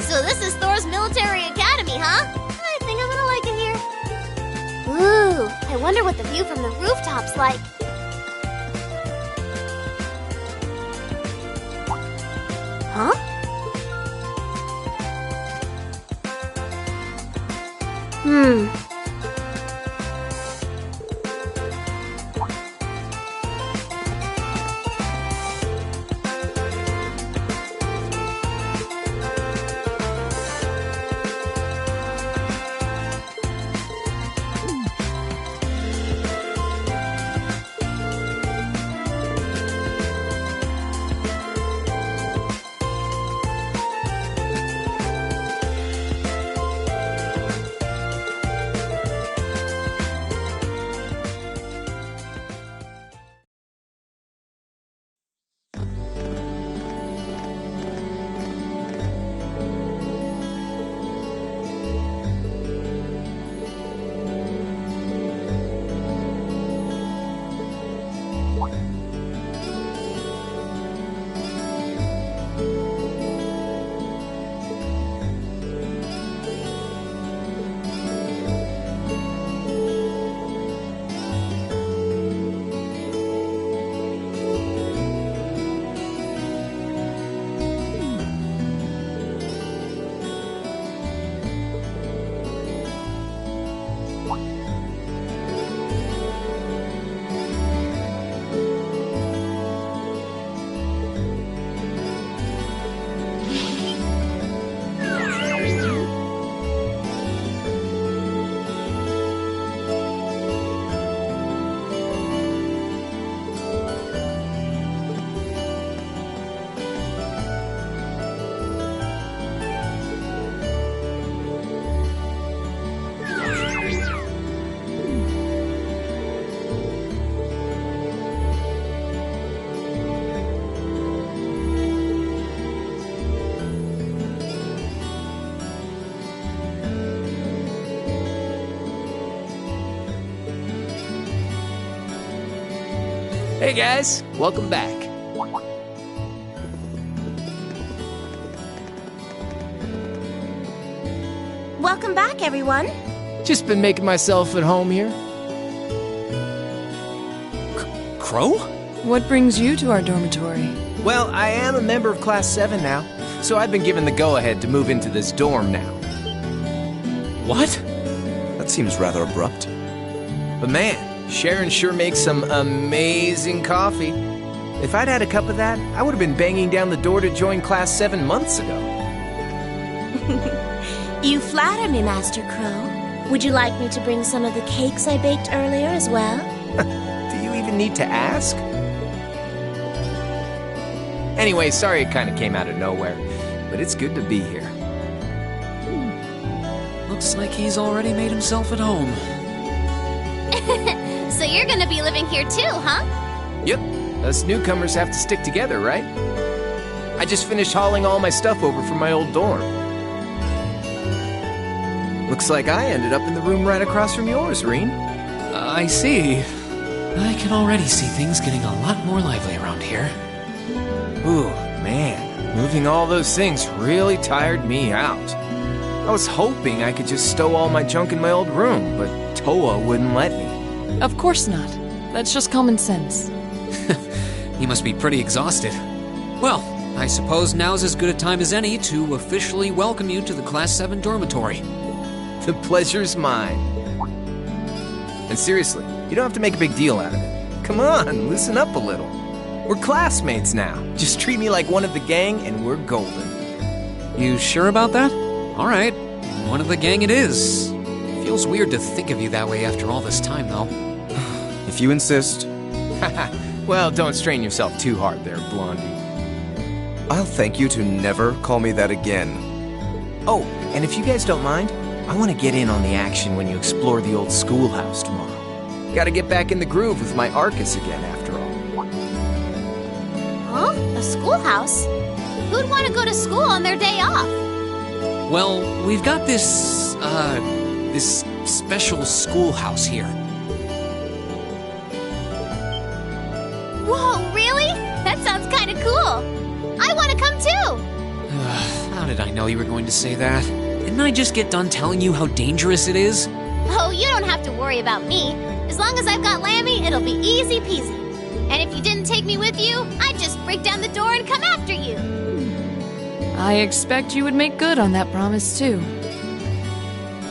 So this is Thor's military academy, huh? I think I'm gonna like it here. Ooh, I wonder what the view from the rooftop's like. Huh? Hey guys, welcome back. Welcome back, everyone. Just been making myself at home here. Crow? What brings you to our dormitory? Well, I am a member of Class 7 now, so I've been given the go-ahead to move into this dorm now. What? That seems rather abrupt. But man, Sharon sure makes some amazing coffee. If I'd had a cup of that, I would have been banging down the door to join Class 7 months ago. You flatter me, Master Crow. Would you like me to bring some of the cakes I baked earlier as well? Do you even need to ask? Anyway, sorry it kind of came out of nowhere, but it's good to be here. Looks like he's already made himself at home. So you're gonna be living here too, huh? Yep, us newcomers have to stick together, right? I just finished hauling all my stuff over from my old dorm. Looks like I ended up in the room right across from yours, Reen. I see. I can already see things getting a lot more lively around here. Ooh, man, moving all those things really tired me out. I was hoping I could just stow all my junk in my old room, but Toa wouldn't let me. Of course not. That's just common sense. You must be pretty exhausted. Well, I suppose now's as good a time as any to officially welcome you to the Class 7 dormitory. The pleasure's mine. And seriously, you don't have to make a big deal out of it. Come on, loosen up a little. We're classmates now. Just treat me like one of the gang and we're golden. You sure about that? All right, one of the gang it is. Feels weird to think of you that way after all this time, though. If you insist. Well, don't strain yourself too hard there, Blondie. I'll thank you to never call me that again. Oh, and if you guys don't mind, I want to get in on the action when you explore the old schoolhouse tomorrow. Gotta get back in the groove with my Arcus again, after all. Huh? A schoolhouse? Who'd want to go to school on their day off? Well, we've got this special schoolhouse here. Whoa, really? That sounds kind of cool. I want to come too. How did I know you were going to say that? Didn't I just get done telling you how dangerous it is? Oh, you don't have to worry about me. As long as I've got Lammy, it'll be easy peasy. And if you didn't take me with you, I'd just break down the door and come after you. I expect you would make good on that promise, too.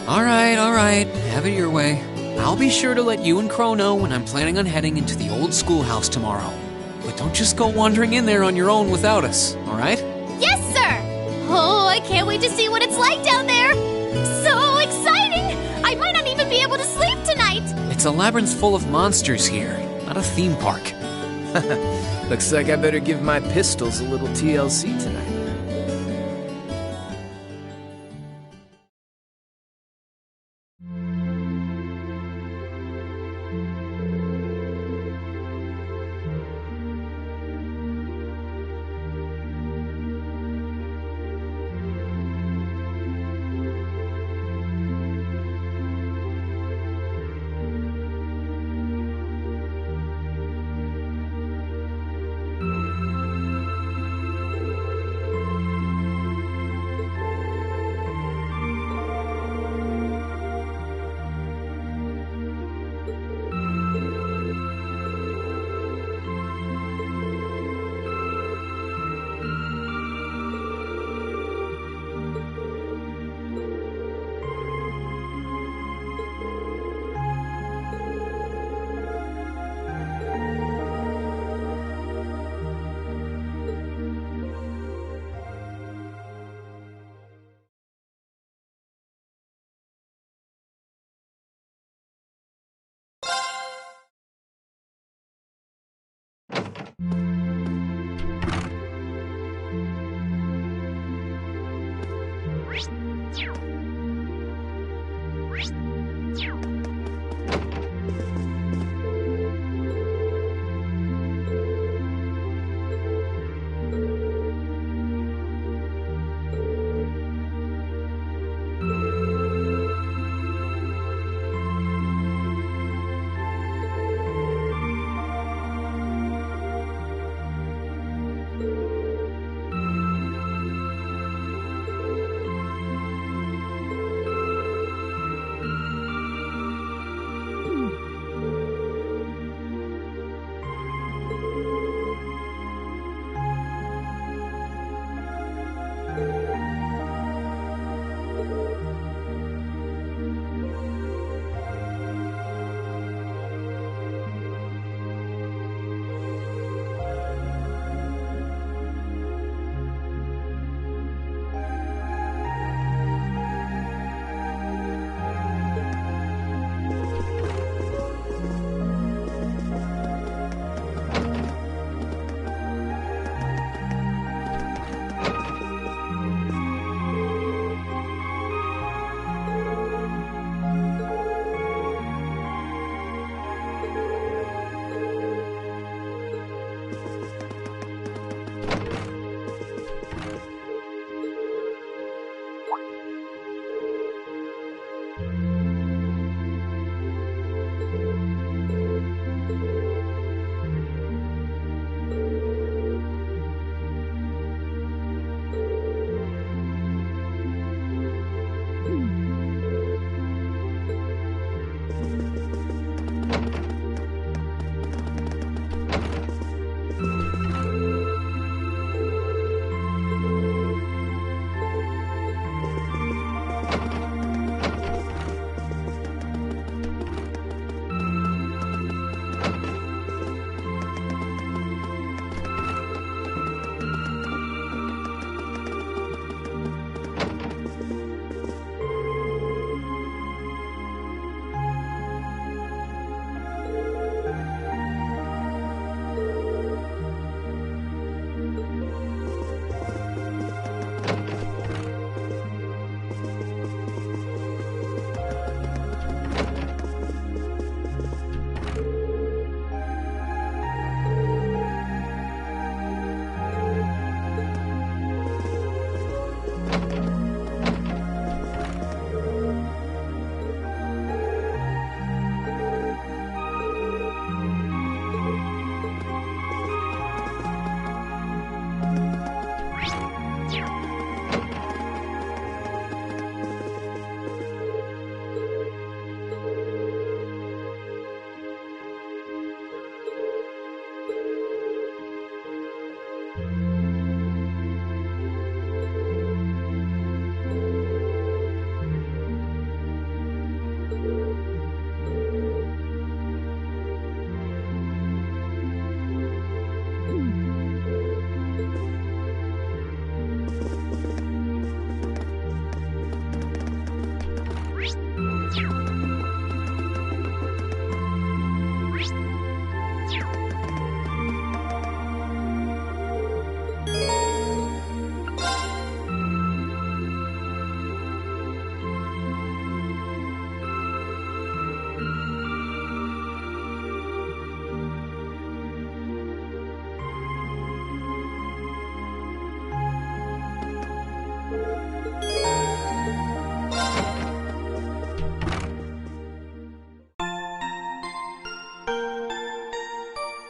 All right. Have it your way. I'll be sure to let you and Crow know when I'm planning on heading into the old schoolhouse tomorrow. But don't just go wandering in there on your own without us, all right? Yes, sir! Oh, I can't wait to see what it's like down there! So exciting! I might not even be able to sleep tonight! It's a labyrinth full of monsters here, not a theme park. Looks like I better give my pistols a little TLC tonight.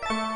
Bye.